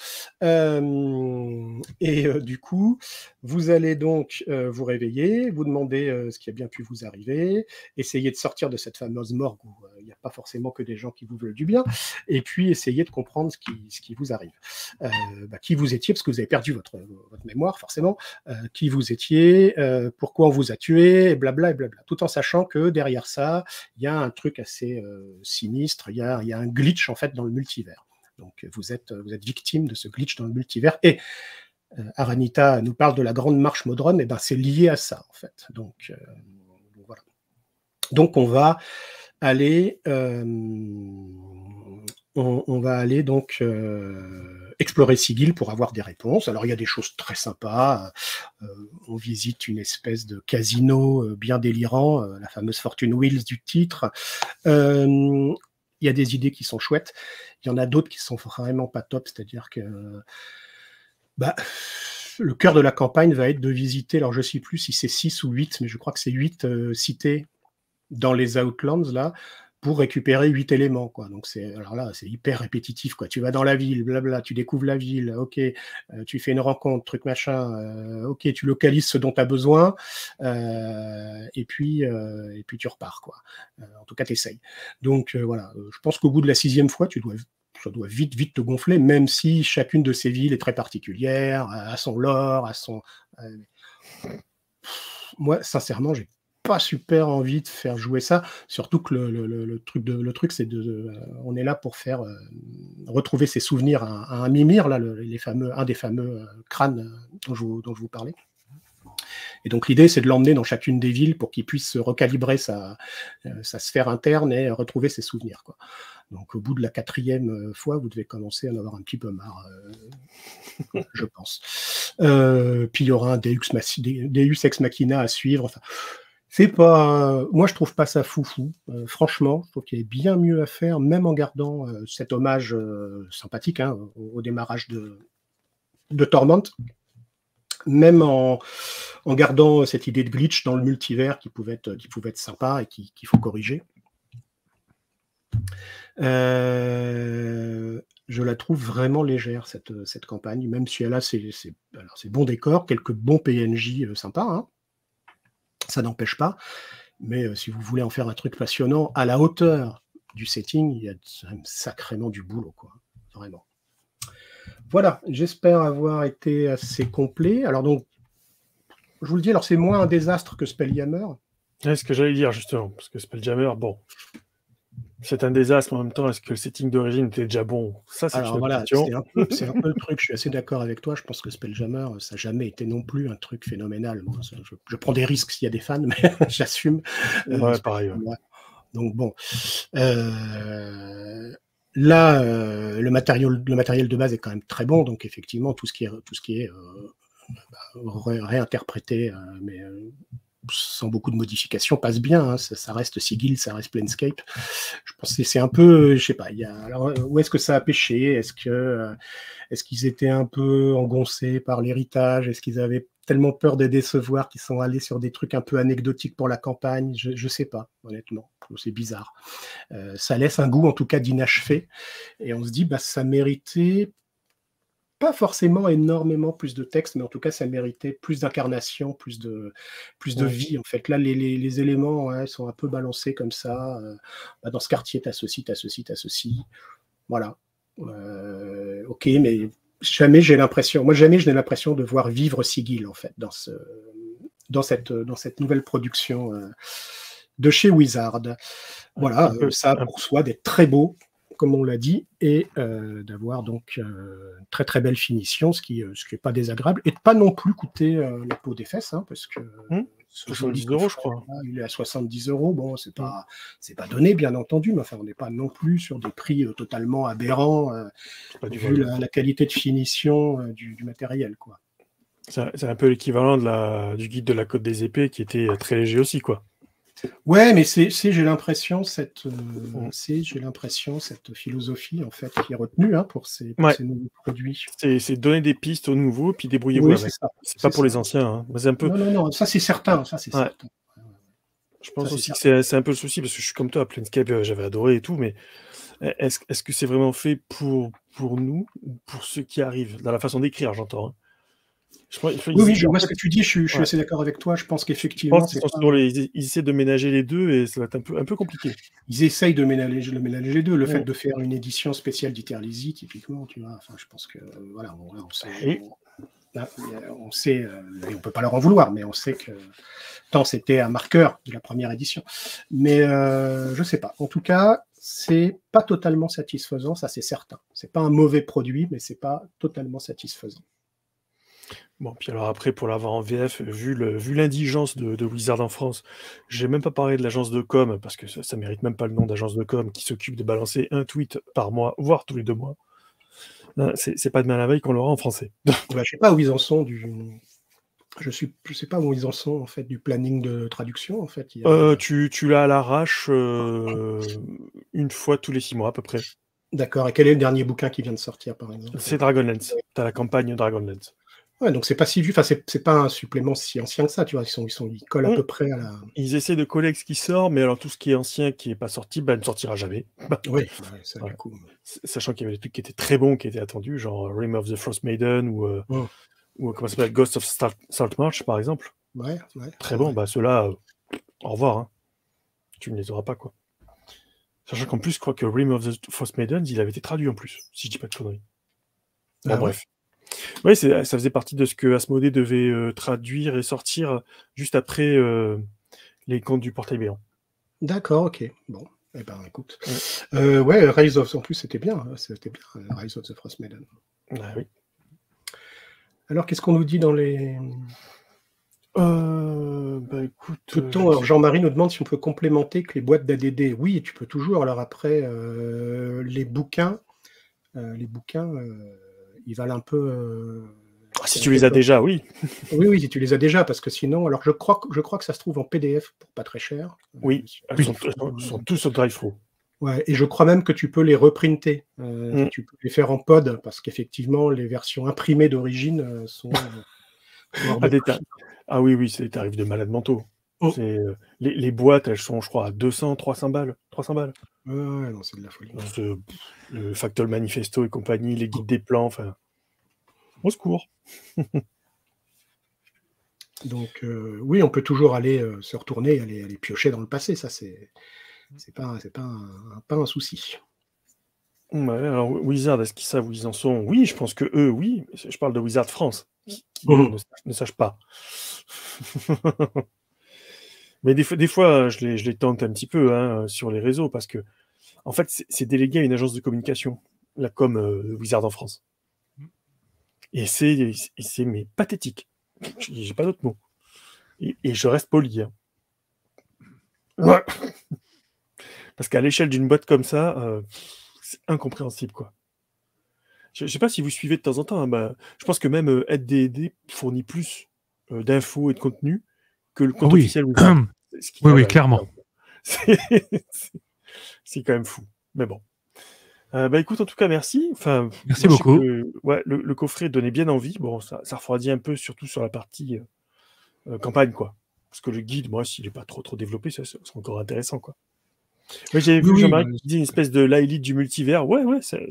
D: Du coup, vous allez donc vous réveiller, vous demander ce qui a bien pu vous arriver, essayer de sortir de cette fameuse morgue où il n'y a pas forcément que des gens qui vous veulent du bien, et puis essayer de comprendre ce qui vous arrive. Qui vous étiez, parce que vous avez perdu votre mémoire, forcément, qui vous étiez, pourquoi on vous a tué, et blabla, et blabla. Tout en sachant que derrière ça, il y a un truc assez sinistre, il y a un glitch, en fait, dans le multivers. Donc, vous êtes victime de ce glitch dans le multivers. Et Aranita nous parle de la grande marche Modron, et c'est lié à ça, en fait. Donc, voilà. Donc, on va aller... on va aller donc explorer Sigil pour avoir des réponses. Alors, il y a des choses très sympas. On visite une espèce de casino bien délirant, la fameuse Fortune Wheels du titre. Il y a des idées qui sont chouettes. Il y en a d'autres qui sont vraiment pas top, c'est-à-dire que le cœur de la campagne va être de visiter, alors je ne sais plus si c'est 6 ou 8, mais je crois que c'est 8 cités dans les Outlands, là, pour récupérer 8 éléments, quoi. Donc alors là, c'est hyper répétitif, quoi. Tu vas dans la ville, blabla, tu découvres la ville, ok, tu fais une rencontre, truc machin, ok, tu localises ce dont tu as besoin, et puis tu repars, quoi. En tout cas, tu essayes. Donc voilà, je pense qu'au bout de la 6e fois, ça doit vite te gonfler, même si chacune de ces villes est très particulière, à son lore, à son... Moi, sincèrement, j'ai pas super envie de faire jouer ça, surtout que le truc, c'est on est là pour faire retrouver ses souvenirs à un Mimir, là, un des fameux crânes dont je vous parlais. Et donc l'idée, c'est de l'emmener dans chacune des villes pour qu'il puisse recalibrer sa sphère interne et retrouver ses souvenirs, quoi. Donc au bout de la 4e fois, vous devez commencer à en avoir un petit peu marre, je pense. Puis il y aura un Deus Ex Machina à suivre. Enfin, c'est pas, moi je trouve pas ça foufou. Franchement, je trouve qu'il y a bien mieux à faire, même en gardant cet hommage sympathique, hein, au démarrage de Torment, même en gardant cette idée de glitch dans le multivers qui pouvait être sympa et qu'il faut corriger. Je la trouve vraiment légère, cette campagne, même si elle a ses bons décors, quelques bons PNJ sympas, hein. Ça n'empêche pas, mais si vous voulez en faire un truc passionnant à la hauteur du setting, il y a sacrément du boulot, quoi, vraiment. Voilà, j'espère avoir été assez complet. Alors donc, je vous le dis, alors c'est moins un désastre que Spelljammer.
C: C'est ce que j'allais dire, justement, parce que Spelljammer, bon, c'est un désastre, mais en même temps, est-ce que le setting d'origine était déjà bon? Ça, c'est une
D: voilà,
C: question.
D: c'est un peu le truc, je suis assez d'accord avec toi, je pense que Spelljammer, ça n'a jamais été non plus un truc phénoménal. Moi, je prends des risques s'il y a des fans, mais j'assume.
C: Ouais, pareil. Ouais.
D: Donc bon, là, le matériel de base est quand même très bon, donc effectivement, tout ce qui est réinterprété, mais sans beaucoup de modifications, passe bien, hein. Ça reste Sigil, ça reste Planescape. Je pense que c'est un peu, je sais pas, alors, où est-ce que ça a pêché? Est-ce qu'ils étaient un peu engoncés par l'héritage? Est-ce qu'ils avaient tellement peur de décevoir qu'ils sont allés sur des trucs un peu anecdotiques pour la campagne? Je sais pas, honnêtement. C'est bizarre. Ça laisse un goût, en tout cas, d'inachevé. Et on se dit, ça méritait pas forcément énormément plus de texte, mais en tout cas, ça méritait plus d'incarnation, plus de vie, en fait. Là, les éléments, ouais, sont un peu balancés comme ça. Dans ce quartier, t'as ceci, t'as ceci, t'as ceci. Voilà. Ok, mais jamais je n'ai l'impression de voir vivre Sigil, en fait, dans cette nouvelle production de chez Wizard. Voilà, ça a pour soi d'être très beau, comme on l'a dit, et d'avoir donc une très très belle finition, ce qui est pas désagréable, et de pas non plus coûter la peau des fesses, hein, parce que
C: 70 €, je crois.
D: Là, il est à 70 €. Bon, c'est pas donné, bien entendu, mais enfin, on n'est pas non plus sur des prix totalement aberrants, vu la qualité de finition du matériel, quoi.
C: C'est un peu l'équivalent du guide de la Côte des Épées, qui était très léger aussi, quoi.
D: Ouais, mais j'ai l'impression cette philosophie, en fait, qui est retenue, hein, pour ces nouveaux produits.
C: C'est donner des pistes aux nouveaux, puis débrouillez-vous avec. C'est pas pour les anciens, hein. C'est un peu...
D: Non, ça c'est certain. Certain.
C: Je pense aussi que c'est un peu le souci, parce que je suis comme toi, Planescape, j'avais adoré et tout, mais est-ce que c'est vraiment fait pour nous, ou pour ceux qui arrivent, dans la façon d'écrire, j'entends, hein.
D: Oui, je vois ce que tu dis, je suis assez d'accord avec toi. Je pense qu'effectivement,
C: ils essaient de ménager les deux, et ça va être un peu compliqué.
D: Ils essayent de ménager les deux. Le fait de faire une édition spéciale d'Eternity, typiquement, tu vois, enfin, je pense que voilà, on sait, on peut pas leur en vouloir, mais on sait que tant c'était un marqueur de la première édition. Mais je sais pas. En tout cas, c'est pas totalement satisfaisant, ça c'est certain. C'est pas un mauvais produit, mais c'est pas totalement satisfaisant.
C: Bon, puis alors après, pour l'avoir en VF, vu l'indigence de Wizard en France, j'ai même pas parlé de l'agence de com, parce que ça mérite même pas le nom d'agence de com, qui s'occupe de balancer un tweet par mois, voire tous les 2 mois. C'est pas demain la veille qu'on l'aura en français.
D: Je sais pas où ils en sont je sais pas où ils en sont, en fait, du planning de traduction, en fait.
C: Tu l'as à l'arrache une fois tous les 6 mois à peu près.
D: D'accord. Et quel est le dernier bouquin qui vient de sortir, par exemple?
C: C'est Dragonlance. T'as la campagne Dragonlance.
D: Ouais, donc c'est pas si vieux, enfin c'est pas un supplément si ancien que ça, tu vois. Ils collent à
C: Mmh.
D: peu près à la.
C: Ils essaient de coller avec ce qui sort, mais alors tout ce qui est ancien, qui est pas sorti, bah, ne sortira jamais.
D: Oui, ça
C: Voilà.
D: du coup.
C: Sachant qu'il y avait des trucs qui étaient très bons, qui étaient attendus, genre Rim of the Frost Maiden
D: Mmh.
C: ou comment ça s'appelle, Ghost of Saltmarsh, par exemple.
D: Ouais,
C: Très
D: c'est
C: bon,
D: vrai.
C: bah ceux-là, au revoir, hein. Tu ne les auras pas, quoi. Sachant qu'en plus, je crois que Rim of the Frost Maiden, il avait été traduit en plus, si je dis pas de conneries. Bon,
D: Ah ouais?
C: bref. Oui, ça faisait partie de ce que Asmodée devait traduire et sortir juste après les contes du Portail Béant.
D: D'accord, ok. Bon, eh ben écoute.
C: Ouais.
D: Ouais, Rise of, en plus c'était bien, Rise of the Frost Maiden.
C: Ah oui.
D: Alors qu'est-ce qu'on nous dit dans les.
C: Bah écoute.
D: Peut-on, alors Jean-Marie nous demande si on peut complémenter que les boîtes d'ADD. Oui, tu peux toujours. Alors après, les bouquins, ils valent un peu.
C: Si tu les as déjà, oui.
D: Oui, si tu les as déjà, parce que sinon, alors je crois que ça se trouve en PDF pour pas très cher.
C: Oui,
D: Oui.
C: sont tous sur Drive-Thru.
D: Ouais, et je crois même que tu peux les reprinter, tu peux les faire en pod, parce qu'effectivement, les versions imprimées d'origine sont hors de prix.
C: Ah oui, c'est des tarifs de malades mentaux.
D: Oh.
C: Les boîtes, elles sont, je crois, à 200, 300 balles. 300 balles.
D: Ouais, non, c'est de la folie.
C: Le Factol Manifesto et compagnie, les guides des plans, enfin. Au secours.
D: Donc, oui, on peut toujours aller se retourner, aller piocher dans le passé, ça, c'est pas un souci.
C: Ouais, alors Wizard, est-ce qu'ils savent où ils en sont? Oui, je pense que eux, oui. Je parle de Wizard France, qui ne sachent pas. Mais des fois, je les tente un petit peu sur les réseaux, parce que, en fait, c'est délégué à une agence de communication, la com Wizard en France. Et c'est mais pathétique. J'ai pas d'autre mot. Et je reste poli. Hein. Ouais. Parce qu'à l'échelle d'une boîte comme ça, c'est incompréhensible, quoi. Je sais pas si vous suivez de temps en temps. Hein, bah, je pense que même AidDD fournit plus d'infos et de contenu que le compte officiel Wizard.
A: Oui, clairement.
C: C'est quand même fou. Mais bon. Bah écoute, en tout cas, merci. Enfin,
A: merci beaucoup.
C: Le coffret donnait bien envie. Bon, ça refroidit un peu, surtout sur la partie campagne, quoi. Parce que le guide, moi, s'il n'est pas trop développé, ça serait encore intéressant, quoi. Ouais, j'avais vu Jean-Marie qui dit une espèce de l'élite du multivers. Ouais, c'est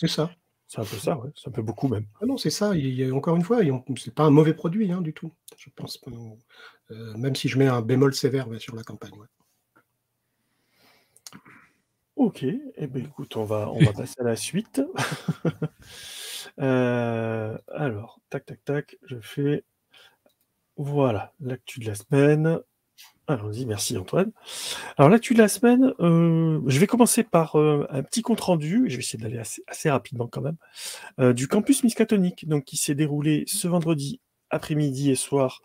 D: ça.
C: C'est un peu ça, ouais. C'est un peu beaucoup, même.
D: Ah non, c'est ça. Encore une fois, c'est pas un mauvais produit du tout. Je pense pas. Même si je mets un bémol sévère sur la campagne. Ouais.
C: Ok, eh ben, écoute, on va passer à la suite. Alors, tac, je fais... Voilà, l'actu de la semaine. Allons-y, merci Antoine. Alors, l'actu de la semaine, je vais commencer par un petit compte-rendu, je vais essayer d'aller assez rapidement quand même, du campus Miskatonic, donc qui s'est déroulé ce vendredi après-midi et soir,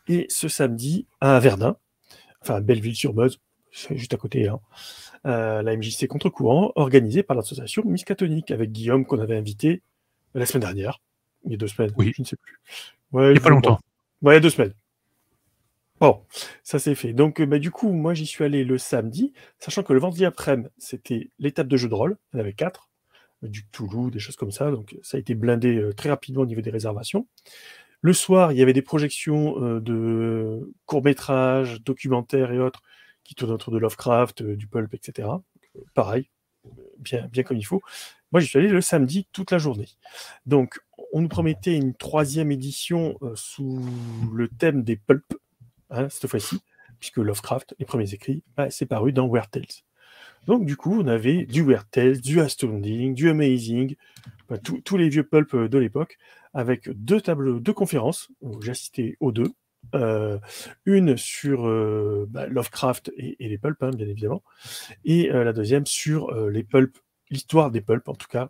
C: et ce samedi à Verdun, enfin à Belleville-sur-Meuse, c'est juste à côté, hein. La MJC Contre-Courant, organisée par l'association Miskatonic, avec Guillaume qu'on avait invité la semaine dernière, il y a 2 semaines,
A: oui.
C: Je ne sais plus. Ouais,
A: il n'y a pas longtemps.
C: Ouais, il y a 2 semaines. Bon, ça c'est fait. Donc du coup, moi j'y suis allé le samedi, sachant que le vendredi après-midi, c'était l'étape de jeu de rôle, il y en avait 4, du Toulouse, des choses comme ça, donc ça a été blindé très rapidement au niveau des réservations. Le soir, il y avait des projections de courts-métrages, documentaires et autres, qui tournent autour de Lovecraft, du pulp, etc. Pareil, bien comme il faut. Moi, j'y suis allé le samedi toute la journée. Donc, on nous promettait une 3e édition sous le thème des pulps, cette fois-ci, puisque Lovecraft, les premiers écrits, c'est paru dans Weird Tales. Donc, du coup, on avait du Weird Tales, du Astounding, du Amazing, tous les vieux pulps de l'époque, avec 2 conférences, où j'assistais aux 2. Une sur Lovecraft et les pulps, bien évidemment, et la deuxième sur les pulps, l'histoire des pulps en tout cas,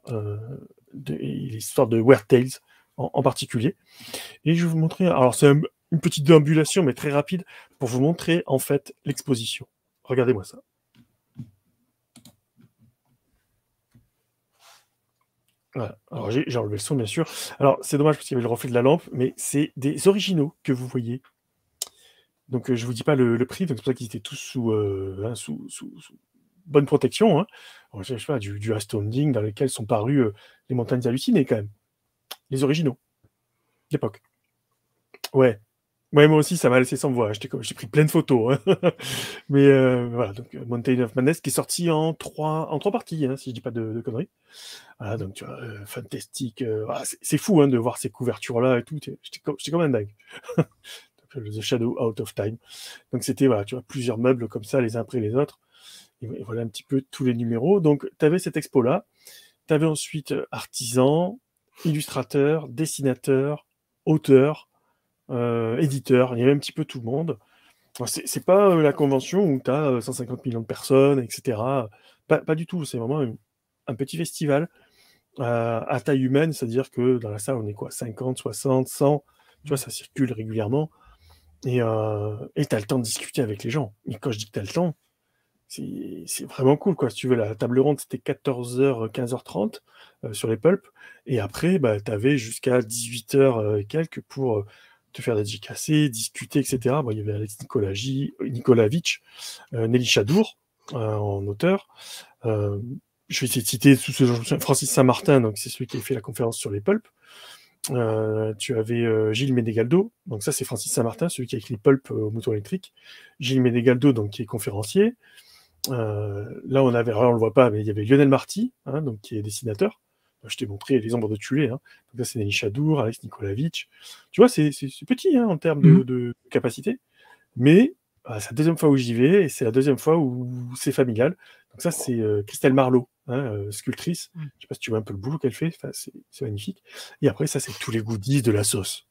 C: l'histoire de Weird Tales en particulier. Et je vais vous montrer, alors c'est une petite déambulation mais très rapide pour vous montrer en fait l'exposition. Regardez-moi ça. Voilà. Alors j'ai enlevé le son bien sûr. Alors c'est dommage parce qu'il y avait le reflet de la lampe, mais c'est des originaux que vous voyez. Donc je vous dis pas le prix, donc c'est pour ça qu'ils étaient tous sous bonne protection. Hein. Alors, je sais pas, du Astounding dans lequel sont parus les montagnes hallucinées quand même. Les originaux d'époque. Ouais. Ouais, moi aussi, ça m'a laissé sans voix. J'ai pris plein de photos, hein. Mais voilà, donc Mountain of Madness qui est sorti en trois parties, hein, si je dis pas de conneries. Voilà, donc tu vois, fantastique. Voilà, c'est fou hein, de voir ces couvertures-là et tout. J'étais comme un dingue. Donc, The Shadow Out of Time. Donc c'était, voilà, tu vois, plusieurs meubles comme ça, les uns après les autres. Et voilà un petit peu tous les numéros. Donc tu avais cette expo-là. Tu avais ensuite artisans, illustrateurs, dessinateurs, auteurs, éditeurs. Il y avait un petit peu tout le monde. C'est pas la convention où tu as 150 millions de personnes, etc. Pas du tout. C'est vraiment un petit festival à taille humaine, c'est-à-dire que dans la salle, on est quoi, 50, 60, 100, tu vois, ça circule régulièrement. Et tu as le temps de discuter avec les gens. Et quand je dis que tu as le temps, c'est vraiment cool, quoi. Si tu veux, la table ronde, c'était 14h, 15h30 sur les pulps. Et après, bah, tu avais jusqu'à 18h et quelques pour te faire dédicacer, discuter, etc. Bon, il y avait Alex Nikolavitch, Nelly Chadour en auteur. Je vais essayer de citer tous ces gens. Francis Saint-Martin, donc c'est celui qui a fait la conférence sur les pulps. Tu avais Gilles Ménégaldo, donc ça c'est Francis Saint-Martin, celui qui a écrit Pulp au mouton électrique. Gilles Ménégaldo, donc qui est conférencier. Là on avait, alors on le voit pas, mais il y avait Lionel Marty, hein, donc qui est dessinateur. Je t'ai montré les ombres de Tulé. Hein. Donc là c'est Nelly Chadour, Alex Nikolavitch. Tu vois, c'est petit hein, en termes de capacité, mais c'est la deuxième fois où j'y vais et c'est la deuxième fois où c'est familial. Donc ça c'est Christelle Marlot, hein, sculptrice. Je sais pas si tu vois un peu le boulot qu'elle fait, enfin, c'est magnifique. Et après ça c'est tous les goodies de la sauce.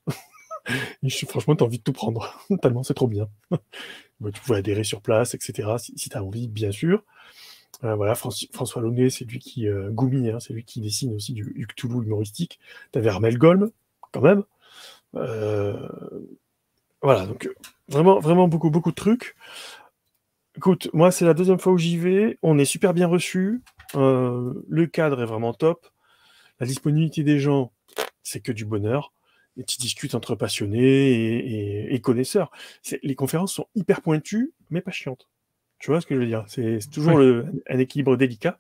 C: Franchement t'as envie de tout prendre, tellement c'est trop bien. Tu pouvais adhérer sur place, etc. Si tu as envie, bien sûr. Voilà, François Launay, c'est lui qui Goumi, hein, c'est lui qui dessine aussi du Cthulhu humoristique. T'avais Armel Golm, quand même. Voilà, donc vraiment, vraiment beaucoup, beaucoup de trucs. Écoute, moi, c'est la deuxième fois où j'y vais. On est super bien reçus. Le cadre est vraiment top. La disponibilité des gens, c'est que du bonheur. Et tu discutes entre passionnés et connaisseurs. Les conférences sont hyper pointues, mais pas chiantes. Tu vois ce que je veux dire? C'est toujours un équilibre délicat.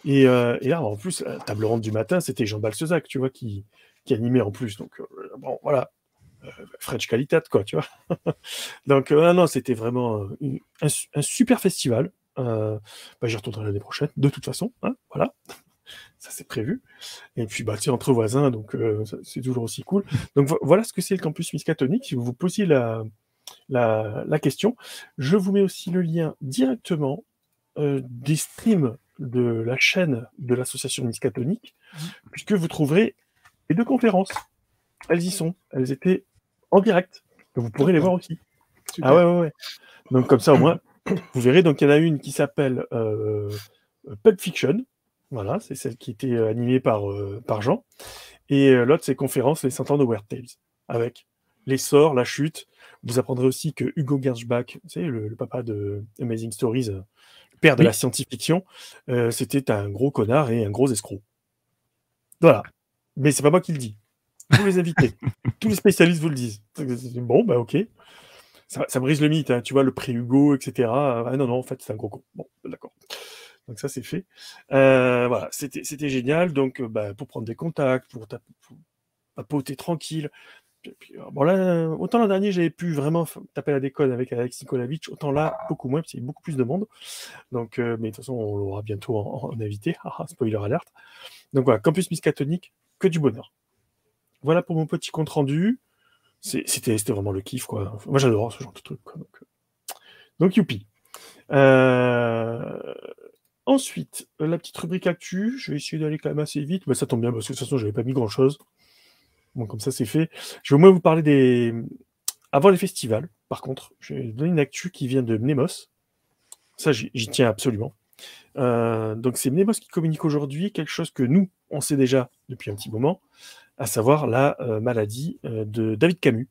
C: Et là, en plus, la table ronde du matin, c'était Jean Balcezac, tu vois, qui animait en plus. Donc, bon, voilà. French Qualitat, quoi, tu vois. Donc, non, c'était vraiment un super festival. J'y retournerai l'année prochaine, de toute façon. Hein, voilà. Ça, c'est prévu. Et puis, tu sais, entre voisins, donc c'est toujours aussi cool. Donc, voilà ce que c'est le campus Miskatonic. Si vous vous posiez la question, je vous mets aussi le lien directement des streams de la chaîne de l'association Miskatonic, puisque vous trouverez les deux conférences. Elles y sont. Elles étaient en direct. Donc, vous pourrez les voir aussi. Super. Ah ouais. Donc, comme ça, au moins, vous verrez. Donc, il y en a une qui s'appelle Pulp Fiction. Voilà, c'est celle qui était animée par Jean. Et l'autre, c'est Conférence Les 100 ans de Weird Tales. Avec l'essor, la chute. Vous apprendrez aussi que Hugo Gernsback, vous savez, le papa de Amazing Stories, le père de la science-fiction, c'était un gros connard et un gros escroc. Voilà. Mais c'est pas moi qui le dis. Tous les invités, tous les spécialistes vous le disent. Bon, ok. Ça brise le mythe, hein. Tu vois, le prix Hugo, etc. Ah non, en fait, c'est un gros con. Bon, d'accord. Donc ça, c'est fait. Voilà, c'était génial. Donc, pour prendre des contacts, pour papoter tranquille. Puis, bon là, autant l'an dernier, j'avais pu vraiment taper la déconne avec Alex Nikolavitch, autant là, beaucoup moins, parce qu'il y a beaucoup plus de monde. Donc, mais de toute façon, on l'aura bientôt en invité. Spoiler alerte. Donc voilà, Campus Miskatonic, que du bonheur. Voilà pour mon petit compte rendu. C'était vraiment le kiff, quoi. Moi, j'adore ce genre de truc, quoi. Donc youpi. Ensuite, la petite rubrique actu. Je vais essayer d'aller quand même assez vite. Ça tombe bien, parce que de toute façon, j'avais pas mis grand-chose. Bon, comme ça, c'est fait. Je vais au moins vous parler avant les festivals, par contre. Je vais vous donner une actu qui vient de Mnemos. Ça, j'y tiens absolument. Donc, c'est Mnemos qui communique aujourd'hui quelque chose que nous, on sait déjà depuis un petit moment, à savoir la maladie de David Camus,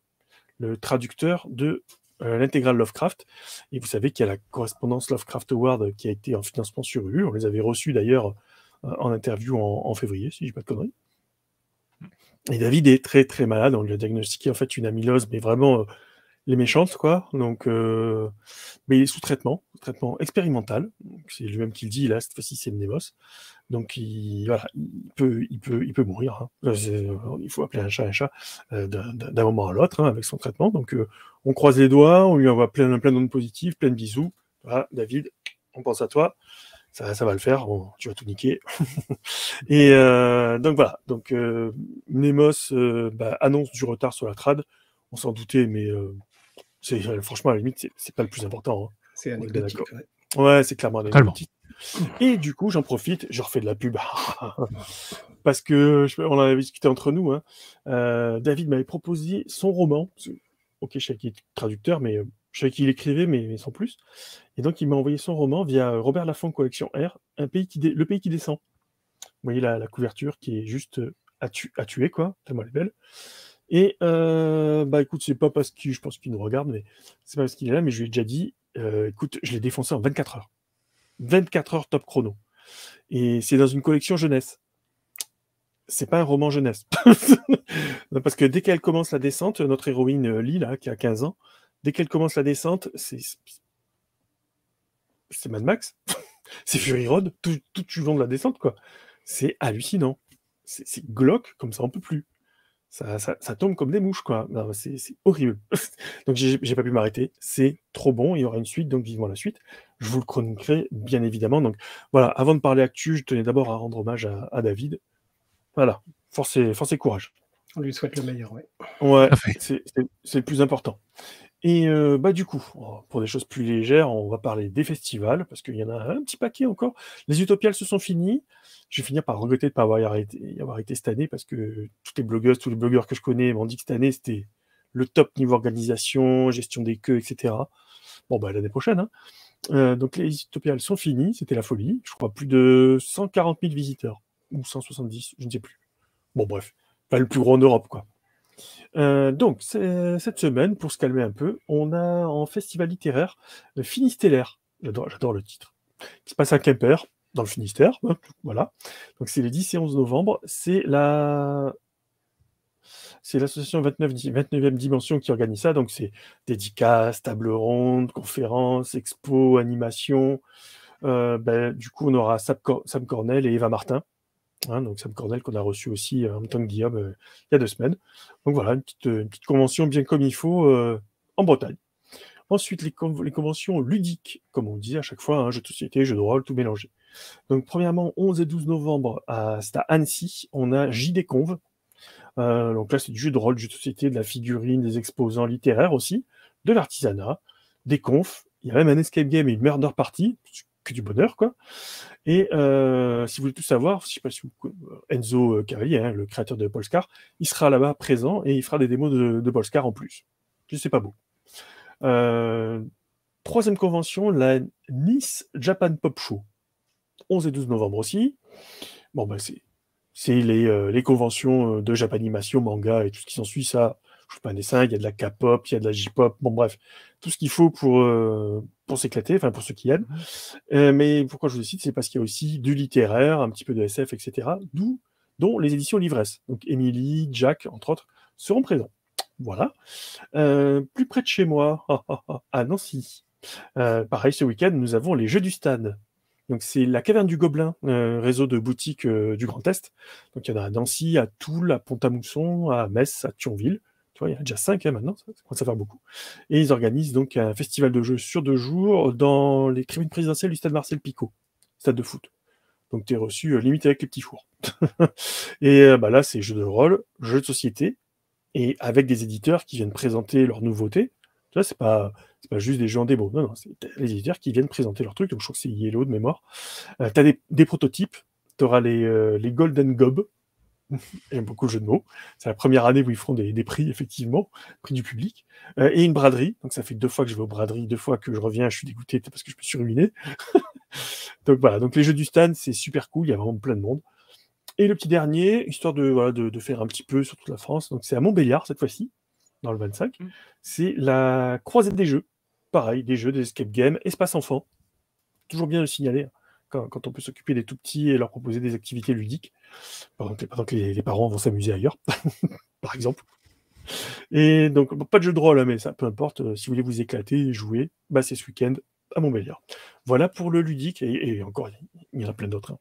C: le traducteur de l'intégrale Lovecraft. Et vous savez qu'il y a la correspondance Lovecraft Award qui a été en financement sur Ulule. On les avait reçus d'ailleurs en interview en février, si je dis pas de conneries. Et David est très très malade. On lui a diagnostiqué en fait une amylose, mais vraiment les méchantes, quoi. Donc, mais il est sous traitement expérimental. C'est lui-même qui le dit, là, cette fois-ci, c'est Mnemos. Donc, voilà, il peut mourir. Hein. Il faut appeler un chat d'un moment à l'autre, hein, avec son traitement. Donc, on croise les doigts, on lui envoie plein d'ondes positives, plein de bisous. Voilà, David, on pense à toi. Ça va le faire, tu vas tout niquer. Et donc voilà, donc Mnemos annonce du retard sur la trad. On s'en doutait, mais franchement, à la limite, c'est pas le plus important. Hein.
D: C'est
C: On est bien
D: anecdotique.
C: d'accord.
D: Ouais.
C: Ouais, c'est clairement
A: Totalement.
C: anecdotique. Et du coup, j'en profite, je refais de la pub. Parce que, on en avait discuté entre nous, hein. David m'avait proposé son roman. Ok, je savais qu'il était traducteur, mais je savais qu'il écrivait, mais sans plus. Et donc, il m'a envoyé son roman via Robert Laffont Collection R, Le pays qui descend. Vous voyez la couverture qui est juste à tuer, quoi, tellement elle est belle. Et écoute, c'est pas parce que je pense qu'il nous regarde, mais c'est pas parce qu'il est là, mais je lui ai déjà dit, écoute, je l'ai défoncé en 24 heures. 24 heures top chrono. Et c'est dans une collection jeunesse. C'est pas un roman jeunesse. Non, parce que dès qu'elle commence la descente, notre héroïne Lee, là, qui a 15 ans, dès qu'elle commence la descente, c'est Mad Max. C'est Fury Road, tout du long de la descente, quoi. C'est hallucinant. C'est glauque, comme ça, on peut plus. Ça tombe comme des mouches, quoi. Non, c'est horrible. Donc, j'ai pas pu m'arrêter. C'est trop bon. Il y aura une suite, donc vivement la suite. Je vous le chroniquerai, bien évidemment. Donc, voilà, avant de parler actu, je tenais d'abord à rendre hommage à David. Voilà, force et courage.
D: On lui souhaite le meilleur, ouais.
C: Ouais,
A: Tout à fait.
C: c'est le plus important. Et du coup, pour des choses plus légères, on va parler des festivals, parce qu'il y en a un petit paquet encore. Les Utopiales se sont finis. Je vais finir par regretter de ne pas avoir été cette année, parce que toutes les blogueuses, tous les blogueurs que je connais m'ont dit que cette année, c'était le top niveau organisation, gestion des queues, etc. Bon, l'année prochaine. Hein. Donc les Utopiales sont finis, c'était la folie. Je crois plus de 140 000 visiteurs, ou 170, je ne sais plus. Bon, bref, pas le plus gros en Europe, quoi. Donc, cette semaine, pour se calmer un peu, on a en festival littéraire Finistellaire, j'adore le titre, qui se passe à Quimper, dans le Finistère, hein, voilà. Donc c'est les 10 et 11 novembre, c'est l'association 29e Dimension qui organise ça, donc c'est dédicaces, table ronde, conférences, expos, animations. Du coup, on aura Sam Cornell et Eva Martin. Hein, donc Sam Cornell qu'on a reçu aussi en même temps que Guillaume il y a 2 semaines. Donc voilà, une petite convention bien comme il faut en Bretagne. Ensuite, les conventions ludiques, comme on dit à chaque fois, hein, jeux de société, jeux de rôle, tout mélangé. Donc premièrement, 11 et 12 novembre, c'est à Annecy, on a JD Conv. Donc là, c'est du jeu de rôle, du jeu de société, de la figurine, des exposants littéraires aussi, de l'artisanat, des confs. Il y a même un escape game et une murder party, que du bonheur, quoi. Et si vous voulez tout savoir, je sais pas si vous Enzo Cavalier, hein, le créateur de Polescar, il sera là-bas présent et il fera des démos de Polescar en plus. Je sais pas beau. Troisième convention, la Nice Japan Pop Show. 11 et 12 novembre aussi. Bon, c'est les conventions de Japanimation, manga et tout ce qui s'ensuit. Ça, je fais pas un dessin, il y a de la K-pop, il y a de la J-pop. Bon, bref, tout ce qu'il faut pour s'éclater, enfin pour ceux qui aiment. Mais pourquoi je vous le cite, c'est parce qu'il y a aussi du littéraire, un petit peu de SF, etc., dont les éditions Livresse. Donc Émilie, Jack, entre autres, seront présents. Voilà. Plus près de chez moi, à Nancy. Pareil, ce week-end, nous avons les Jeux du Stade. Donc c'est la Caverne du Gobelin, réseau de boutiques du Grand Est. Donc il y en a à Nancy, à Toul, à Pont-à-Mousson, à Metz, à Thionville. Tu vois, il y en a déjà 5 maintenant, ça commence à faire beaucoup. Et ils organisent donc un festival de jeux sur 2 jours dans les tribunes présidentielles du stade Marcel Picot, stade de foot. Donc tu es reçu limite avec les petits fours. Et là, c'est jeux de rôle, jeux de société, et avec des éditeurs qui viennent présenter leurs nouveautés. Tu vois, c'est pas juste des jeux en démo. Non, c'est les éditeurs qui viennent présenter leurs trucs. Donc je crois que c'est Yellow de mémoire. Tu as des prototypes. Tu auras les Golden Gob. J'aime beaucoup le jeu de mots. C'est la première année où ils feront des prix, effectivement, prix du public. Et une braderie. Donc ça fait 2 fois que je vais aux braderies, 2 fois que je reviens, je suis dégoûté parce que je me suis ruiné. Donc voilà, donc les jeux du stand, c'est super cool, il y a vraiment plein de monde. Et le petit dernier, histoire de faire un petit peu sur toute la France, donc c'est à Montbéliard cette fois-ci, dans le 25, c'est la croisette des jeux. Pareil, des jeux, des escape games, espace enfant. Toujours bien de le signaler, quand on peut s'occuper des tout petits et leur proposer des activités ludiques, pendant que les parents vont s'amuser ailleurs, par exemple. Et donc, pas de jeu de rôle, hein, mais ça, peu importe. Si vous voulez vous éclater et jouer, bah, c'est ce week-end à Montbéliard. Voilà pour le ludique, et encore, il y en a plein d'autres. Hein.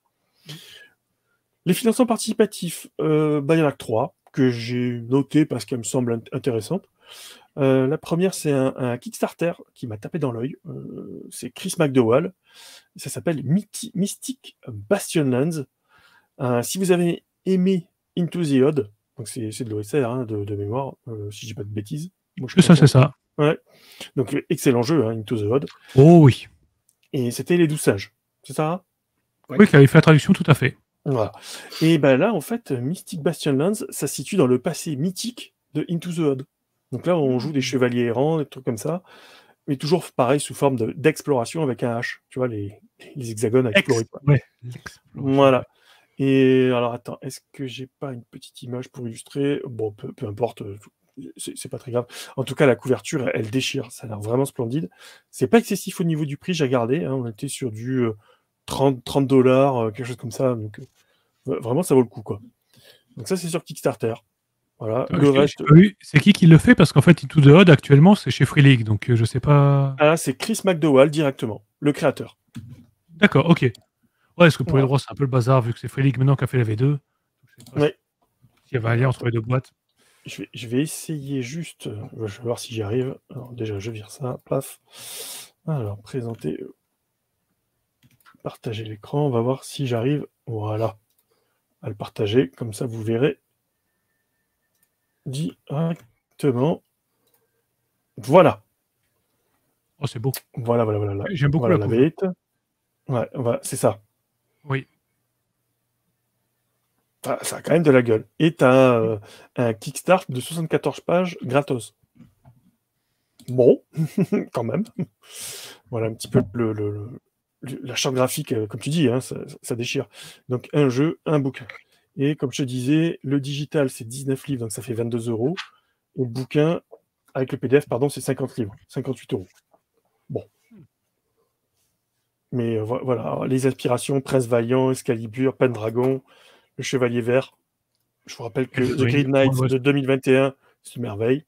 C: Les financements participatifs, bah, il y en a que 3 que j'ai notés parce qu'elles me semblent intéressantes. La première, c'est un Kickstarter qui m'a tapé dans l'œil. C'est Chris McDowell. Ça s'appelle Mystic Bastionlands. Si vous avez aimé Into the Odd, donc c'est de l'OSR, hein, de mémoire, si je dis pas de bêtises. Moi, je
A: C'est ça.
C: Ouais. Donc, excellent jeu, hein, Into the Odd.
A: Oh oui.
C: Et c'était Les 12 Singes. C'est ça, hein?
A: Oui, qui avait fait la traduction, tout à fait.
C: Voilà. Et ben là, en fait, Mystic Bastionlands, ça se situe dans le passé mythique de Into the Odd. Donc là, on joue des chevaliers errants, des trucs comme ça, mais toujours pareil, sous forme d'exploration avec un H. Tu vois, les hexagones à explorer.
A: Ouais.
C: Voilà. Et alors, attends, est-ce que j'ai pas une petite image pour illustrer? Bon, peu importe, c'est pas très grave. En tout cas, la couverture, elle déchire. Ça a l'air vraiment splendide. C'est pas excessif au niveau du prix, j'ai regardé. Hein, on était sur du 30 $, quelque chose comme ça. Donc, vraiment, ça vaut le coup, quoi. Donc ça, c'est sur Kickstarter. Voilà. Le reste...
A: C'est qui le fait? Parce qu'en fait, Into the Odd, actuellement, c'est chez Free League, donc je sais pas...
C: Ah, c'est Chris McDowell, directement, le créateur.
A: D'accord, ok. Ouais, parce que pour les droits, c'est un peu le bazar, vu que c'est Free League maintenant qui a fait la V2.
C: Ouais.
A: Il y avait un lien entre les deux boîtes.
C: Je vais essayer juste... je vais voir si j'y arrive. Alors, déjà, je vire ça. Paf. Alors, présenter... Partager l'écran. On va voir si j'arrive... Voilà. À le partager. Comme ça, vous verrez directement. Voilà.
A: Oh, c'est beau.
C: Voilà.
A: J'aime beaucoup
C: la bête. Ouais, c'est ça.
A: Oui.
C: Ça a quand même de la gueule. Et tu as un Kickstart de 74 pages gratos. Bon, quand même. Voilà un petit peu la charte graphique, comme tu dis, hein, ça déchire. Donc, un jeu, un bouquin. Et comme je te disais, le digital, c'est 19 livres, donc ça fait 22 €. Et le bouquin, avec le PDF, pardon, c'est 50 livres, 58 €. Bon. Mais voilà, alors, les inspirations, Prince Valiant, Excalibur, Pendragon, le Chevalier Vert. Je vous rappelle que The Green Knight de 2021, c'est une merveille.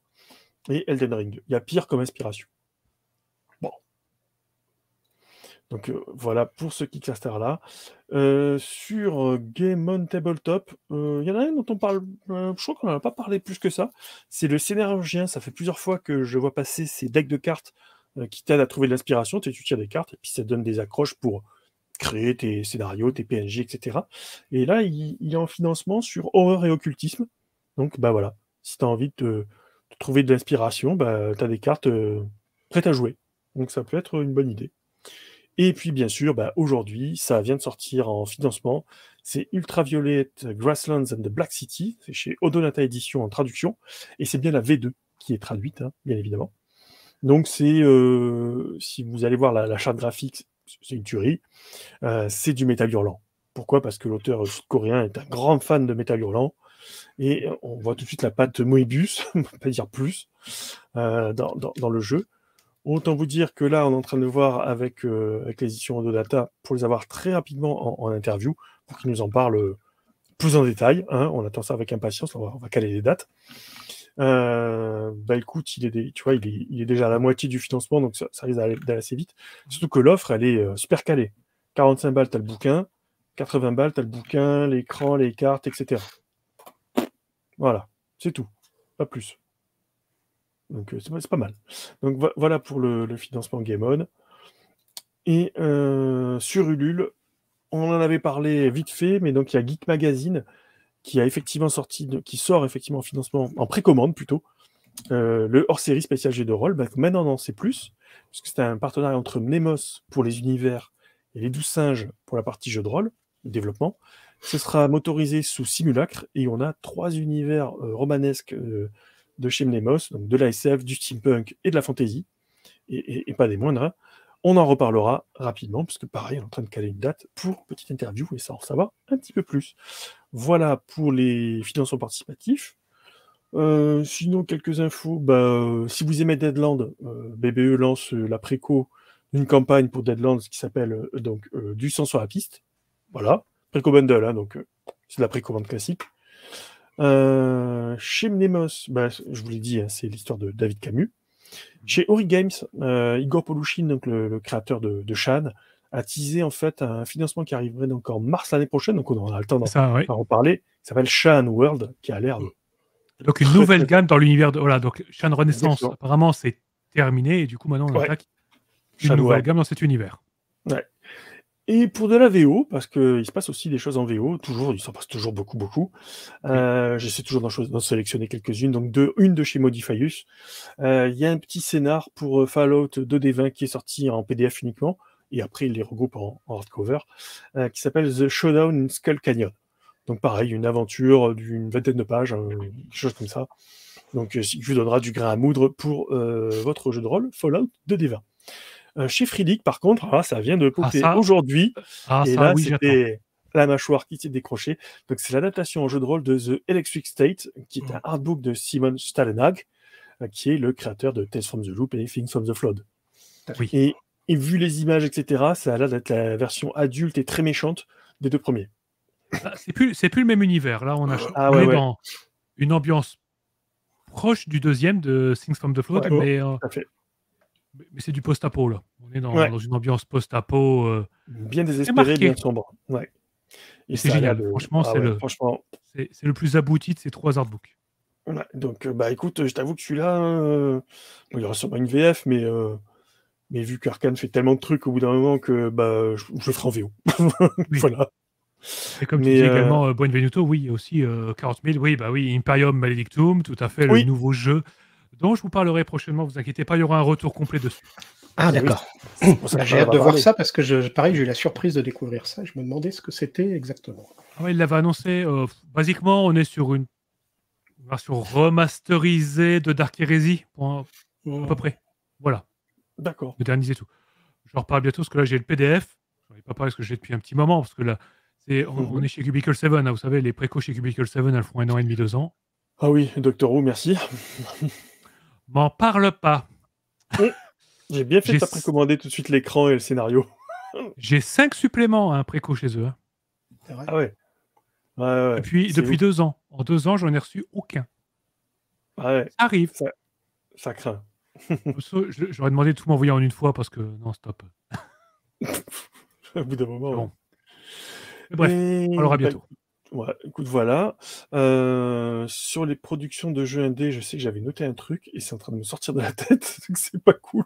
C: Et Elden Ring. Il y a pire comme inspiration. Bon. Donc voilà pour ce Kickstarter-là. Sur Game on Tabletop, il y en a un dont on parle, je crois qu'on n'en a pas parlé plus que ça. C'est le Scénarogien. Ça fait plusieurs fois que je vois passer ces decks de cartes qui t'aident à trouver de l'inspiration. Tu tires des cartes et puis ça te donne des accroches pour créer tes scénarios, tes PNJ, etc. Et là, il est en financement sur horreur et occultisme. Donc, bah voilà, si tu as envie de trouver de l'inspiration, bah, tu as des cartes prêtes à jouer. Donc, ça peut être une bonne idée. Et puis, bien sûr, bah, aujourd'hui, ça vient de sortir en financement. C'est Ultraviolet Grasslands and the Black City. C'est chez Odonata Édition en traduction. Et c'est bien la V2 qui est traduite, hein, bien évidemment. Donc, c'est, si vous allez voir la charte graphique, c'est une tuerie. C'est du métal hurlant. Pourquoi? Parce que l'auteur sud-coréen est un grand fan de métal hurlant. Et on voit tout de suite la patte Moebius, on ne peut pas dire plus, dans le jeu. Autant vous dire que là, on est en train de voir avec les éditions Odonata, pour les avoir très rapidement en interview, pour qu'ils nous en parlent plus en détail. Hein. On attend ça avec impatience, on va caler les dates. Bah écoute, il est déjà à la moitié du financement, donc ça risque d'aller assez vite. Surtout que l'offre, elle est super calée. 45 balles, t'as le bouquin. 80 balles, t'as le bouquin, l'écran, les cartes, etc. Voilà, c'est tout. Pas plus. Donc c'est pas mal. Donc voilà pour le financement Game On. Et sur Ulule, on en avait parlé vite fait, mais donc il y a Geek Magazine qui a effectivement qui sort effectivement en financement, en précommande plutôt, le hors-série spécial jeu de rôle. Bah, maintenant, on en sait plus, parce que c'est un partenariat entre Mnemos pour les univers et les 12 singes pour la partie jeu de rôle, le développement. Ce sera motorisé sous simulacre, et on a 3 univers romanesques de chez Mnemos, donc de la SF, du steampunk et de la fantasy, et pas des moindres. Hein. On en reparlera rapidement, parce que pareil, on est en train de caler une date pour petite interview, et ça en savoir un petit peu plus. Voilà pour les financements participatifs. Sinon, quelques infos. Si vous aimez Deadland, BBE lance la préco d'une campagne pour Deadlands qui s'appelle du sang sur la piste. Voilà, préco bundle, hein, donc c'est de la précommande classique. Chez Mnemos, bah, je vous l'ai dit, hein, c'est l'histoire de David Camus. Chez Ori Games, Igor Polushin, donc le créateur de Shan, a teasé en fait un financement qui arriverait donc en mars l'année prochaine, donc on aura le temps
A: C'est ça, oui.
C: d'en reparler, qui s'appelle Shan World, qui a l'air
A: Donc une
C: très,
A: nouvelle
C: très
A: gamme dans l'univers de... Voilà, donc Shan Renaissance,
C: Exactement.
A: apparemment, c'est terminé, et du coup, maintenant, on
C: Ouais.
A: attaque une
C: Shan
A: nouvelle
C: World.
A: gamme dans cet univers.
C: Ouais. Et pour de la VO, parce qu'il se passe aussi des choses en VO, toujours, il s'en passe toujours beaucoup. J'essaie toujours d'en sélectionner quelques-unes. Donc une de chez Modifius. Il y a un petit scénar pour Fallout 2D20 qui est sorti en PDF uniquement, et après il les regroupe en hardcover, qui s'appelle The Showdown in Skull Canyon. Donc pareil, une aventure d'une 20aine de pages, quelque chose comme ça. Donc qui vous donnera du grain à moudre pour votre jeu de rôle Fallout 2D20. Chez Freedic, par contre, ça vient de popper aujourd'hui. Et là,
A: oui,
C: c'était la mâchoire qui s'est décrochée. Donc, c'est l'adaptation en jeu de rôle de The Electric State, qui est un artbook de Simon Stalenhag, qui est le créateur de Tales from the Loop et Things from the Flood.
A: Oui.
C: Et vu les images, etc., ça a l'air d'être la version adulte et très méchante des deux premiers.
A: Bah, c'est plus le même univers. Là, on est dans une ambiance proche du deuxième de Things from the Flood, mais c'est du post-apo, là. On est dans une ambiance post-apo.
C: Bien désespéré, bien sombre. Ouais.
A: Et c'est génial. Franchement, c'est le plus abouti de ces 3 artbooks.
C: Ouais, donc, écoute, je t'avoue que celui-là, il y aura sûrement une VF, mais vu qu'Arkane fait tellement de trucs au bout d'un moment que je le ferai en VO.
A: Oui.
C: Voilà.
A: Et comme tu dis également, Buonvenuto, oui, aussi 40 000, oui, Imperium Maledictum, tout à fait, le nouveau jeu dont je vous parlerai prochainement, vous inquiétez pas, il y aura un retour complet dessus.
D: Ah, d'accord. J'ai hâte de voir ça parce que pareil, j'ai eu la surprise de découvrir ça. Je me demandais ce que c'était exactement.
A: Ah ouais, il l'avait annoncé. Basiquement, on est sur une version remasterisée de Dark Heresy, à peu près. Voilà.
C: D'accord.
A: Moderniser tout. Je en reparle bientôt parce que là, j'ai le PDF. Je n'en ai pas parlé parce que j'ai depuis un petit moment. Parce que là, on est chez Cubicle 7. Hein, vous savez, les précos chez Cubicle 7, elles font 1 an et demi, 2 ans.
C: Ah oui, Doctor Who, merci.
A: M'en parle pas.
C: J'ai bien fait de pas précommander tout de suite l'écran et le scénario.
A: J'ai 5 suppléments à préco chez eux. Hein.
C: Ah ouais. Ouais.
A: Depuis 2 ans. En 2 ans, j'en ai reçu aucun.
C: Ah ouais.
A: Ça arrive.
C: Ça craint.
A: J'aurais demandé de tout m'envoyer en une fois parce que non, stop.
C: Au bout d'un moment.
A: Bon. Mais bref, on parlera bientôt.
C: Écoute, voilà. Sur les productions de jeux indés, je sais que j'avais noté un truc et c'est en train de me sortir de la tête, donc c'est pas cool.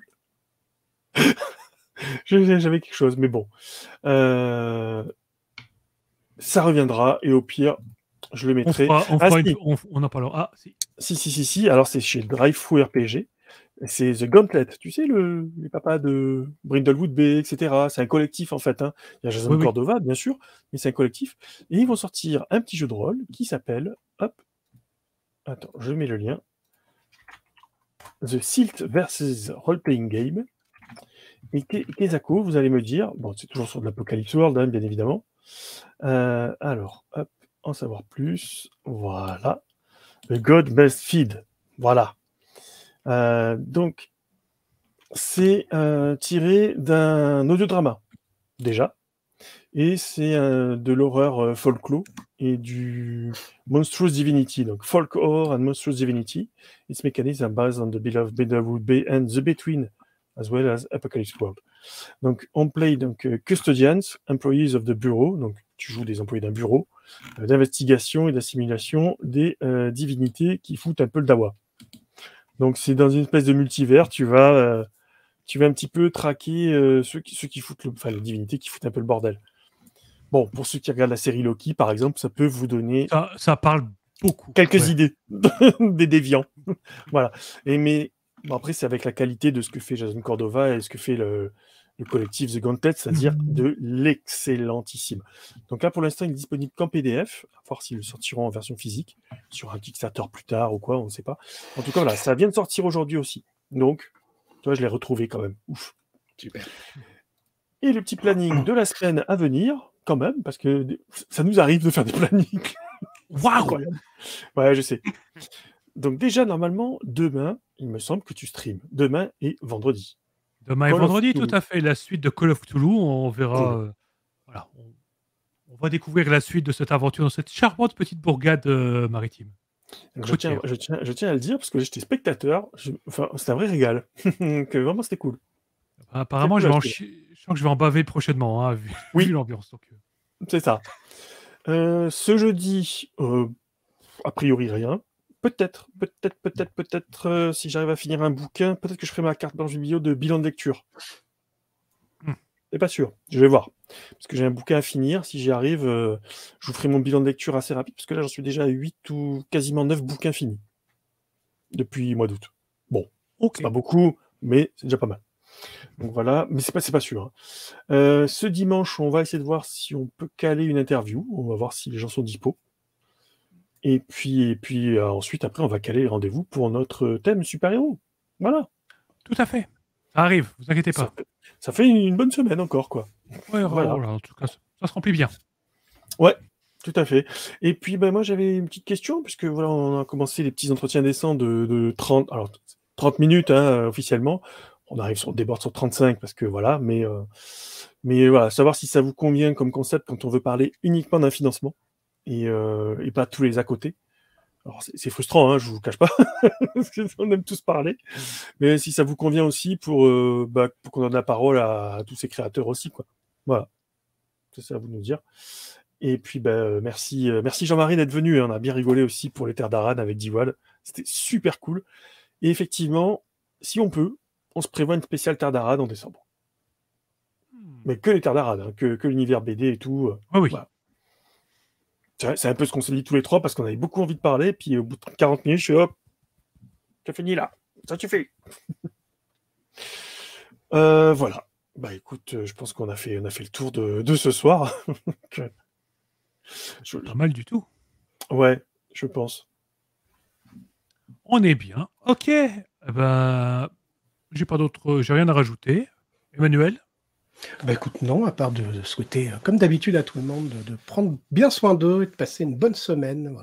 C: J'avais quelque chose, mais bon. Ça reviendra et au pire, je le mettrai.
A: On en parlera. Ah, si.
C: Si. Alors, c'est chez Drive-Thru RPG. C'est The Gauntlet. Tu sais, les papas de Brindlewood Bay, etc. C'est un collectif, en fait. Hein. Il y a Jason Cordova, bien sûr, mais c'est un collectif. Et ils vont sortir un petit jeu de rôle qui s'appelle... Hop. Attends, je mets le lien. The Silt vs. Role-Playing Game. Et Kezako, vous allez me dire... Bon, c'est toujours sur de l'Apocalypse World, hein, bien évidemment. Alors, hop, en savoir plus. Voilà. The God Must Feed. Voilà. Donc, c'est tiré d'un audiodrama, déjà. Et c'est de l'horreur folklore et du Monstrous Divinity. Donc, folk horror and Monstrous Divinity. Its mechanisms are based on the beloved Brindlewood Bay and The Between, as well as Apocalypse World. Donc, on play custodians, employees of the bureau. Donc, tu joues des employés d'un bureau d'investigation et d'assimilation des divinités qui foutent un peu le dawa. Donc, c'est dans une espèce de multivers. Tu vas un petit peu traquer ceux qui foutent les divinités qui foutent un peu le bordel. Bon, pour ceux qui regardent la série Loki, par exemple, ça peut vous donner...
A: Ça parle beaucoup.
C: Quelques idées des déviants. Voilà. Mais bon, après, c'est avec la qualité de ce que fait Jason Cordova et ce que fait le collectif The Gauntlet, c'est-à-dire de l'excellentissime. Donc là, pour l'instant, il est disponible qu'en PDF, à voir s'ils le sortiront en version physique, sur un Kickstarter plus tard ou quoi, on ne sait pas. En tout cas, voilà, ça vient de sortir aujourd'hui aussi. Donc, toi, je l'ai retrouvé quand même. Ouf.
D: Super.
C: Et le petit planning de la semaine à venir, quand même, parce que ça nous arrive de faire des plannings.
A: Waouh!
C: Ouais, je sais. Donc déjà, normalement, demain, il me semble que tu streams. Demain et vendredi.
A: Demain et vendredi, tout à fait. La suite de Call of Cthulhu, on verra. Voilà. on va découvrir la suite de cette aventure dans cette charmante petite bourgade maritime.
C: Donc,
A: Côtière.
C: je tiens à le dire parce que j'étais spectateur. Enfin, c'était un vrai régal. Donc, vraiment, c'était cool.
A: Apparemment,
C: Très cool à
A: je sens que je vais en baver prochainement, hein, vu
C: Oui.
A: l'ambiance. Donc,
C: C'est ça. Ce jeudi, a priori rien. Peut-être, si j'arrive à finir un bouquin, peut-être que je ferai ma carte blanche vidéo de bilan de lecture. C'est pas sûr, je vais voir. Parce que j'ai un bouquin à finir, si j'y arrive, je vous ferai mon bilan de lecture assez rapide, parce que là j'en suis déjà à 8 ou quasiment 9 bouquins finis. Depuis le mois d'août. Bon,
A: ok.
C: c'est pas beaucoup, mais c'est déjà pas mal. Donc voilà, mais c'est pas sûr. Hein. Ce dimanche, on va essayer de voir si on peut caler une interview. On va voir si les gens sont dispo. Et puis ensuite, après, on va caler les rendez-vous pour notre thème super-héros. Voilà.
A: Tout à fait. Ça arrive, vous inquiétez pas.
C: Ça fait une bonne semaine encore, quoi.
A: Ouais,
C: Voilà.
A: voilà, en tout cas, ça se remplit bien.
C: Ouais, tout à fait. Et puis, moi, j'avais une petite question, puisque voilà, on a commencé les petits entretiens décents de 30, alors 30 minutes, hein, officiellement. On déborde sur 35, parce que voilà, mais voilà, savoir si ça vous convient comme concept quand on veut parler uniquement d'un financement et pas tous les à côté. Alors, c'est frustrant, hein, je vous cache pas, parce qu'on aime tous parler. Mais si ça vous convient aussi pour qu'on donne la parole à tous ces créateurs aussi, quoi. Voilà. C'est à vous de nous dire. Et puis, merci Jean-Marie d'être venu. Hein. On a bien rigolé aussi pour les Terres d'Arad avec Diwal. C'était super cool. Et effectivement, si on peut, on se prévoit une spéciale Terres d'Arad en décembre. Mais que les Terres d'Arad, hein, que l'univers BD et tout.
A: Oui.
C: Voilà. C'est un peu ce qu'on s'est dit tous les trois parce qu'on avait beaucoup envie de parler. Puis au bout de 40 minutes, je suis hop, t'as fini là. Ça suffit. Voilà. Bah écoute, je pense qu'on a fait le tour de ce soir.
A: Pas mal du tout.
C: Ouais, je pense.
A: On est bien. Ok. J'ai rien à rajouter. Emmanuel?
D: Bah écoute, non, à part de souhaiter, comme d'habitude à tout le monde, de prendre bien soin d'eux et de passer une bonne semaine.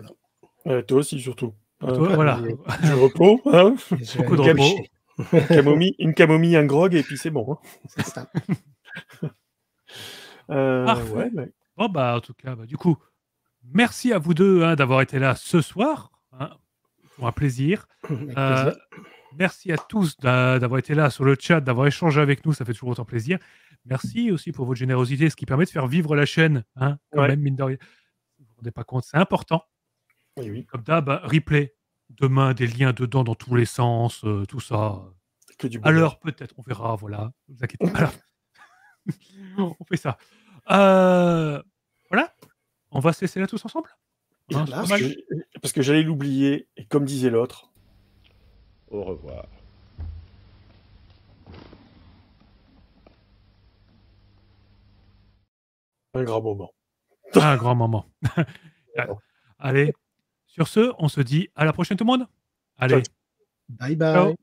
D: Voilà.
C: Toi aussi, surtout.
A: Toi, voilà.
C: Du repos, hein.
A: Beaucoup de repos.
C: Une camomille, un grog, et puis c'est bon. Hein.
D: C'est ça.
A: Parfait.
C: Ouais,
A: Bon, en tout cas, du coup, merci à vous deux hein, d'avoir été là ce soir. Hein, pour un plaisir.
D: Avec plaisir.
A: Merci à tous d'avoir été là sur le chat, d'avoir échangé avec nous, ça fait toujours autant plaisir. Merci aussi pour votre générosité, ce qui permet de faire vivre la chaîne, hein, quand même, mine de rien. Vous vous rendez pas compte, c'est important.
C: Oui.
A: Comme d'hab, replay, demain, des liens dedans dans tous les sens, tout ça.
C: Que du
A: à l'heure, peut-être, on verra, voilà. Ne vous inquiétez pas. On fait ça. Voilà. On va se laisser là tous ensemble. Hein,
C: parce que j'allais l'oublier, et comme disait l'autre,
B: au revoir.
C: Un grand moment.
A: Un grand moment. Allez, sur ce, on se dit à la prochaine tout le monde. Allez.
D: Bye bye.
A: Ciao.